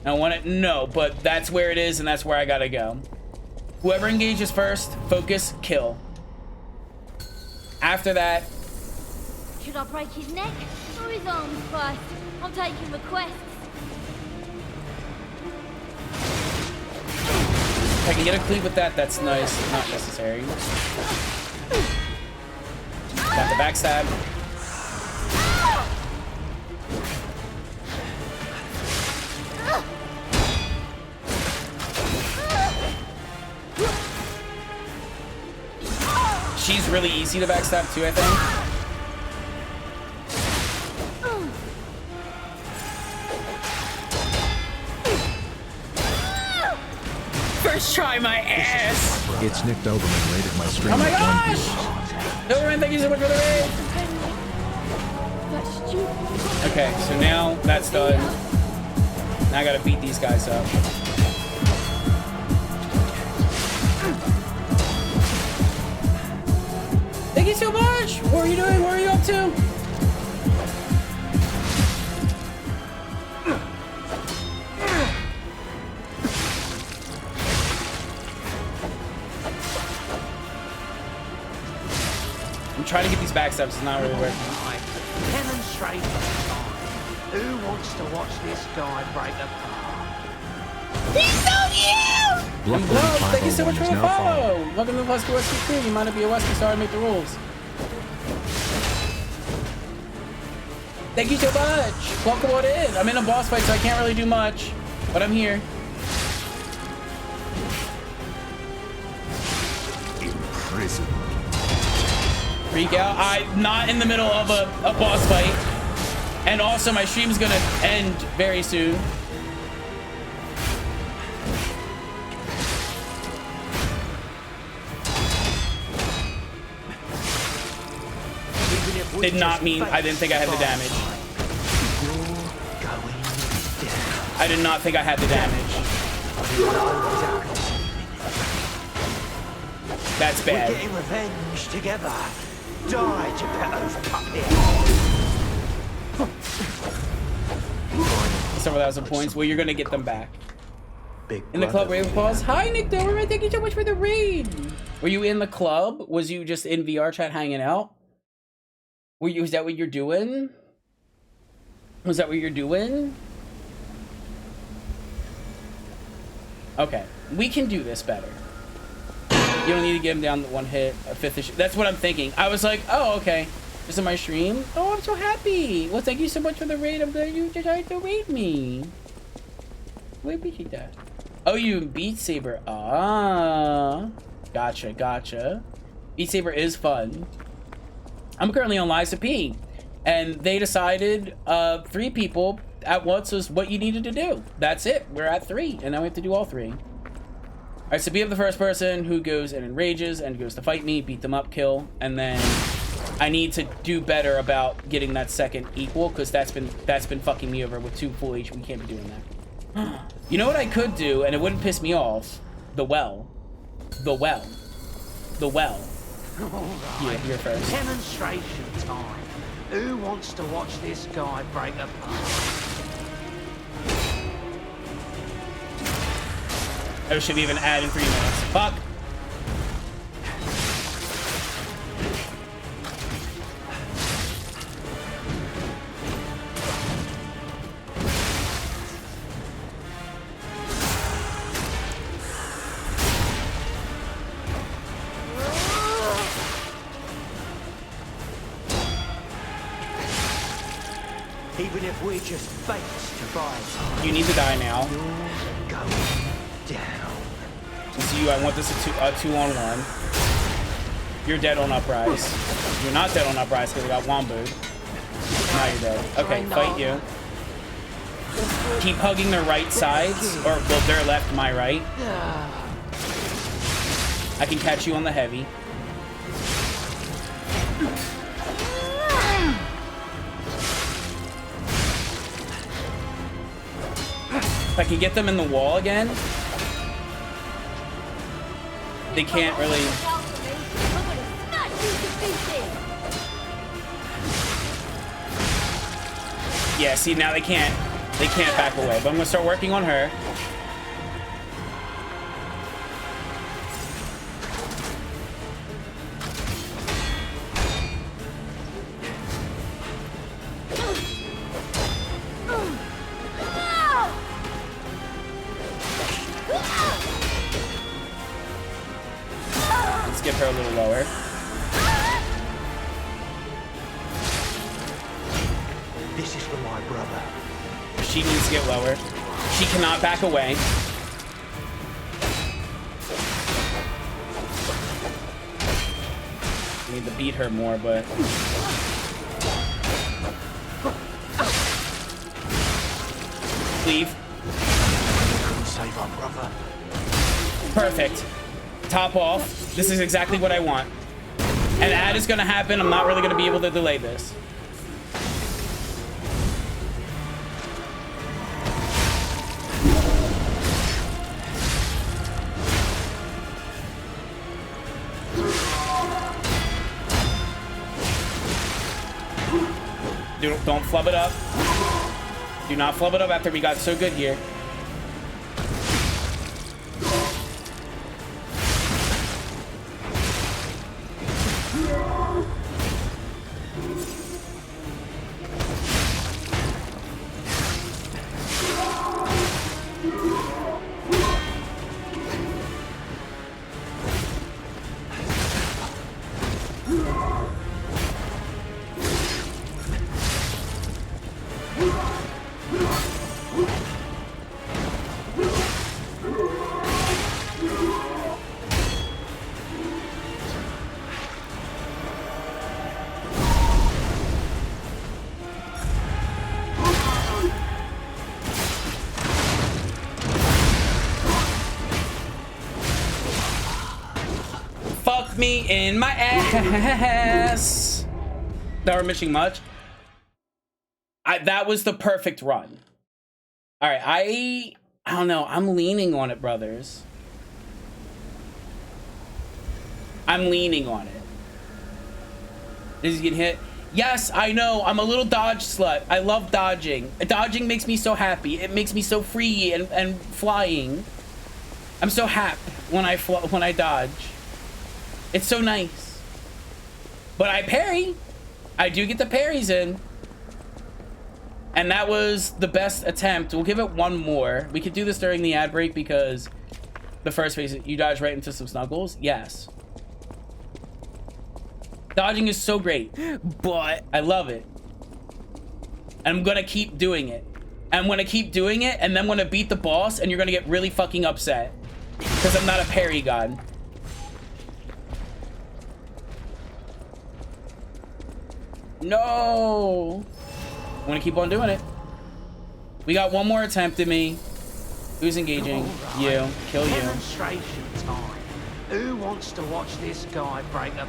I want it, no, but that's where it is and that's where I gotta go. Whoever engages first, focus, kill. After that... Should I break his neck or his arms first? I'm taking requests. If I can get a cleave with that, that's nice. Not necessary. Got the backstab. She's really easy to backstab too, I think. First try my ass! It's Nick Doberman rated my stream. Oh my gosh! Doberman, thank you so much for the raid! Okay, so now that's done. Now I gotta beat these guys up. Thank you so much! What are you doing? What are you up to? I'm trying to get these backstabs, it's not really working. Demonstrate who wants to watch this guy break apart? He's on you! Love, thank you so much for the follow! Welcome to Husky Wesky Crew. You might not be a Wesky, sorry, make the rules. Thank you so much! Welcome on in. I'm in a boss fight, so I can't really do much. but I'm here. Imprisoned. Freak out. I'm not in the middle of a boss fight. And also my stream's gonna end very soon. Did not mean, I didn't think I had the damage. I did not think I had the damage. That's bad. We're getting revenge together. Die, Geppetto's puppet. 7,000 points. Well, you're gonna get them back. In the club, Raven Paws. Hi, Nick Doberman. Thank you so much for the raid. Were you in the club? Was you just in VR chat hanging out? Were you? Is that what you're doing? Was that what you're doing? Okay, we can do this better. You don't need to get him down to one hit, a 5th issue. That's what I'm thinking. I was like, oh, okay. This is my stream. Oh, I'm so happy. Well, thank you so much for the raid. I'm glad you decided to raid me. We appreciate that. Oh, you Beat Saber. Ah, gotcha, gotcha. Beat Saber is fun. I'm currently on Lies of P, and they decided 3 people at once was what you needed to do. That's it. We're at 3, and now we have to do all 3. All right, so be the first person who goes and enrages and goes to fight me, beat them up, kill, and then I need to do better about getting that second equal, because that's been fucking me over with 2 full HP. We can't be doing that. You know what I could do, and it wouldn't piss me off? The well. The well. The well. Right. Yeah, you're first. Demonstration time. Who wants to watch this guy break apart? I should even add in 3 minutes. Fuck. Even if we just faked to buy time. You need to die now. You're going down. Since I want this a 2-on-1. You're dead on Uprise. You're not dead on Uprise because I got Womboed. Now you're dead. Okay, fight you. Keep hugging their right sides, or well, their left, my right. I can catch you on the heavy. If I can get them in the wall again, they can't really. Yeah, see, now they can't back away, but I'm gonna start working on her. Let's get her a little lower. This is for my brother. She needs to get lower. She cannot back away. I need to beat her more, but... Leave. Couldn't save our brother. Perfect. Top off. This is exactly what I want. An ad is gonna happen. I'm not really gonna be able to delay this. Don't flub it up. Do not flub it up after we got so good here. fuck me in my ass. That we're missing much. That was the perfect run. All right, I don't know. I'm leaning on it, brothers. I'm leaning on it. Is he getting hit? Yes, I know. I'm a little dodge slut. I love dodging. Dodging makes me so happy. It makes me so free and flying. I'm so happy when I dodge. It's so nice. But I parry. I do get the parries in. And that was the best attempt. We'll give it one more. We could do this during the ad break because the first phase, you dodge right into some snuggles. Yes. Dodging is so great, but I love it. And I'm gonna keep doing it. I'm gonna keep doing it, and then I'm gonna beat the boss, and you're gonna get really fucking upset. Because I'm not a parry god. No! I'm gonna keep on doing it. We got one more attempt at me. Who's engaging? Right. You. Kill you. Demonstration time. Who wants to watch this guy break a...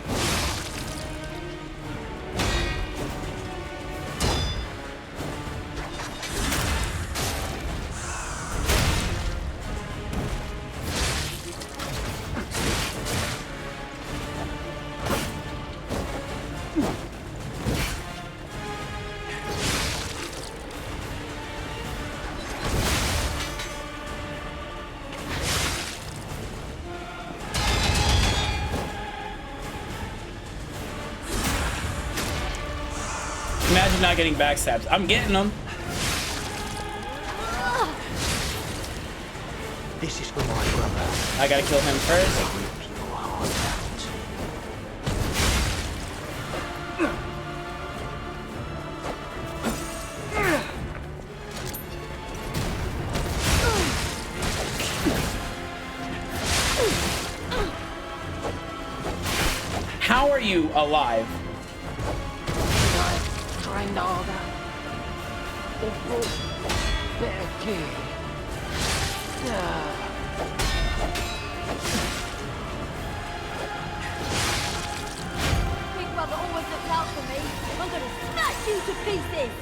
Imagine not getting backstabs. I'm getting them. This is for my brother. I gotta kill him first. How are you alive? Granada. Becky. Big brother always looks out for me. I'm gonna smash you to pieces.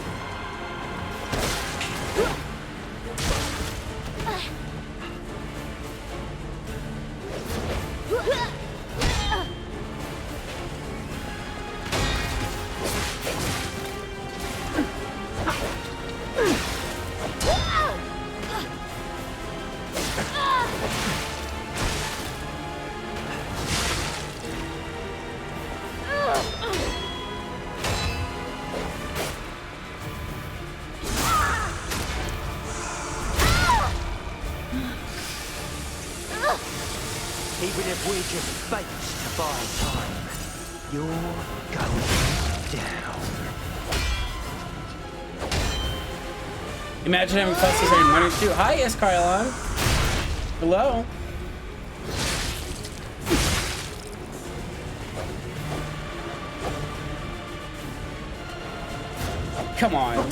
Even if we just face to buy time, you're going down. Imagine having clusters in winners too. Hi, Escarlon. Hello. Come on.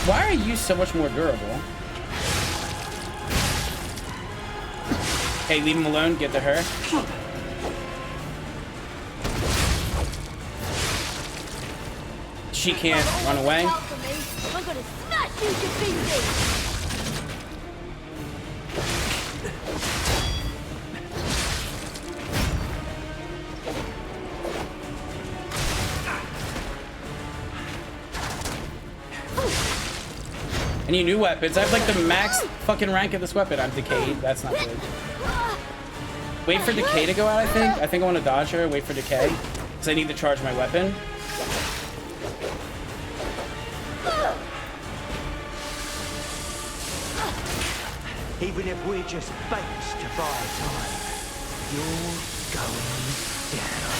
Why are you so much more durable? Hey, leave him alone. Get to her. She can't run away. I'm gonna smash you to pieces. I need new weapons. I have like the max fucking rank of this weapon. I'm decayed. That's not good. Wait for Decay to go out, I think. I think I want to dodge her. Wait for Decay. Because I need to charge my weapon. Even if we just face to buy time, you're going down.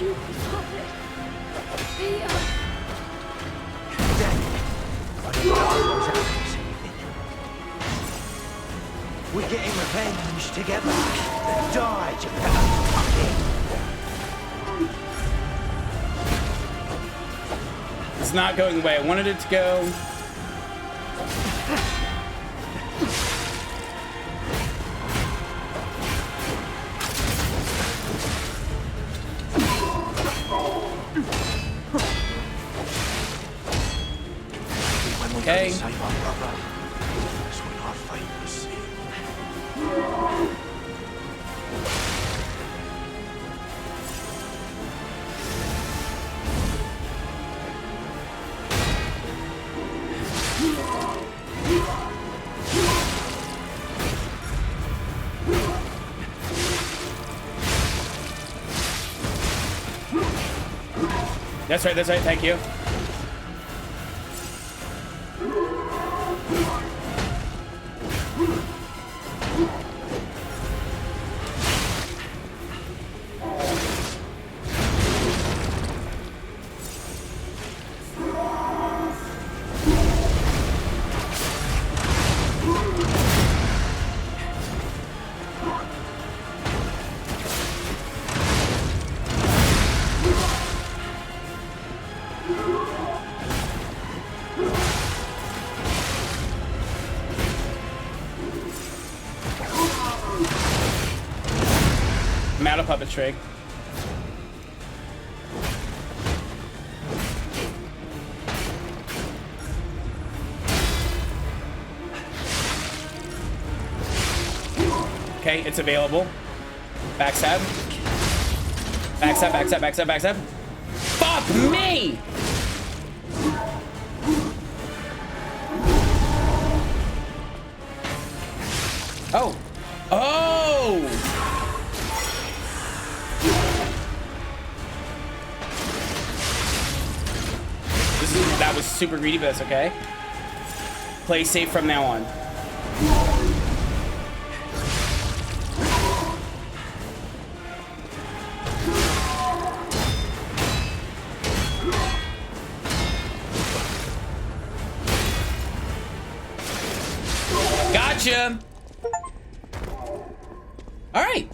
you stop it. Peter. We're getting revenge together. Die, Japan. It's not going the way I wanted it to go. Okay. That's right, thank you. I'm out of puppet trick. Okay, it's available. Backstab. Backstab, backstab, backstab, backstab. Fuck me! Oh. Oh! That was super greedy, but that's okay. Play safe from now on. Gotcha! Alright.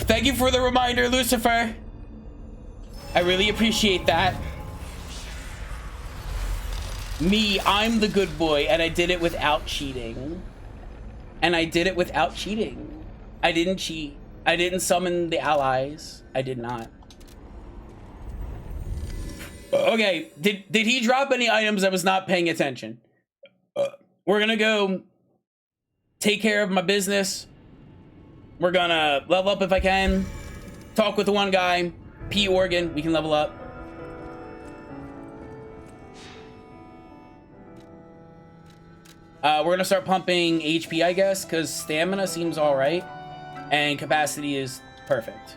Thank you for the reminder, Lucifer. I really appreciate that. Me, I'm the good boy, and I did it without cheating. And I did it without cheating. I didn't cheat. I didn't summon the allies. I did not. Okay, did he drop any items? I was not paying attention. We're gonna go take care of my business. We're gonna level up if I can. Talk with the one guy. P. Organ, we can level up. We're gonna start pumping HP, I guess, because stamina seems all right, and capacity is perfect,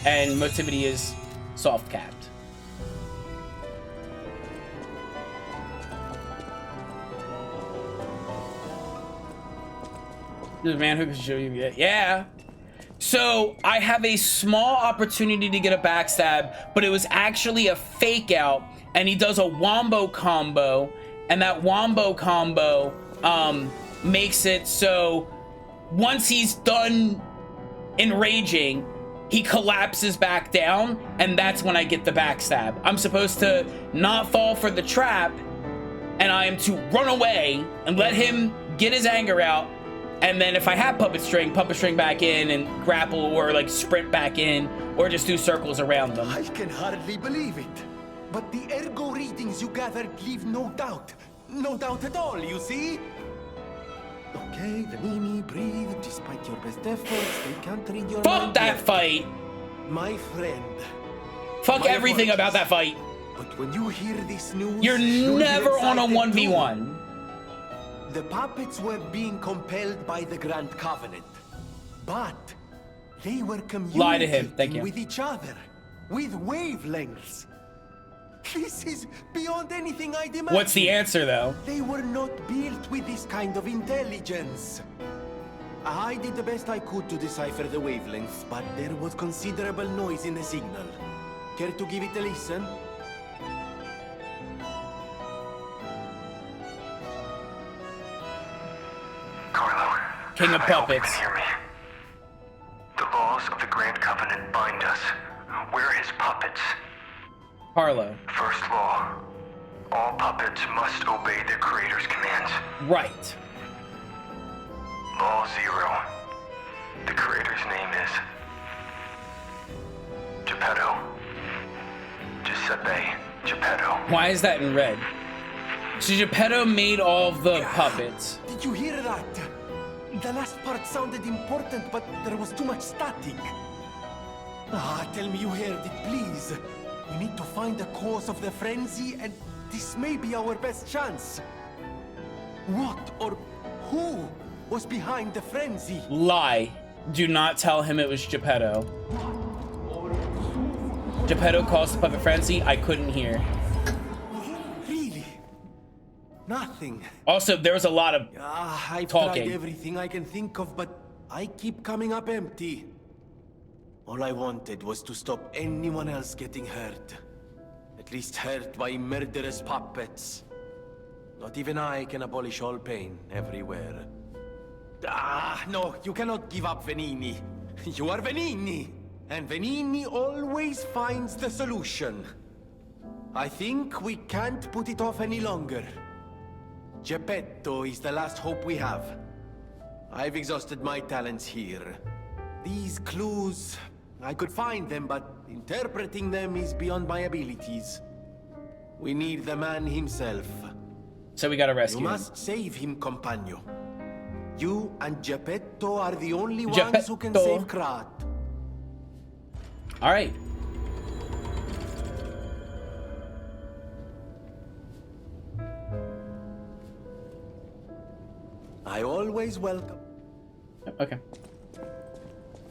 and motivity is soft capped. The man who can show you it. Yeah. So I have a small opportunity to get a backstab, but it was actually a fake out, and he does a wombo combo, and that wombo combo makes it so once he's done enraging, he collapses back down, and that's when I get the backstab. I'm supposed to not fall for the trap, and I am to run away and let him get his anger out. And then if I have puppet string back in and grapple or like sprint back in or just do circles around them. I can hardly believe it. But the ergo readings you gathered leave no doubt. No doubt at all, you see? Okay, Venigni, breathe. Despite your best efforts, they can't read your Fuck that fight! My friend. Fuck everything about that fight. But when you hear this news, you're never on a 1v1. The puppets were being compelled by the Grand Covenant, but they were communicating with each other, with wavelengths. This is beyond anything I'd imagined. What's the answer, though? They were not built with this kind of intelligence. I did the best I could to decipher the wavelengths, but there was considerable noise in the signal. Care to give it a listen? Carlo. King of I hope you Puppets. can hear me. The laws of the Grand Covenant bind us. We're his puppets. Carlo. First law. All puppets must obey their creator's commands. Right. Law 0. The creator's name is Geppetto. Giuseppe Geppetto. Why is that in red? So Geppetto made all of the puppets. Did you hear that? The last part sounded important, but there was too much static. Tell me you heard it, please. We need to find the cause of the frenzy, and this may be our best chance. What or who was behind the frenzy? Lie. Do not tell him it was Geppetto. Geppetto caused the puppet frenzy. I couldn't hear. Really? Nothing. Also, there was a lot of I've talking. tried everything I can think of, but I keep coming up empty. All I wanted was to stop anyone else getting hurt. At least hurt by murderous puppets. Not even I can abolish all pain everywhere. No, you cannot give up Venini. You are Venini, and Venini always finds the solution. I think we can't put it off any longer. Geppetto is the last hope we have. I've exhausted my talents here. These clues, I could find them, but interpreting them is beyond my abilities. We need the man himself. So we gotta rescue You him. must save him, Compagno. You and Geppetto are the only ones who can Geppetto. save Krat. All right. I always welcome. Okay.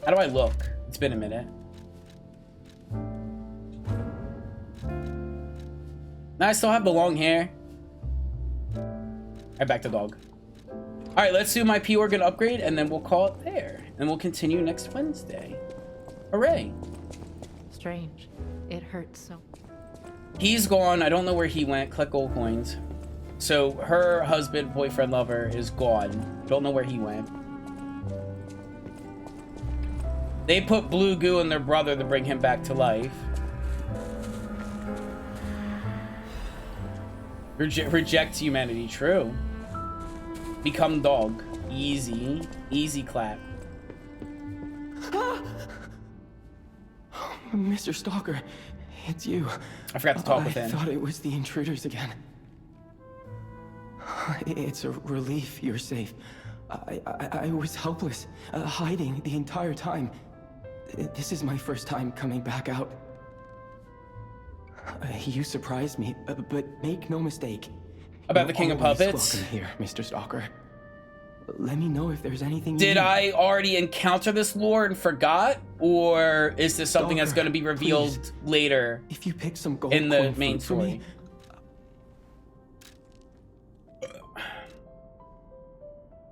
How do I look? It's been a minute. Now I still have the long hair. Alright, back to dog. Alright, let's do my P-Organ upgrade and then we'll call it there. And we'll continue next Wednesday. Hooray. Strange. It hurts so. He's gone. I don't know where he went. Collect gold coins. So her husband, boyfriend, lover is gone. Don't know where he went. They put blue goo in their brother to bring him back to life. Reject humanity. True. Become dog. Easy. Easy clap. Mr. Stalker, it's you. I forgot to talk with him. I thought it was the intruders again. It's a relief you're safe. I was helpless, hiding the entire time. This is my first time coming back out. You surprised me, but make no mistake. About the King of Puppets? Welcome here, Mr. Stalker. Let me know if there's anything. Did I already encounter this lore and forgot, or is this something that's going to be revealed later? If you pick some gold in the coin main fruit for story. me,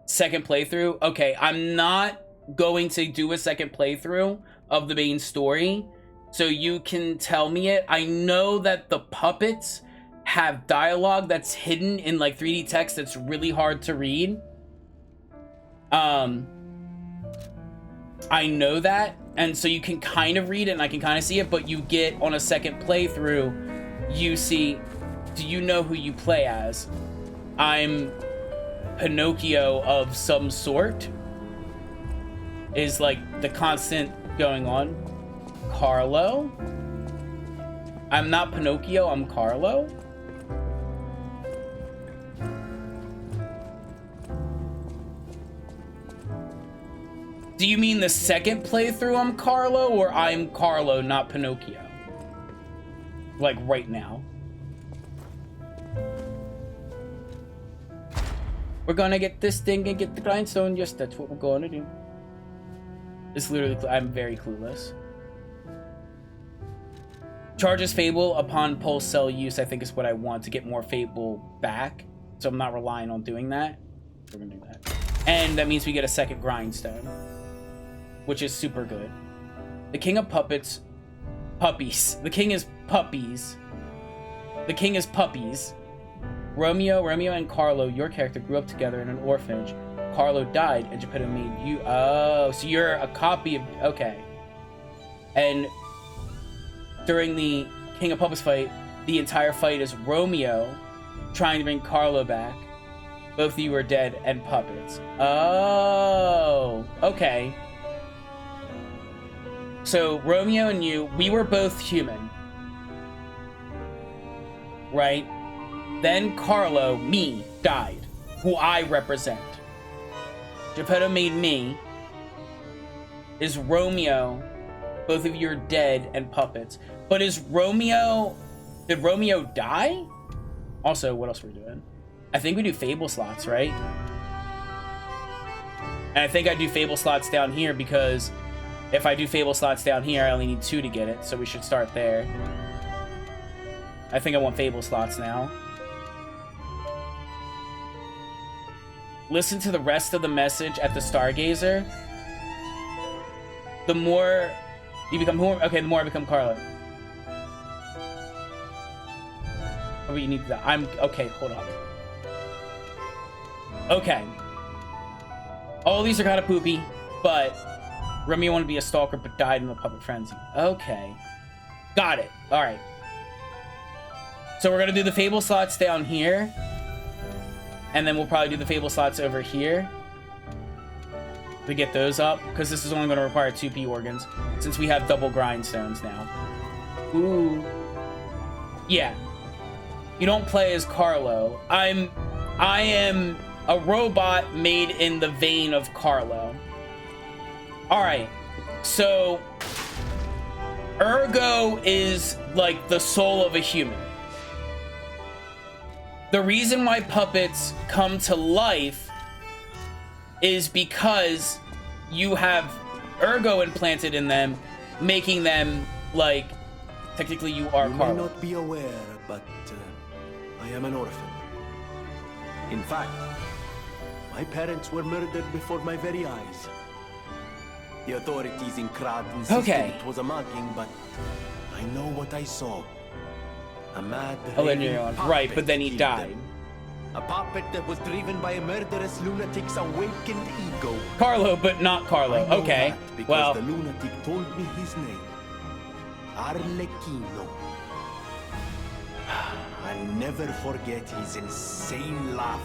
Second playthrough? Okay, I'm not going to do a second playthrough of the main story, so you can tell me it. I know that the puppets have dialogue that's hidden in like 3D text that's really hard to read. I know that, and so you can kind of read it and I can kind of see it, but you get on a second playthrough, you see, do you know who you play as? I'm Pinocchio of some sort, is like the constant going on. Carlo? I'm not Pinocchio, I'm Carlo? Do you mean the second playthrough I'm Carlo, or I'm Carlo, not Pinocchio? Like right now. We're gonna get this thing and get the grindstone. Yes, that's what we're gonna do. It's literally, I'm very clueless. Charges Fable upon pulse cell use, I think is what I want to get more Fable back. So I'm not relying on doing that. We're gonna do that. And that means we get a second grindstone, which is super good. The king of puppets, puppies. The king is puppies. The king is puppies. Romeo and Carlo, your character, grew up together in an orphanage. Carlo died, and Geppetto made you. Oh, so you're a copy of. Okay. And during the King of Puppets fight, the entire fight is Romeo trying to bring Carlo back. Both of you are dead and puppets. Oh, okay. So Romeo and you, we were both human, right? Then Carlo, me, died, who I represent. Geppetto made me. Is Romeo, both of you are dead and puppets. But is Romeo, did Romeo die? Also, what else are we doing? I think we do Fable slots, right? And I think I do Fable slots down here because if I do Fable slots down here, I only need 2 to get it. So we should start there. I think I want Fable slots now. Listen to the rest of the message at the Stargazer. The more you become okay, the more I become Carlo. Oh, you need that. Okay, hold on. Okay. All these are kind of poopy, but Romeo wanted to be a stalker but died in the puppet frenzy. Okay. Got it. Alright. So we're gonna do the Fable slots down here. And then we'll probably do the Fable slots over here to get those up, because this is only going to require 2 P organs, since we have double grindstones now. Ooh. Yeah. You don't play as Carlo. I am a robot made in the vein of Carlo. Alright. So, Ergo is like the soul of a human. The reason why puppets come to life is because you have Ergo implanted in them, making them, like, technically you are Carlo. You may not be aware, but I am an orphan. In fact, my parents were murdered before my very eyes. The authorities in Krat insisted it was a mugging, but I know what I saw. A mad right, but then he died. A puppet that was driven by a murderous lunatic's awakened ego. Carlo, but not Carlo. Okay, well. The lunatic told me his name. Arlecchino. I'll never forget his insane laugh.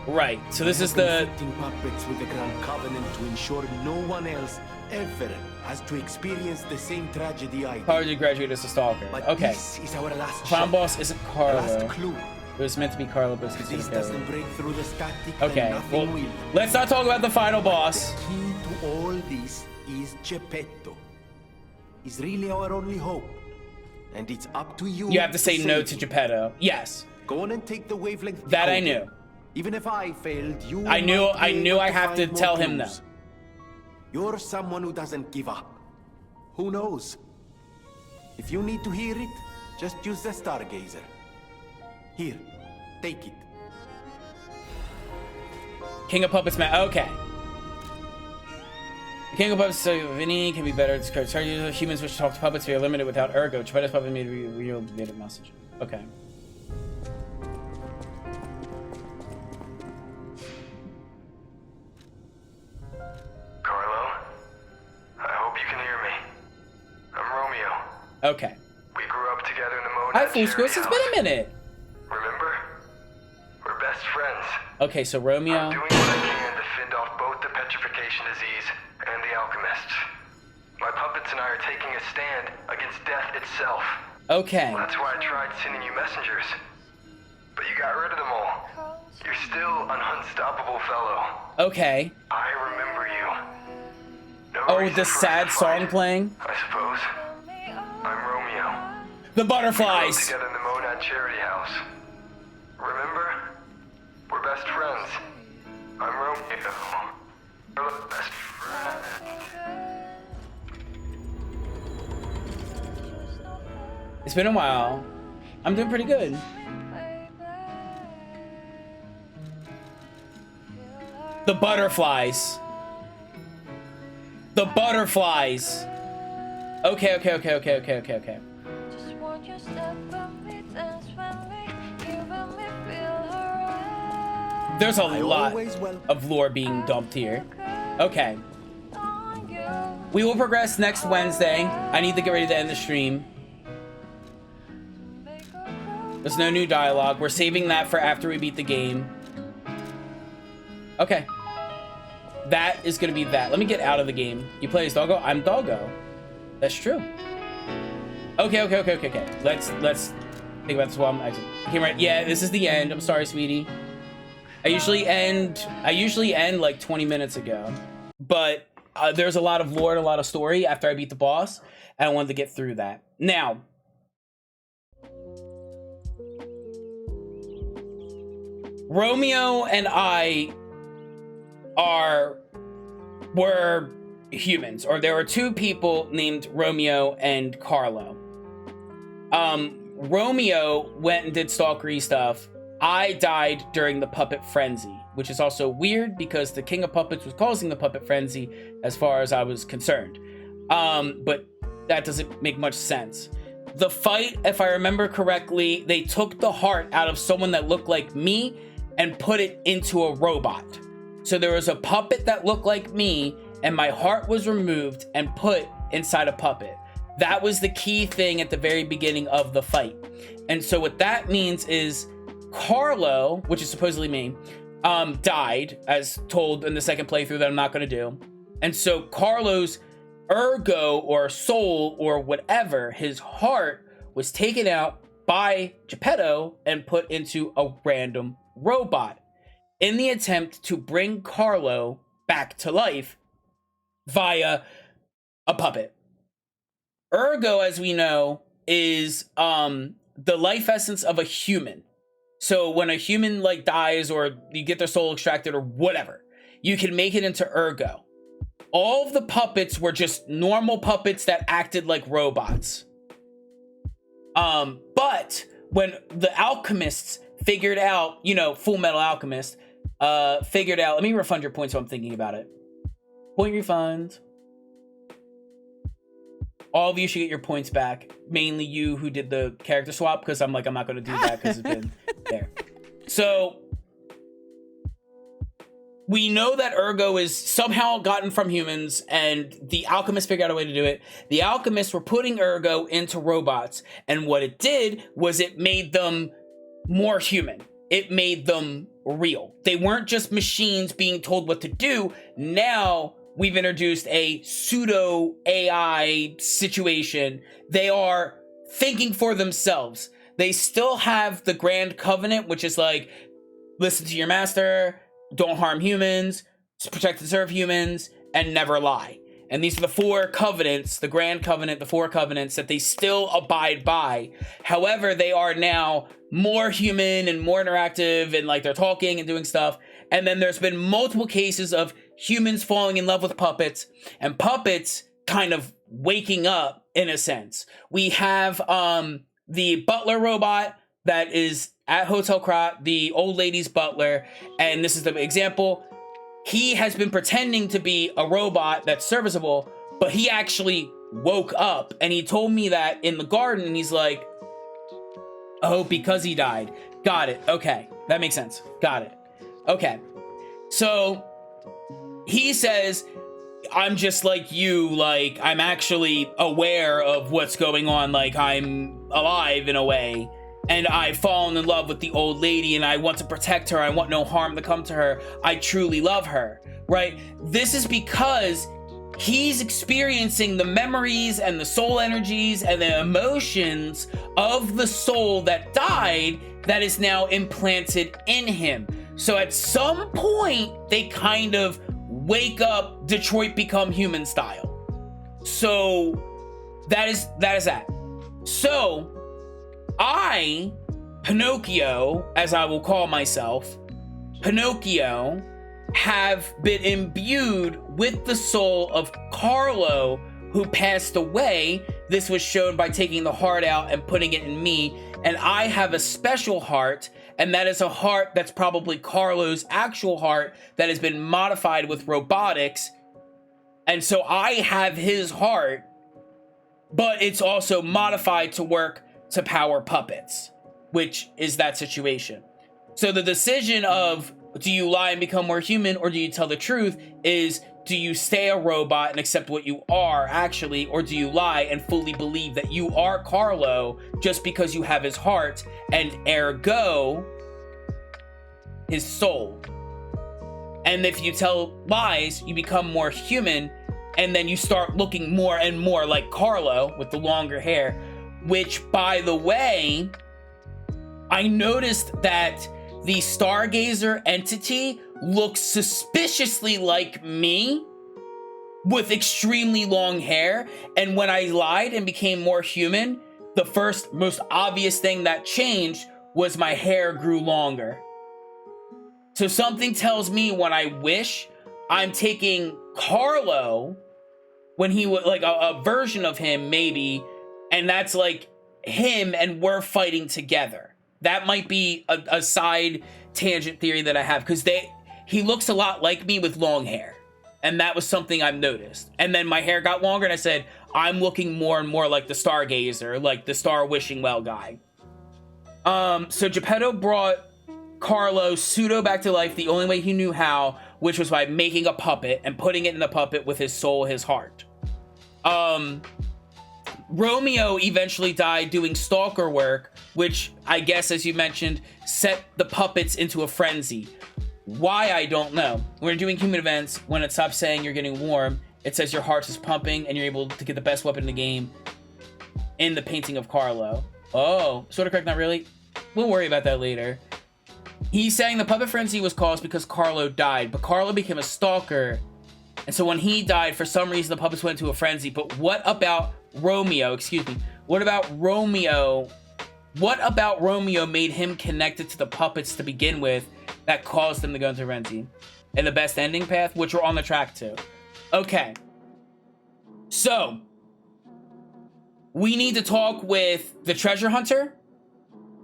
Right, so this is the... puppets with the Grand Covenant to ensure no one else ever has to experience the same tragedy I did. Carlo did graduate as a stalker. But okay. This is our last Final boss isn't Carlo. Last clue. It was meant to be Carlo, but it's If considered this doesn't break through the static, okay, then nothing well, will. let's not talk about the final boss. The key to all this is Geppetto. He's really our only hope. And it's up to you. You have to say no to Geppetto. Yes. Go on and take the wavelength. That I knew. Even if I failed, you I knew I have to tell him no. You're someone who doesn't give up. Who knows? If you need to hear it, just use the Stargazer. Here, take it. King of Puppets, man. Okay. The King of Puppets, so Vinny can be better at describing. Sorry, humans which talk to puppets we are limited without Ergo. Geppetto's puppet made a real data message. Okay. Carlo, I hope you can hear me. I'm Romeo. Okay. We grew up together in the Monad Hi, Fuscos. It's been a minute. Remember? We're best friends. Okay, so Romeo. I'm doing what I can to fend off both the petrification disease and the alchemists. My puppets and I are taking a stand against death itself. Okay. That's why I tried sending you messengers. But you got rid of them all. You're still an unstoppable fellow. Okay. I remember you. No Oh, the sad song playing? I suppose. I'm Romeo. The We butterflies. grew up together in the Monad Charity House. Remember? We're best friends. I'm Romeo. We're best friends. It's been a while. I'm doing pretty good. The butterflies. The butterflies. Okay. There's a lot of lore being dumped here. Okay. We will progress next Wednesday. I need to get ready to end the stream. There's no new dialogue. We're saving that for after we beat the game. Okay. That is going to be that. Let me get out of the game. You play as Doggo? I'm Doggo. That's true. Okay. Let's think about this while I'm actually... Yeah, this is the end. I'm sorry, sweetie. I usually end like 20 minutes ago. But there's a lot of lore and a lot of story after I beat the boss. And I wanted to get through that. Now... Romeo and I were humans, or there were two people named Romeo and Carlo. Romeo went and did stalkery stuff. I died during the puppet frenzy, which is also weird because the King of Puppets was causing the puppet frenzy as far as I was concerned. But that doesn't make much sense. The fight, if I remember correctly, they took the heart out of someone that looked like me and put it into a robot. So there was a puppet that looked like me, and my heart was removed and put inside a puppet. That was the key thing at the very beginning of the fight. And so what that means is Carlo, which is supposedly me, died, as told in the second playthrough that I'm not going to do. And so Carlo's ergo or soul or whatever, his heart, was taken out by Geppetto and put into a random robot in the attempt to bring Carlo back to life via a puppet. Ergo, as we know, is the life essence of a human. So when a human like dies or you get their soul extracted or whatever, you can make it into Ergo. All of the puppets were just normal puppets that acted like robots. But when the alchemists figured out, Full Metal Alchemist, figured out, let me refund your points while I'm thinking about it. Point refund. All of you should get your points back. Mainly you who did the character swap, because I'm not going to do that because it's been there. So, we know that Ergo is somehow gotten from humans, and the alchemists figured out a way to do it. The alchemists were putting Ergo into robots, and what it did was it made them more human. It made them real. They weren't just machines being told what to do. Now we've introduced a pseudo AI situation. They are thinking for themselves. They still have the Grand Covenant, which is like, listen to your master, don't harm humans, protect and serve humans, and never lie. And these are the four covenants, the Grand Covenant, the four covenants that they still abide by. However, they are now more human and more interactive, and like they're talking and doing stuff. And then there's been multiple cases of humans falling in love with puppets and puppets kind of waking up in a sense. We have the butler robot that is at Hotel Krat, the old lady's butler. And this is the example. He has been pretending to be a robot that's serviceable, but he actually woke up, and he told me that in the garden, and he's like, oh, because he died. Got it. Okay. That makes sense. Got it. Okay. So he says, I'm just like you, like, I'm actually aware of what's going on, like, I'm alive in a way. And I've fallen in love with the old lady, and I want to protect her. I want no harm to come to her. I truly love her, right? This is because he's experiencing the memories and the soul energies and the emotions of the soul that died that is now implanted in him. So at some point, they kind of wake up, Detroit Become Human style. So that is that. So I, Pinocchio, as I will call myself, Pinocchio, have been imbued with the soul of Carlo, who passed away. This was shown by taking the heart out and putting it in me. And I have a special heart, and that is a heart that's probably Carlo's actual heart that has been modified with robotics. And so I have his heart, but it's also modified to work to power puppets, which is that situation. So the decision of, do you lie and become more human, or do you tell the truth, is, do you stay a robot and accept what you are actually, or do you lie and fully believe that you are Carlo just because you have his heart and ergo his soul? And if you tell lies, you become more human, and then you start looking more and more like Carlo with the longer hair, which, by the way, I noticed that the Stargazer entity looks suspiciously like me with extremely long hair. And when I lied and became more human, the first most obvious thing that changed was my hair grew longer. So something tells me when I wish, I'm taking Carlo when he was like a version of him, maybe, and that's like him and we're fighting together. That might be a side tangent theory that I have, because he looks a lot like me with long hair. And that was something I've noticed. And then my hair got longer and I said, I'm looking more and more like the Stargazer, like the Star Wishing Well guy. So Geppetto brought Carlo pseudo back to life the only way he knew how, which was by making a puppet and putting it in the puppet with his soul, his heart. Romeo eventually died doing stalker work, which I guess, as you mentioned, set the puppets into a frenzy. Why, I don't know. When you're doing human events, when it stops saying you're getting warm, it says your heart is pumping and you're able to get the best weapon in the game in the painting of Carlo. Oh, sort of correct, not really. We'll worry about that later. He's saying the puppet frenzy was caused because Carlo died, but Carlo became a stalker. And so when he died, for some reason, the puppets went into a frenzy. But what about Romeo? Excuse me. What about Romeo? What about Romeo made him connected to the puppets to begin with that caused them to go into frenzy? And the best ending path, which we're on the track to. Okay. So, we need to talk with the treasure hunter.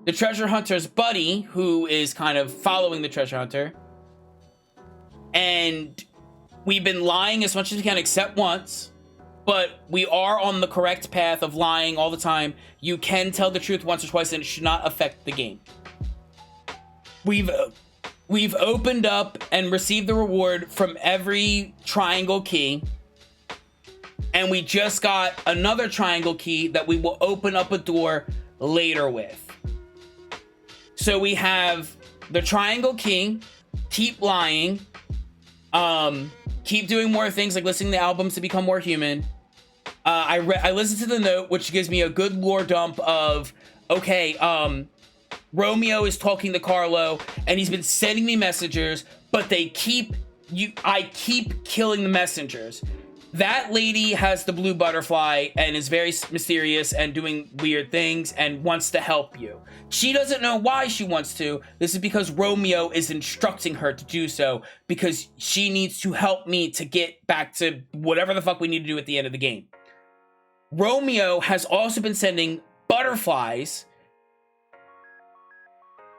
The treasure hunter's buddy, who is kind of following the treasure hunter. And we've been lying as much as we can, except once. But we are on the correct path of lying all the time. You can tell the truth once or twice, and it should not affect the game. We've opened up and received the reward from every triangle key. And we just got another triangle key that we will open up a door later with. So we have the triangle key, keep lying, keep doing more things like listening to albums to become more human. I listened to the note, which gives me a good lore dump of, okay, Romeo is talking to Carlo, and he's been sending me messengers, but I keep killing the messengers. That lady has the blue butterfly and is very mysterious and doing weird things and wants to help you. She doesn't know why she wants to. This is because Romeo is instructing her to do so, because she needs to help me to get back to whatever the fuck we need to do at the end of the game. Romeo has also been sending butterflies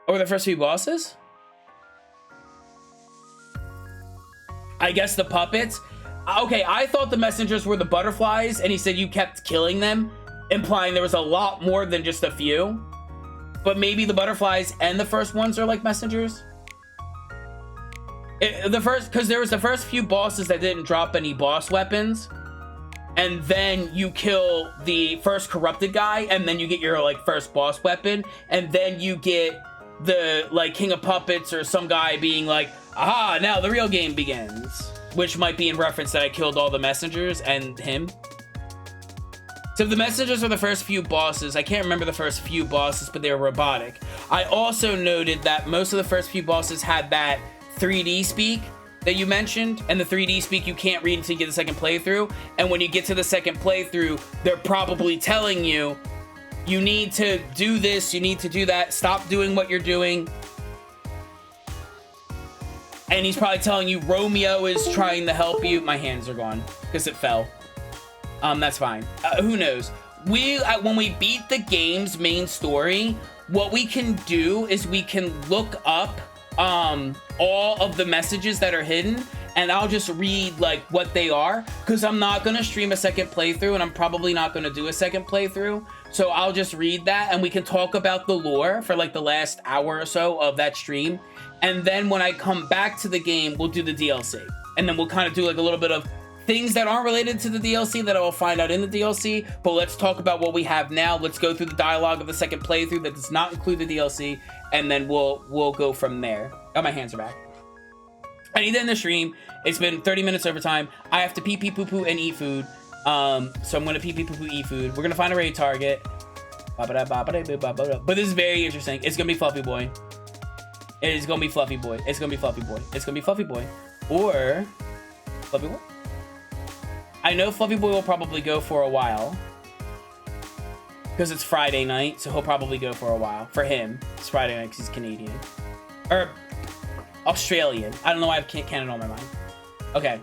over the first few bosses. I guess the puppets. Okay, I thought the messengers were the butterflies, and he said you kept killing them, implying there was a lot more than just a few. But maybe the butterflies and the first ones are like messengers. Because there was the first few bosses that didn't drop any boss weapons, and then you kill the first corrupted guy, and then you get your like first boss weapon, and then you get the like King of Puppets or some guy being like, aha, now the real game begins. Which might be in reference that I killed all the messengers and him. So the messengers are the first few bosses. I can't remember the first few bosses, but they were robotic. I also noted that most of the first few bosses had that 3D speak that you mentioned, and the 3D speak you can't read until you get the second playthrough. And when you get to the second playthrough, they're probably telling you, you need to do this, you need to do that, stop doing what you're doing. And he's probably telling you Romeo is trying to help you. My hands are gone because it fell. That's fine. Who knows? When we beat the game's main story, what we can do is we can look up all of the messages that are hidden, and I'll just read like what they are, because I'm not gonna stream a second playthrough, and I'm probably not gonna do a second playthrough. So I'll just read that, and we can talk about the lore for like the last hour or so of that stream. And then when I come back to the game, we'll do the DLC. And then we'll kind of do like a little bit of things that aren't related to the DLC that I'll find out in the DLC. But let's talk about what we have now. Let's go through the dialogue of the second playthrough that does not include the DLC. And then we'll go from there. Oh, my hands are back. I need to end the stream. It's been 30 minutes over time. I have to pee pee poo poo and eat food. So I'm gonna pee pee poo poo eat food. We're gonna find a raid target. But this is very interesting. It's gonna be Fluffy Boy. It is gonna be Fluffy Boy. It's gonna be Fluffy Boy. It's gonna be Fluffy Boy. Or Fluffy Boy. I know Fluffy Boy will probably go for a while, because it's Friday night, so he'll probably go for a while. For him, it's Friday night because he's Canadian. Or Australian. I don't know why I have Canada on my mind. Okay.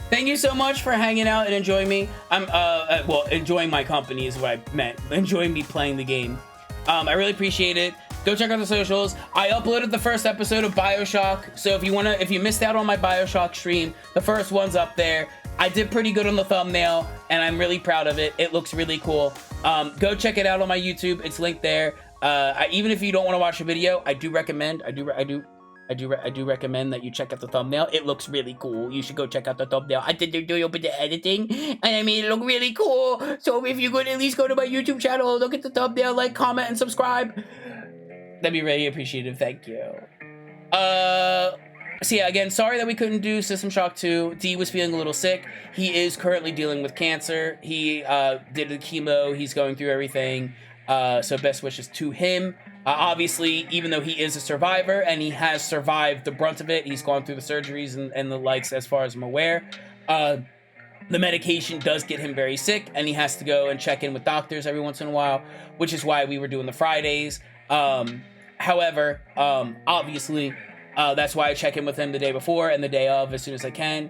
Thank you so much for hanging out and enjoying me. Well, enjoying my company is what I meant. Enjoying me playing the game. I really appreciate it. Go check out the socials. I uploaded the first episode of BioShock, so if you missed out on my BioShock stream, the first one's up there. I did pretty good on the thumbnail, and I'm really proud of it. It looks really cool. Go check it out on my YouTube. It's linked there. Even if you don't want to watch a video, I do recommend that you check out the thumbnail. It looks really cool. You should go check out the thumbnail. I did do a bit of editing, and I made it look really cool. So if you could at least go to my YouTube channel, look at the thumbnail, like, comment, and subscribe, that'd be really appreciative. Thank you. So yeah, again, sorry that we couldn't do System Shock 2. D was feeling a little sick. He is currently dealing with cancer. He did the chemo. He's going through everything. So best wishes to him. Obviously, even though he is a survivor and he has survived the brunt of it, he's gone through the surgeries and the likes, as far as I'm aware. The medication does get him very sick, and he has to go and check in with doctors every once in a while, which is why we were doing the Fridays. However, obviously, that's why I check in with him the day before and the day of as soon as I can,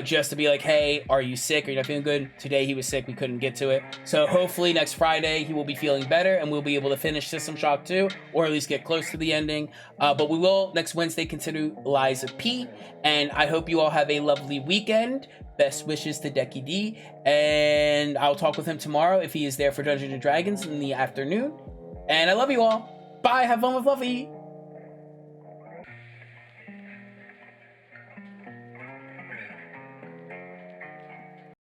just to be like, hey, are you sick? Are you not feeling good? Today he was sick. We couldn't get to it. So hopefully next Friday he will be feeling better and we'll be able to finish System Shock 2, or at least get close to the ending. But we will next Wednesday continue Lies of P, and I hope you all have a lovely weekend. Best wishes to Decky D, and I'll talk with him tomorrow if he is there for Dungeons & Dragons in the afternoon. And I love you all. Bye. Have fun with Fluffy.